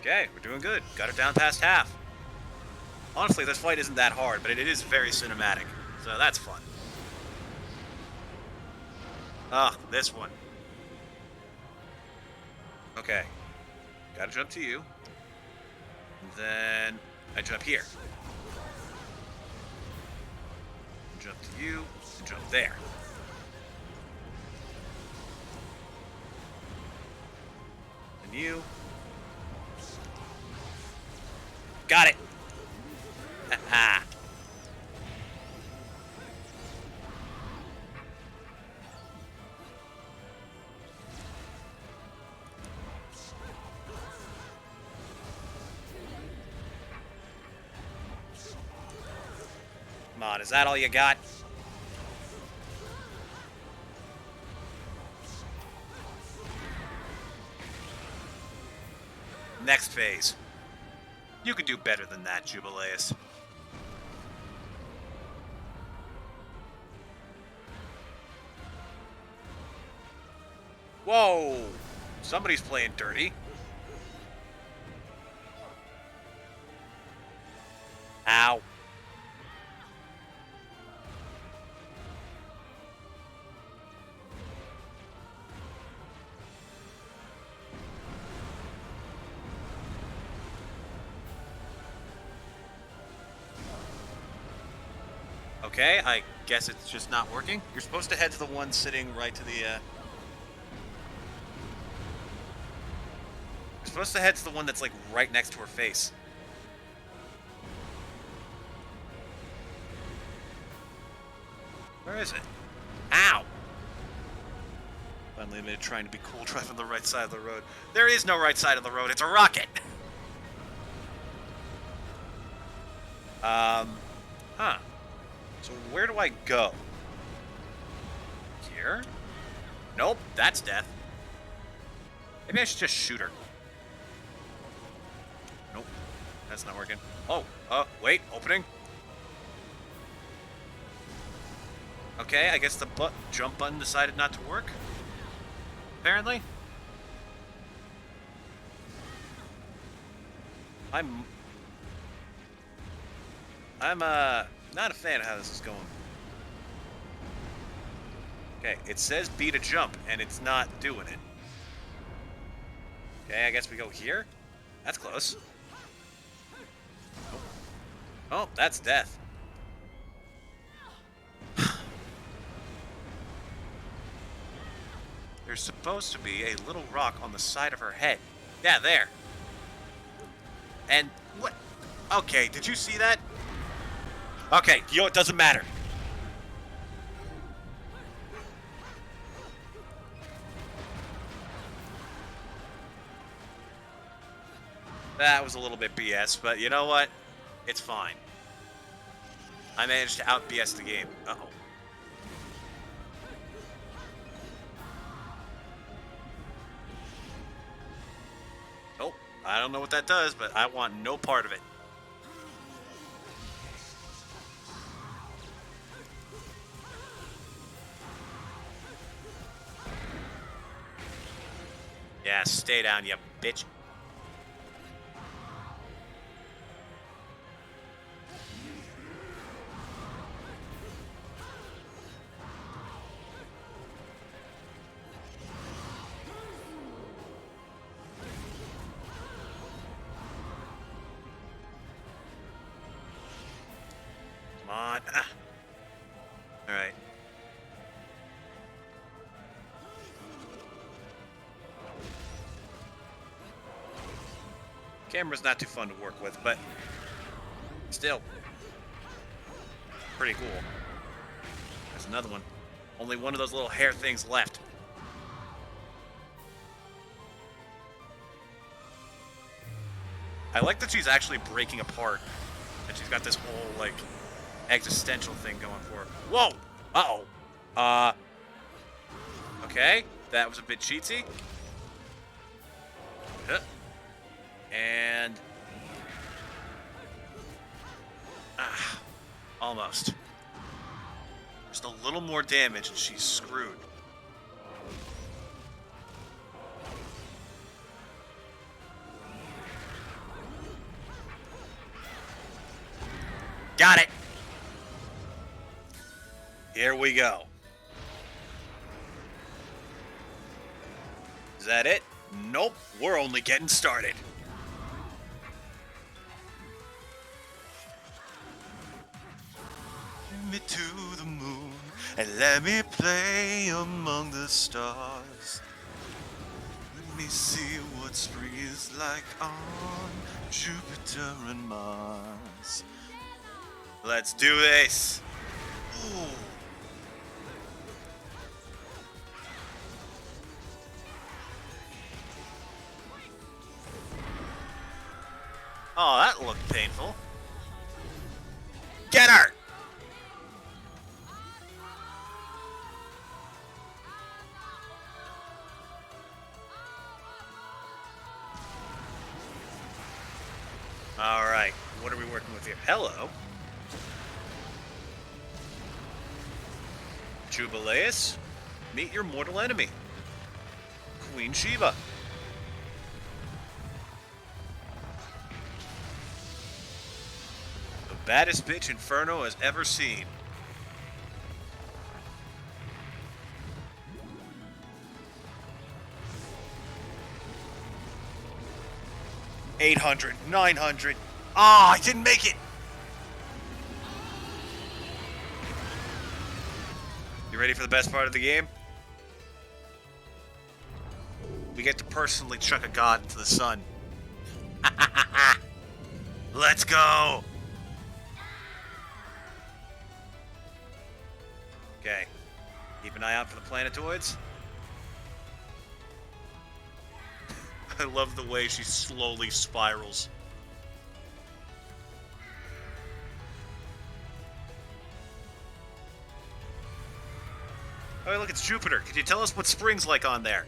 Okay, we're doing good. Got it down past half. Honestly, this fight isn't that hard, but it is very cinematic, so that's fun. Ah, this one. Okay. Gotta jump to you. And then I jump here. Jump to you, and jump there. And you. Got it! Haha. Come on, is that all you got? Next phase. You could do better than that, Jubileus. Whoa! Somebody's playing dirty. Ow. Okay, I guess it's just not working. You're supposed to head to the one sitting right to the, You're supposed to head to the one that's, like, right next to her face. Where is it? Ow! Finally admitted trying to be cool, driving on the right side of the road. There is no right side of the road, it's a rocket! Huh. So where do I go? Here? Nope, that's death. Maybe I should just shoot her. Nope, that's not working. Oh, wait, opening. Okay, I guess the jump button decided not to work. Apparently. I'm not a fan of how this is going. Okay, it says B to jump, and it's not doing it. Okay, I guess we go here. That's close. Oh, that's death. There's supposed to be a little rock on the side of her head. Yeah, there. And what? Okay, did you see that? Okay, you know, it doesn't matter. That was a little bit BS, but you know what? It's fine. I managed to out BS the game. Uh-oh. Oh, I don't know what that does, but I want no part of it. Yeah, stay down, you bitch. Come on. Ah. All right. Camera's not too fun to work with, but still pretty cool. There's another one. Only one of those little hair things left. I like that she's actually breaking apart, and she's got this whole like existential thing going for her. Whoa! Uh-oh. Okay, that was a bit cheatsy. And almost. Just a little more damage and she's screwed. Got it. Here we go. Is that it? Nope, we're only getting started. Me to the moon and let me play among the stars. Let me see what spring is like on Jupiter and Mars. Let's do this. Ooh. Oh, that looked painful. Get her! Alright, what are we working with here? Hello. Jubileus, meet your mortal enemy, Queen Shiva. The baddest bitch Inferno has ever seen. $800, $900. Ah, I didn't make it. You ready for the best part of the game? We get to personally chuck a god into the sun. Let's go. Okay. Keep an eye out for the planetoids. I love the way she slowly spirals. Oh, look, it's Jupiter. Could you tell us what spring's like on there?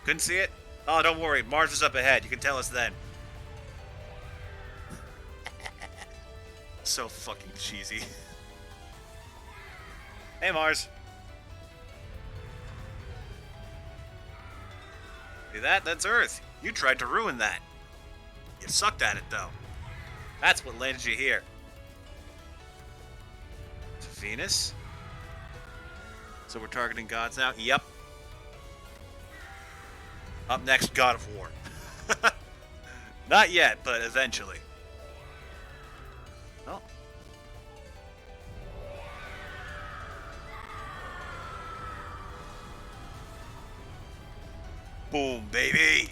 Couldn't see it? Oh, don't worry. Mars is up ahead. You can tell us then. So fucking cheesy. Hey, Mars. See that? That's Earth. You tried to ruin that. You sucked at it, though. That's what landed you here. To Venus? So we're targeting gods now? Yep. Up next, God of War. Not yet, but eventually. Oh. Boom, baby!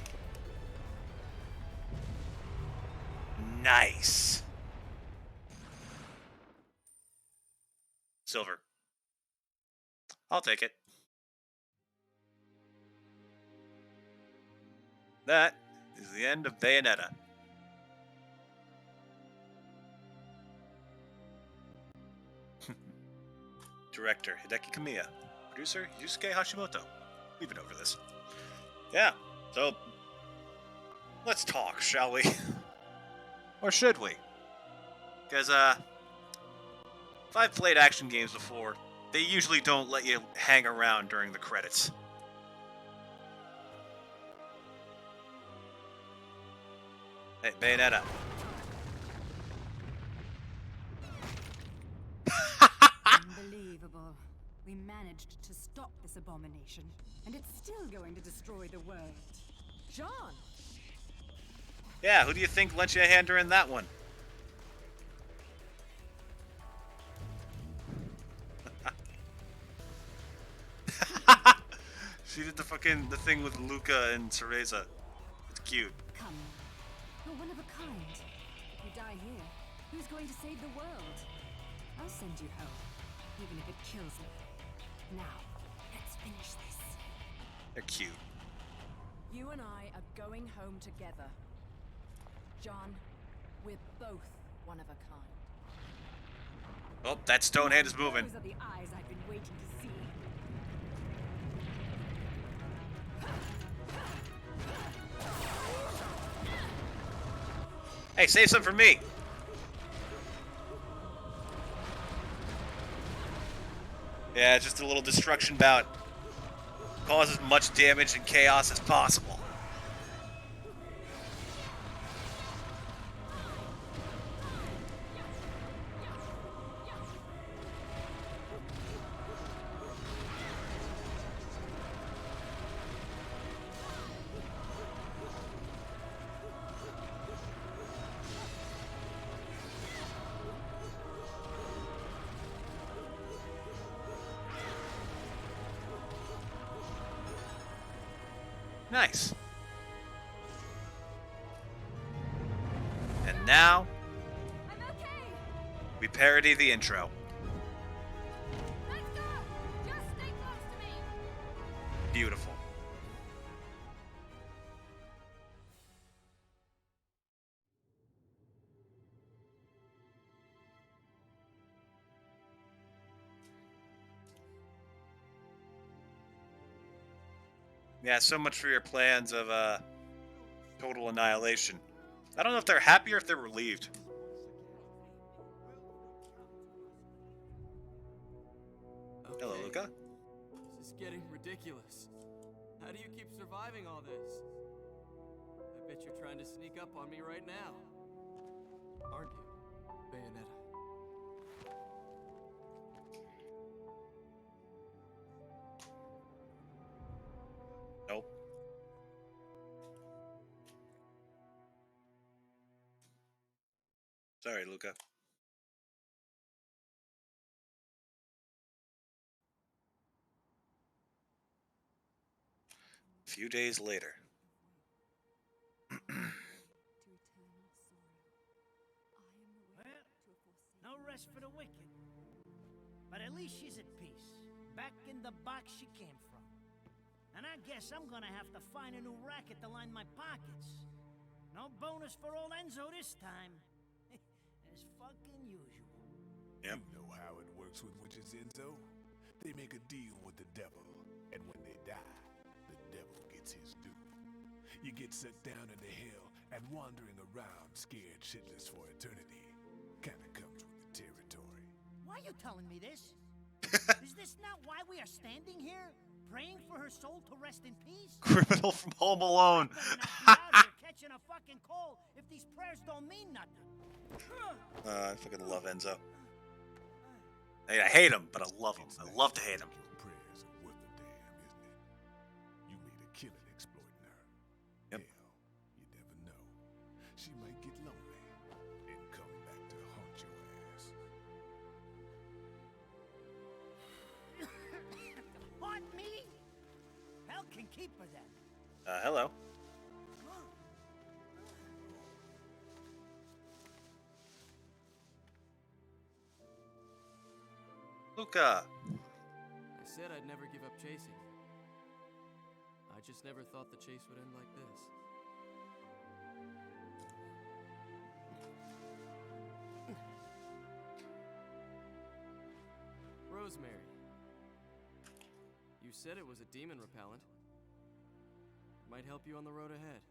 Nice. Silver. I'll take it. That is the end of Bayonetta. Director Hideki Kamiya. Producer Yusuke Hashimoto. We've been over this. Yeah, so let's talk, shall we? Or should we? Because, if I've played action games before, they usually don't let you hang around during the credits. Hey, Bayonetta. Unbelievable. We managed to stop this abomination, and it's still going to destroy the world. John! Yeah, who do you think lent you a hand during that one? She did the thing with Luca and Cereza. It's cute. Come on. You're one of a kind. If you die here, who's going to save the world? I'll send you home, even if it kills me. Now, let's finish this. They're cute. You and I are going home together. John, we're both one of a kind. Oh, that stone hand is moving. Those are the eyes I've been waiting to see. Hey, save some for me. Yeah, just a little destruction bout. Cause as much damage and chaos as possible. Nice. And now, I'm okay! we parody the intro. Let's go! Just stay close to me! Beautiful. Yeah, so much for your plans of total annihilation. I don't know if they're happy or if they're relieved. Okay. Hello, Luca. This is getting ridiculous. How do you keep surviving all this? I bet you're trying to sneak up on me right now. Aren't you, Bayonetta? Nope. Sorry, Luca. A few days later. Well, no rest for the wicked. But at least she's at peace, back in the box she came from. And I guess I'm gonna have to find a new racket to line my pockets. No bonus for old Enzo this time. As fucking usual. Yep. You know how it works with witches, Enzo? They make a deal with the devil, and when they die, the devil gets his due. You get sucked down into hell and wandering around scared shitless for eternity. Kinda comes with the territory. Why are you telling me this? Is this not why we are standing here? Praying for her soul to rest in peace? Criminal from Home Alone. Better not be out here catching a fucking cold if these prayers don't mean nothing. I fucking love Enzo. I hate him, but I love him. I love to hate him. Your prayers are worth a damn, isn't it? You made a killing exploiting her. Yep. Hell, you never know. She might get lonely and come back to haunt your ass. Haunt me? Hell can keep her then. Hello. Luca. I said I'd never give up chasing. I just never thought the chase would end like this. Rosemary. You said it was a demon repellent. Might help you on the road ahead.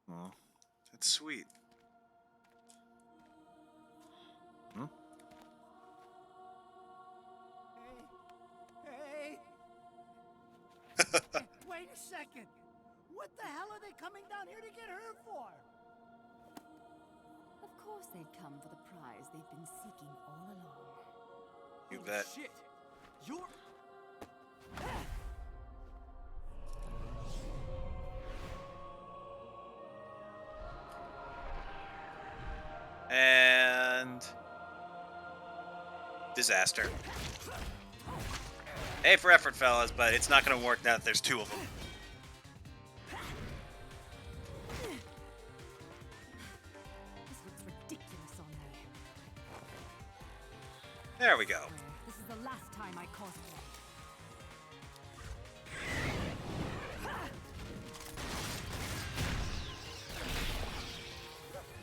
Oh, that's sweet. Hmm? Hey. Wait a second. What the hell are they coming down here to get her for? Of course they'd come for the prize they've been seeking all along. You Holy bet. Shit! You're... And disaster. A for effort, fellas, but it's not gonna work now that there's two of them. This looks ridiculous on me. There we go. This is the last time I cosplay.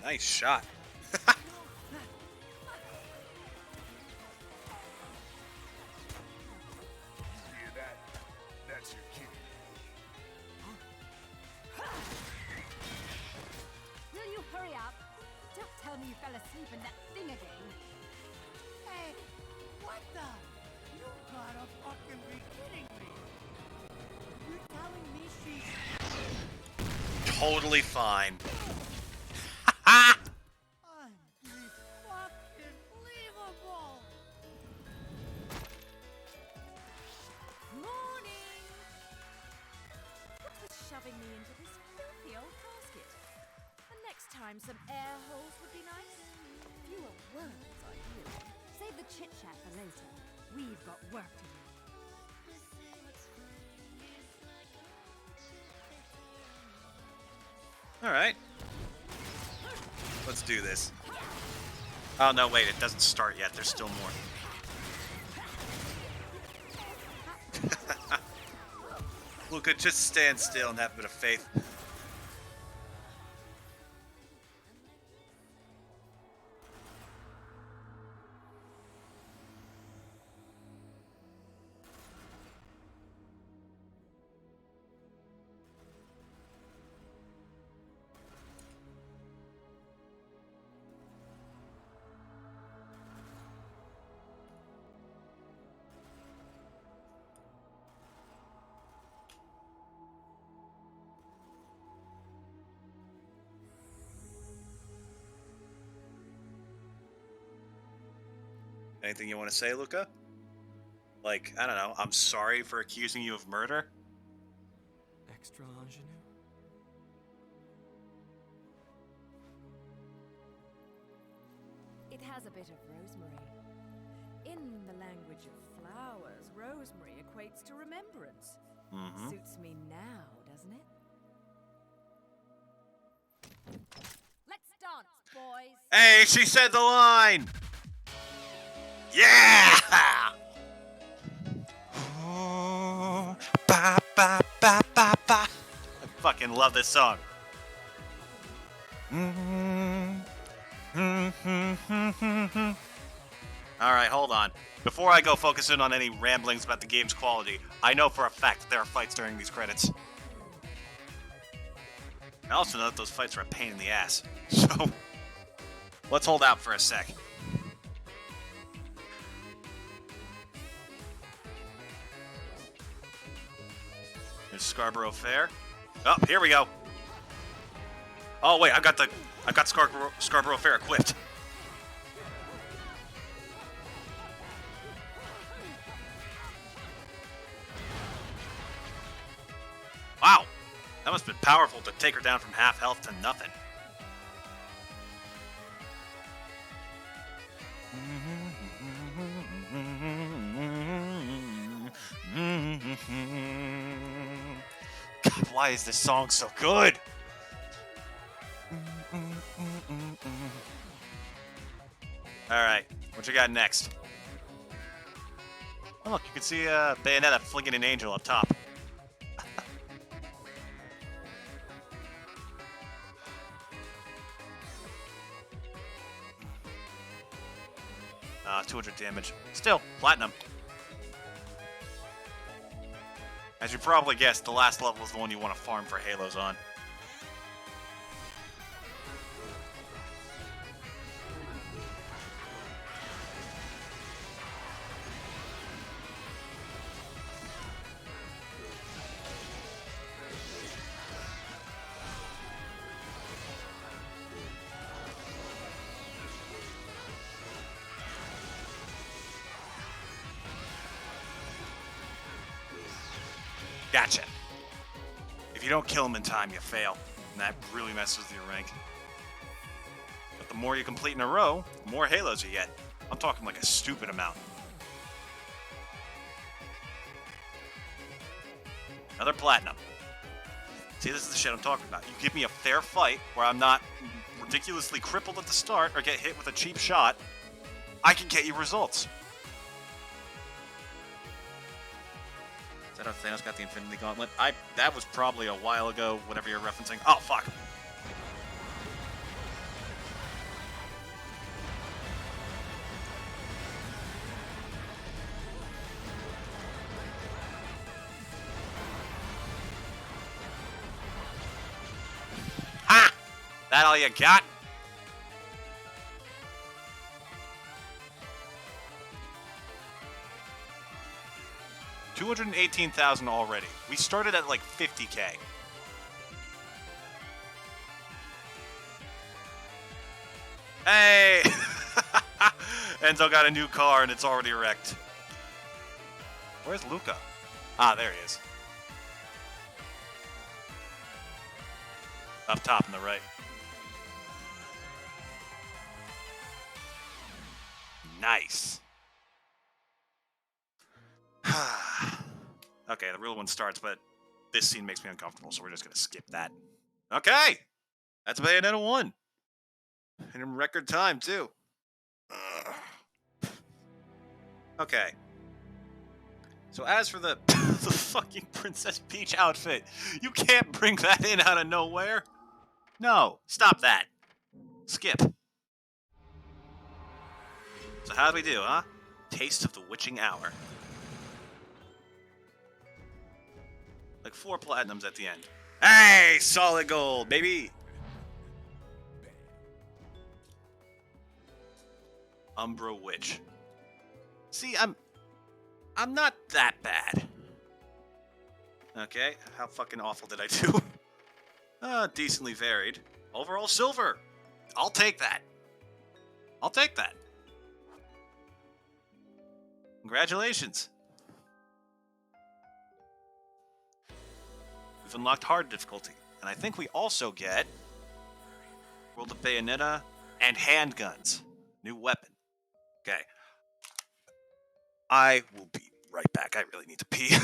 Nice shot. Hear that? That's your kid. Will you hurry up? Don't tell me you fell asleep in that thing again. Hey, what the? You gotta fucking be kidding me. You're telling me she's... Totally fine. Unfucking-believable! Morning! What was shoving me into this filthy old casket? And next time some air holes would be nice. Fewer words, ideally. Save the chit-chat for later. We've got work to do. Alright. Let's do this. Oh, no, wait, it doesn't start yet. There's still more. Luca, just stand still and have a bit of faith. Anything you want to say, Luca? Like, I don't know, I'm sorry for accusing you of murder? Extra ingenue? It has a bit of rosemary. In the language of flowers, rosemary equates to remembrance. Mm-hmm. Suits me now, doesn't it? Let's dance, boys. Hey, she said the line! Yeah! Oh, ba, ba, ba, ba, ba. I fucking love this song. Alright, hold on. Before I go focus in on any ramblings about the game's quality, I know for a fact that there are fights during these credits. I also know that those fights are a pain in the ass. So, let's hold out for a sec. There's Scarborough Fair. Oh, here we go. Oh wait, I've got Scarborough Fair equipped. Wow, that must have been powerful to take her down from half health to nothing. God, why is this song so good? Alright, what you got next? Oh look, you can see Bayonetta flinging an angel up top. 200 damage. Still, platinum. As you probably guessed, the last level is the one you want to farm for Halos on. Gotcha. If you don't kill him in time, you fail. And that really messes with your rank. But the more you complete in a row, the more Halos you get. I'm talking like a stupid amount. Another platinum. See, this is the shit I'm talking about. You give me a fair fight where I'm not ridiculously crippled at the start or get hit with a cheap shot, I can get you results. Is that how Thanos got the Infinity Gauntlet? That was probably a while ago, whatever you're referencing. Oh, fuck. Ha! That all you got? $218,000 already. We started at like 50K. Hey! Enzo got a new car and it's already wrecked. Where's Luca? Ah, there he is. Up top on the right. Nice. Okay, the real one starts, but this scene makes me uncomfortable, so we're just gonna skip that. Okay! That's Bayonetta 1. And in record time, too. Okay. So as for the the fucking Princess Peach outfit, you can't bring that in out of nowhere. No, stop that. Skip. So how do we do, huh? Taste of the Witching Hour. Like 4 platinums at the end. Hey, solid gold, baby. Umbra Witch. See, I'm not that bad. Okay, how fucking awful did I do? Decently varied. Overall silver. I'll take that. I'll take that. Congratulations. We've unlocked hard difficulty. And I think we also get World of Bayonetta and handguns. New weapon. Okay. I will be right back. I really need to pee.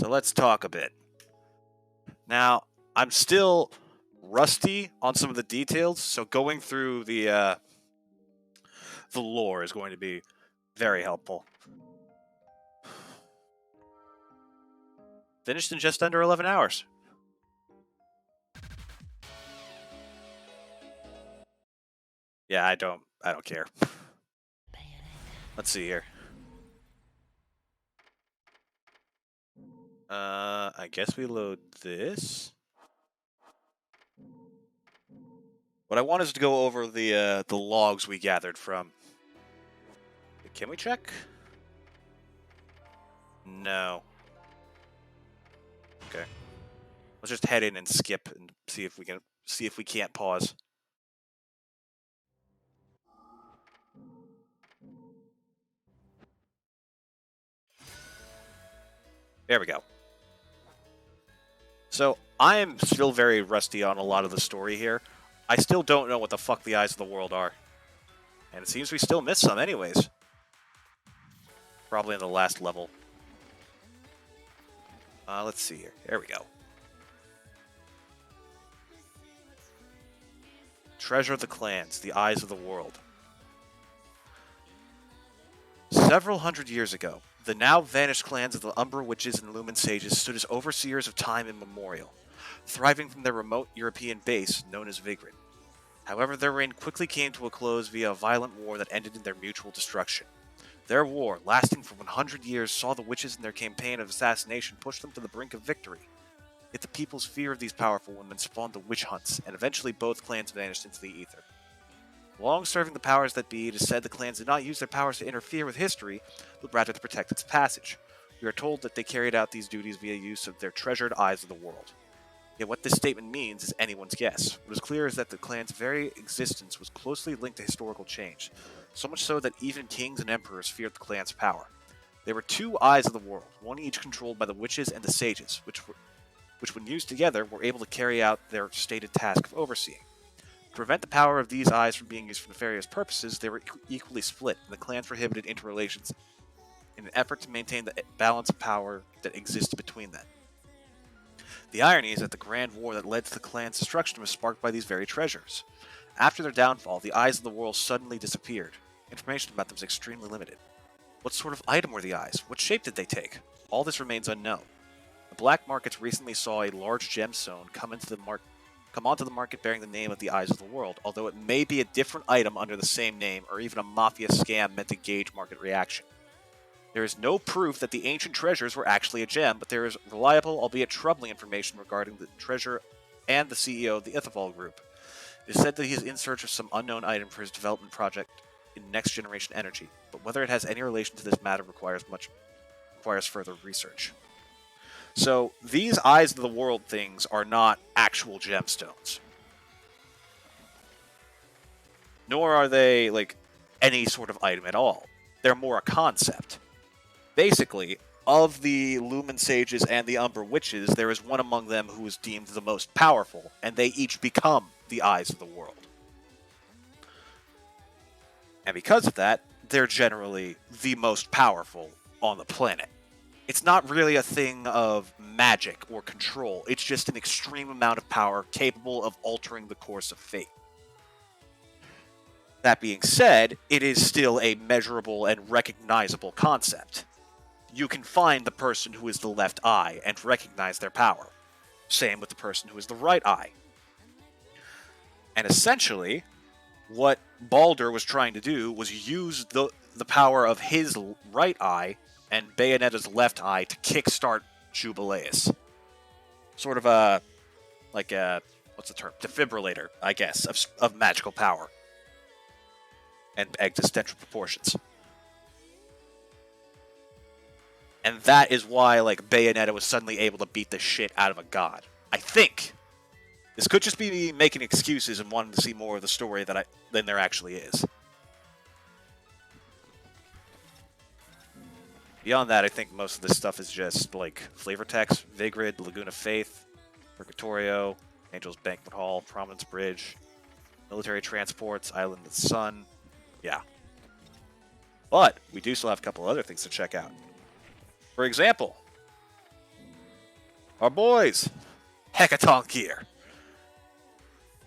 So let's talk a bit. Now, I'm still rusty on some of the details, so going through the lore is going to be very helpful. Finished in just under 11 hours. Yeah, I don't care. Let's see here. I guess we load this. What I want is to go over the logs we gathered from. Can we check? No. Okay. Let's just head in and skip and see if we can't pause. There we go. So, I am still very rusty on a lot of the story here. I still don't know what the fuck the eyes of the world are. And it seems we still missed some anyways. Probably in the last level. Let's see here. There we go. Treasure of the clans, the eyes of the world. Several hundred years ago, the now vanished clans of the Umbra Witches and Lumen Sages stood as overseers of time immemorial, thriving from their remote European base known as Vigrid. However, their reign quickly came to a close via a violent war that ended in their mutual destruction. Their war, lasting for 100 years, saw the witches in their campaign of assassination push them to the brink of victory. Yet the people's fear of these powerful women spawned the witch hunts, and eventually both clans vanished into the ether. Long serving the powers that be, it is said the clans did not use their powers to interfere with history, but rather to protect its passage. We are told that they carried out these duties via use of their treasured eyes of the world. Yet what this statement means is anyone's guess. What is clear is that the clan's very existence was closely linked to historical change, so much so that even kings and emperors feared the clan's power. There were two eyes of the world, one each controlled by the witches and the sages, which when used together were able to carry out their stated task of overseeing. To prevent the power of these eyes from being used for nefarious purposes, they were equally split, and the clans prohibited interrelations in an effort to maintain the balance of power that exists between them. The irony is that the grand war that led to the clan's destruction was sparked by these very treasures. After their downfall, the eyes of the world suddenly disappeared. Information about them is extremely limited. What sort of item were the eyes? What shape did they take? All this remains unknown. The black markets recently saw a large gemstone come onto the market bearing the name of the Eyes of the World, although it may be a different item under the same name or even a mafia scam meant to gauge market reaction. There is no proof that the ancient treasures were actually a gem, but there is reliable, albeit troubling information regarding the treasure and the CEO of the Ithavoll Group. It is said that he is in search of some unknown item for his development project in next generation energy, but whether it has any relation to this matter requires further research. So, these Eyes of the World things are not actual gemstones. Nor are they, any sort of item at all. They're more a concept. Basically, of the Lumen Sages and the Umbra Witches, there is one among them who is deemed the most powerful, and they each become the Eyes of the World. And because of that, they're generally the most powerful on the planet. It's not really a thing of magic or control. It's just an extreme amount of power capable of altering the course of fate. That being said, it is still a measurable and recognizable concept. You can find the person who is the left eye and recognize their power. Same with the person who is the right eye. And essentially, what Baldur was trying to do was use the power of his right eye and Bayonetta's left eye to kickstart Jubileus. Sort of what's the term? Defibrillator, I guess, of magical power. And existential proportions. And that is why, Bayonetta was suddenly able to beat the shit out of a god. I think. This could just be me making excuses and wanting to see more of the story than there actually is. Beyond that, I think most of this stuff is just, flavor text, Vigrid, Lagoon of Faith, Purgatorio, Angel's Banquet Hall, Prominence Bridge, Military Transports, Island of the Sun. Yeah. But we do still have a couple other things to check out. For example, Our boys! Hecaton Gear!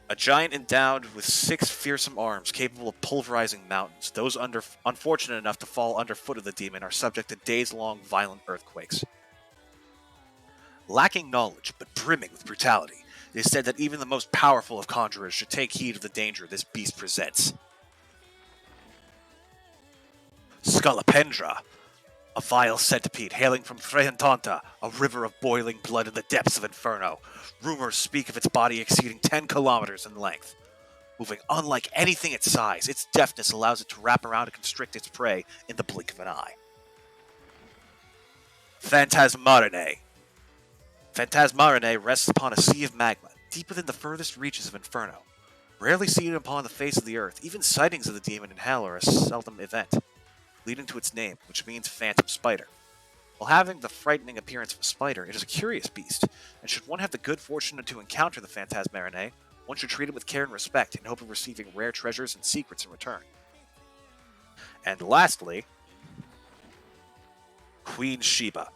A giant endowed with 6 fearsome arms capable of pulverizing mountains. Those unfortunate enough to fall underfoot of the demon are subject to days-long violent earthquakes. Lacking knowledge, but brimming with brutality, it is said that even the most powerful of conjurers should take heed of the danger this beast presents. Scolopendra, a vile centipede hailing from Frehentonta, a river of boiling blood in the depths of Inferno. Rumors speak of its body exceeding 10 kilometers in length. Moving unlike anything its size, its deftness allows it to wrap around and constrict its prey in the blink of an eye. Phantasmarinae. Phantasmarinae rests upon a sea of magma, deep within the furthest reaches of Inferno. Rarely seen upon the face of the earth, even sightings of the demon in hell are a seldom event, leading to its name, which means phantom spider. While having the frightening appearance of a spider, it is a curious beast, and should one have the good fortune to encounter the Phantasmarinae, one should treat it with care and respect in hope of receiving rare treasures and secrets in return. And lastly, Queen Sheba.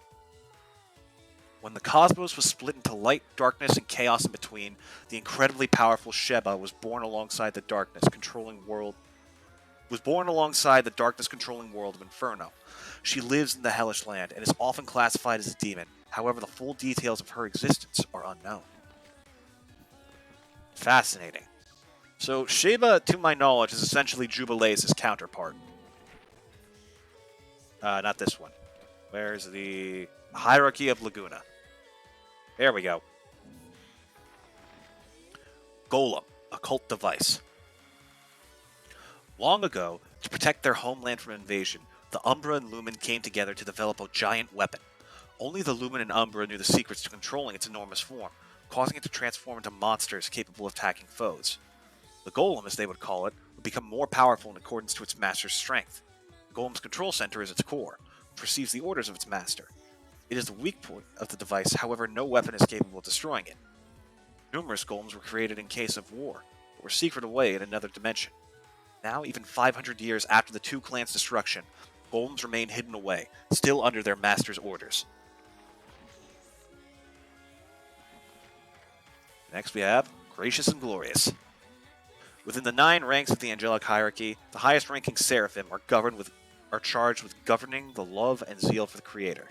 When the cosmos was split into light, darkness, and chaos in between, the incredibly powerful Sheba was born alongside the darkness controlling world of Inferno. She lives in the hellish land and is often classified as a demon. However, the full details of her existence are unknown. Fascinating. So Sheba, to my knowledge, is essentially Jubilee's counterpart. Not this one. Where's the Hierarchy of Laguna? There we go. Golem, a cult device. Long ago, to protect their homeland from invasion, the Umbra and Lumen came together to develop a giant weapon. Only the Lumen and Umbra knew the secrets to controlling its enormous form, causing it to transform into monsters capable of attacking foes. The Golem, as they would call it, would become more powerful in accordance to its master's strength. The Golem's control center is its core, which receives the orders of its master. It is the weak point of the device, however, no weapon is capable of destroying it. Numerous golems were created in case of war, but were secreted away in another dimension. Now, even 500 years after the two clans' destruction, golems remain hidden away, still under their master's orders. Next we have Gracious and Glorious. Within the 9 ranks of the angelic hierarchy, the highest-ranking seraphim are charged with governing the love and zeal for the Creator.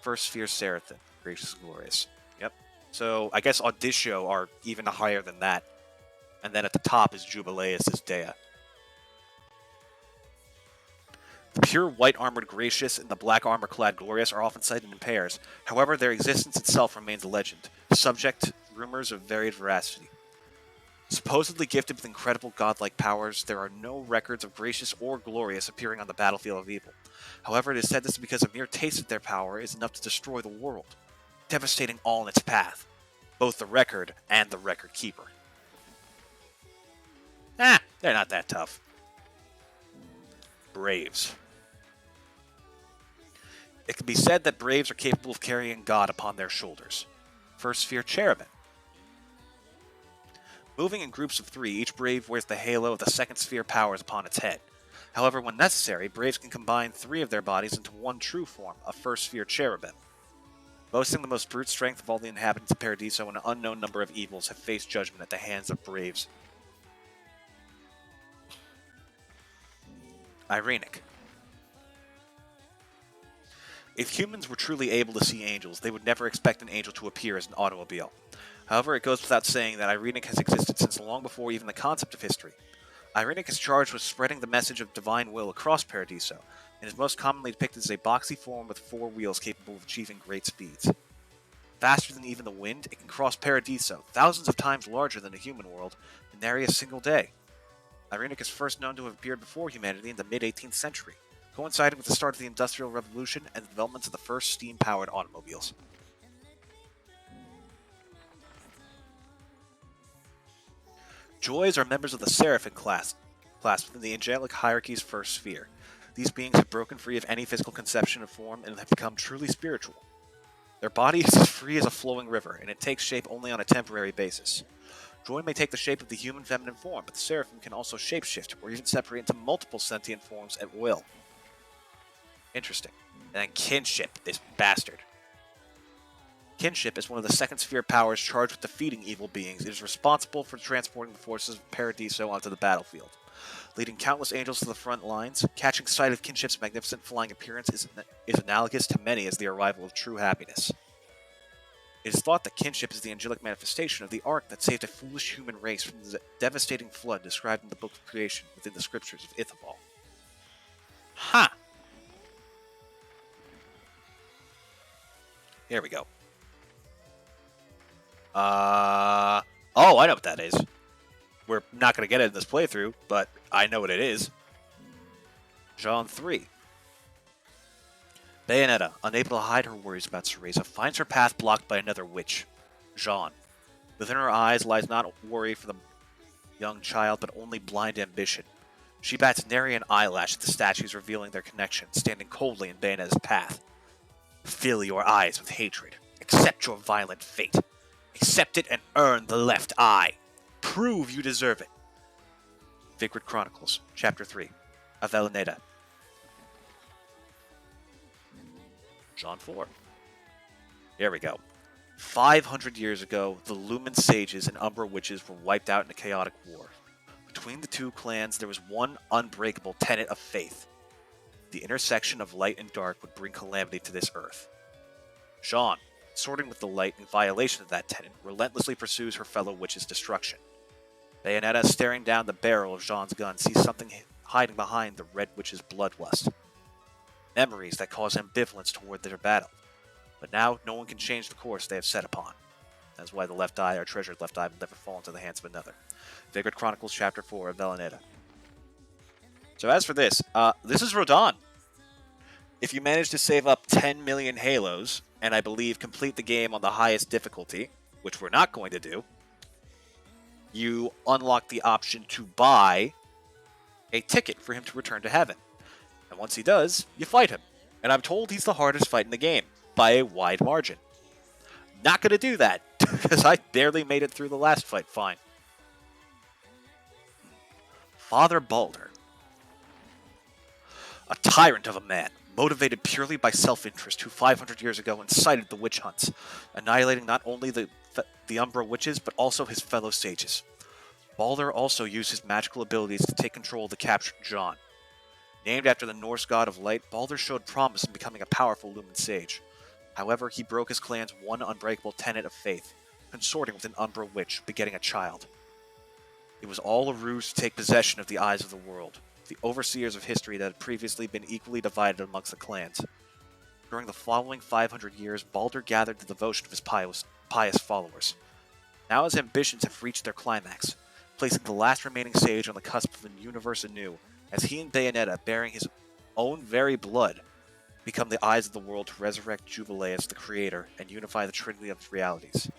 First sphere seraphim, Gracious and Glorious. Yep. So I guess Audicio are even higher than that. And then at the top is Jubileus as Dea. The pure white-armored Gracious and the black armor-clad Glorious are often sighted in pairs. However, their existence itself remains a legend, subject to rumors of varied veracity. Supposedly gifted with incredible godlike powers, there are no records of Gracious or Glorious appearing on the battlefield of evil. However, it is said this because a mere taste of their power is enough to destroy the world, devastating all in its path, both the Record and the Record Keeper. They're not that tough. Braves. It can be said that Braves are capable of carrying God upon their shoulders. First sphere Cherubim. Moving in groups of 3, each Brave wears the halo of the second sphere powers upon its head. However, when necessary, Braves can combine 3 of their bodies into one true form, a first sphere Cherubim. Boasting the most brute strength of all the inhabitants of Paradiso, an unknown number of evils have faced judgment at the hands of Braves. Irenic. If humans were truly able to see angels, they would never expect an angel to appear as an automobile. However, it goes without saying that Irenic has existed since long before even the concept of history. Irenic is charged with spreading the message of divine will across Paradiso, and is most commonly depicted as a boxy form with 4 wheels capable of achieving great speeds. Faster than even the wind, it can cross Paradiso, thousands of times larger than the human world, in nary a single day. Irenic is first known to have appeared before humanity in the mid-18th century, coinciding with the start of the Industrial Revolution and the development of the first steam-powered automobiles. Joys are members of the Seraphim class within the angelic hierarchy's first sphere. These beings have broken free of any physical conception of form and have become truly spiritual. Their body is as free as a flowing river, and it takes shape only on a temporary basis. Joy may take the shape of the human feminine form, but the Seraphim can also shapeshift, or even separate into multiple sentient forms at will. Interesting. And then kinship, this bastard. Kinship is one of the second sphere powers charged with defeating evil beings. It is responsible for transporting the forces of Paradiso onto the battlefield. Leading countless angels to the front lines, catching sight of Kinship's magnificent flying appearance is analogous to many as the arrival of true happiness. It is thought that Kinship is the angelic manifestation of the ark that saved a foolish human race from the devastating flood described in the Book of Creation within the scriptures of Ithobal. Ha! Huh. Here we go. Oh, I know what that is. We're not going to get it in this playthrough, but I know what it is. Jean 3. Bayonetta, unable to hide her worries about Cereza, finds her path blocked by another witch, Jean. Within her eyes lies not worry for the young child, but only blind ambition. She bats nary an eyelash at the statues revealing their connection, standing coldly in Bayonetta's path. Fill your eyes with hatred. Accept your violent fate. Accept it and earn the left eye. Prove you deserve it. Vigrid Chronicles, Chapter 3, Bayonetta. Jean 4. Here we go. 500 years ago, the Lumen Sages and Umbra Witches were wiped out in a chaotic war. Between the two clans, there was one unbreakable tenet of faith. The intersection of light and dark would bring calamity to this earth. Jean, sorting with the light in violation of that tenet, relentlessly pursues her fellow witch's destruction. Bayonetta, staring down the barrel of Jean's gun, sees something hiding behind the Red Witch's bloodlust. Memories that cause ambivalence toward their battle. But now, no one can change the course they have set upon. That's why the left eye, our treasured left eye, will never fall into the hands of another. Vigrid Chronicles Chapter 4 of Bayonetta. So as for this is Rodin. If you manage to save up 10 million Halos, and I believe complete the game on the highest difficulty, which we're not going to do, you unlock the option to buy a ticket for him to return to heaven. And once he does, you fight him. And I'm told he's the hardest fight in the game, by a wide margin. Not going to do that, because I barely made it through the last fight fine. Father Balder. A tyrant of a man, motivated purely by self-interest, who 500 years ago incited the witch hunts, annihilating not only the Umbra witches, but also his fellow sages. Balder also used his magical abilities to take control of the captured Jean. Named after the Norse god of light, Balder showed promise in becoming a powerful Lumen sage. However, he broke his clan's one unbreakable tenet of faith, consorting with an Umbra witch, begetting a child. It was all a ruse to take possession of the eyes of the world, the overseers of history that had previously been equally divided amongst the clans. During the following 500 years, Balder gathered the devotion of his pious followers. Now his ambitions have reached their climax, placing the last remaining sage on the cusp of a universe anew, as he and Bayonetta, bearing his own very blood, become the eyes of the world to resurrect Jubileus, the creator, and unify the trinity of realities.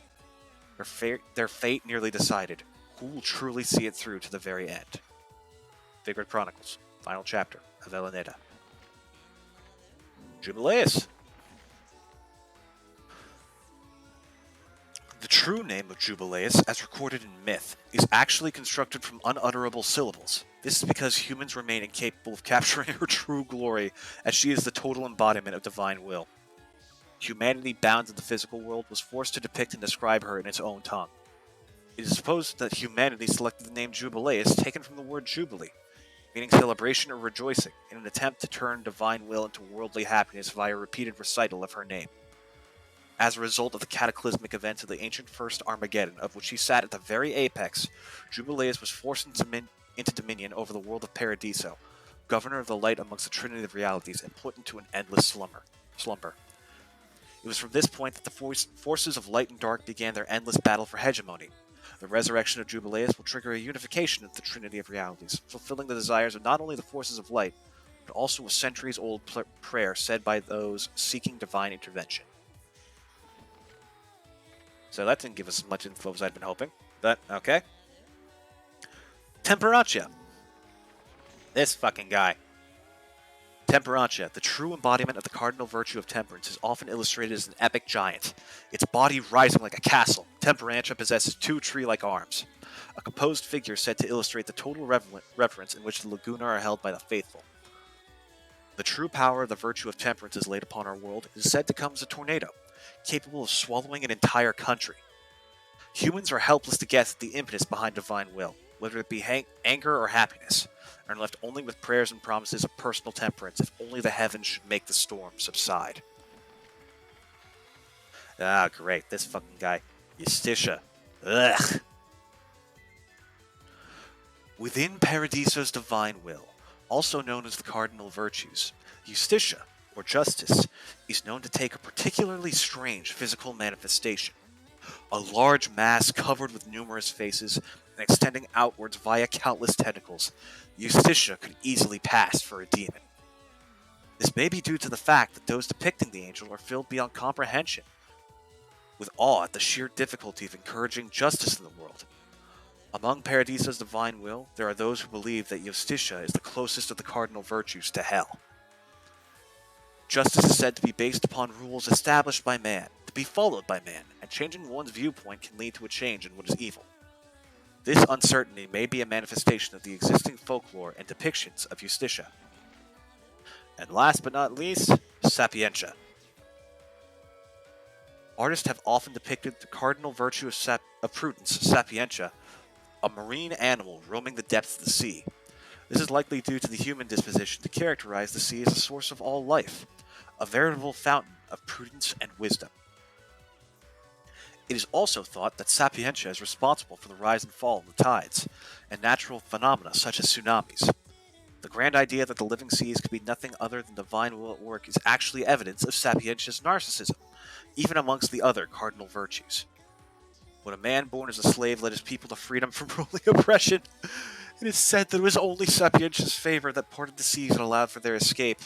Their fate nearly decided. Who will truly see it through to the very end? Vigrid Chronicles, Final Chapter of Bayonetta. Jubileus. The true name of Jubileus, as recorded in myth, is actually constructed from unutterable syllables. This is because humans remain incapable of capturing her true glory, as she is the total embodiment of divine will. Humanity bound to the physical world was forced to depict and describe her in its own tongue. It is supposed that humanity selected the name Jubileus, taken from the word jubilee, meaning celebration or rejoicing, in an attempt to turn divine will into worldly happiness via repeated recital of her name. As a result of the cataclysmic events of the ancient First Armageddon, of which she sat at the very apex, Jubileus was forced into dominion over the world of Paradiso, governor of the light amongst the trinity of realities, and put into an endless slumber. It was from this point that the forces of light and dark began their endless battle for hegemony. The resurrection of Jubileus will trigger a unification of the trinity of realities, fulfilling the desires of not only the forces of light, but also a centuries-old prayer said by those seeking divine intervention. So that didn't give us as much info as I'd been hoping. But, okay. Temperancia. This fucking guy. Temperancia, the true embodiment of the cardinal virtue of temperance, is often illustrated as an epic giant. Its body rising like a castle, Temperancia possesses two tree-like arms. A composed figure said to illustrate the total reverence in which the Laguna are held by the faithful. The true power of the virtue of temperance is laid upon our world. It is said to come as a tornado. capable of swallowing an entire country. Humans are helpless to guess at the impetus behind divine will, whether it be anger or happiness, and are left only with prayers and promises of personal temperance if only the heavens should make the storm subside. Ah, great, this fucking guy. Justitia. Ugh. Within Paradiso's divine will, also known as the cardinal virtues, Justitia, or justice, is known to take a particularly strange physical manifestation. A large mass covered with numerous faces and extending outwards via countless tentacles, Justitia could easily pass for a demon. This may be due to the fact that those depicting the angel are filled beyond comprehension with awe at the sheer difficulty of encouraging justice in the world. Among Paradiso's divine will, there are those who believe that Justitia is the closest of the cardinal virtues to hell. Justice is said to be based upon rules established by man, to be followed by man, and changing one's viewpoint can lead to a change in what is evil. This uncertainty may be a manifestation of the existing folklore and depictions of Justitia. And last but not least, Sapientia. Artists have often depicted the cardinal virtue of prudence, Sapientia, a marine animal roaming the depths of the sea. This is likely due to the human disposition to characterize the sea as a source of all life, a veritable fountain of prudence and wisdom. It is also thought that Sapientia is responsible for the rise and fall of the tides, and natural phenomena such as tsunamis. The grand idea that the living seas could be nothing other than divine will at work is actually evidence of Sapientia's narcissism, even amongst the other cardinal virtues. When a man born as a slave led his people to freedom from ruling oppression, it is said that it was only Sapientia's favor that parted the seas and allowed for their escape.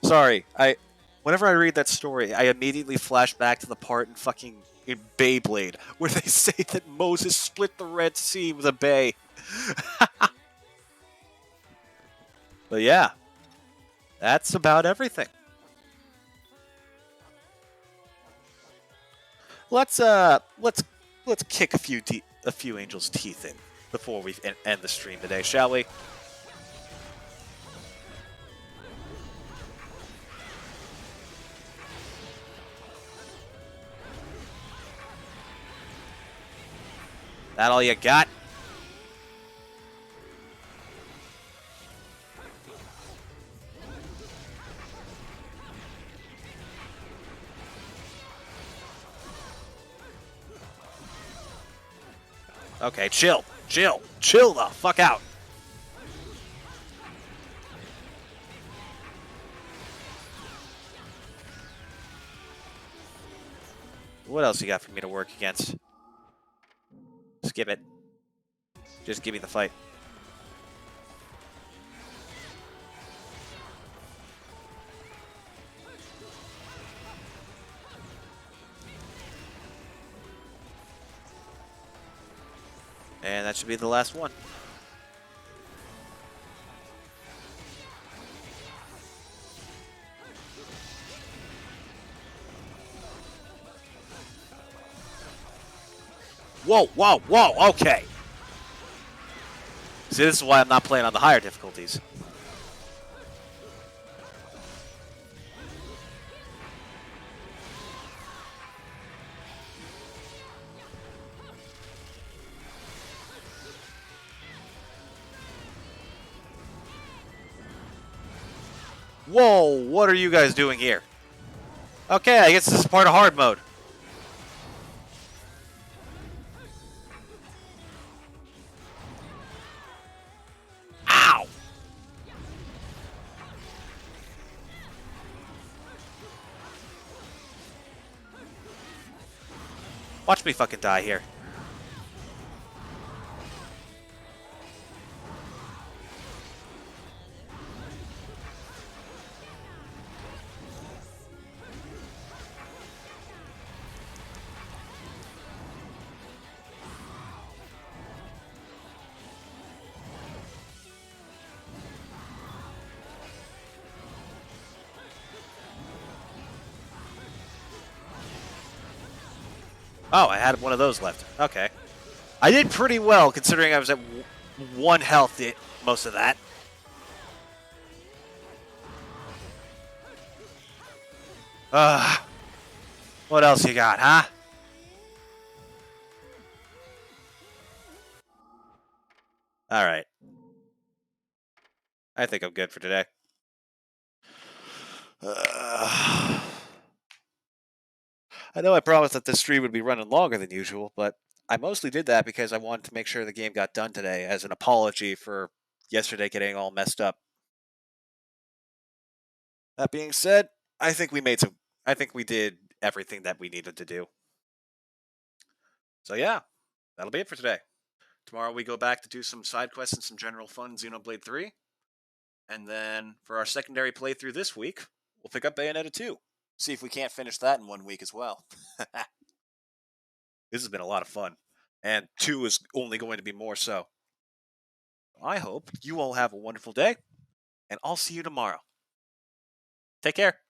Sorry, whenever I read that story, I immediately flash back to the part in Beyblade, where they say that Moses split the Red Sea with a bay. But yeah, that's about everything. Let's kick a few angels' teeth in before we end the stream today, shall we? That all you got? Okay, chill the fuck out. What else you got for me to work against? Skip it. Just give me the fight. And that should be the last one. Whoa, okay. See, this is why I'm not playing on the higher difficulties. Whoa, what are you guys doing here? Okay, I guess this is part of hard mode. Ow! Watch me fucking die here. Oh, I had one of those left. Okay. I did pretty well, considering I was at 1 health most of that. What else you got, huh? All right. I think I'm good for today. I know I promised that this stream would be running longer than usual, but I mostly did that because I wanted to make sure the game got done today as an apology for yesterday getting all messed up. That being said, I think we made some. I think we did everything that we needed to do. So yeah, that'll be it for today. Tomorrow we go back to do some side quests and some general fun in Xenoblade 3. And then for our secondary playthrough this week, we'll pick up Bayonetta 2. See if we can't finish that in 1 week as well. This has been a lot of fun. And 2 is only going to be more so. I hope you all have a wonderful day, and I'll see you tomorrow. Take care.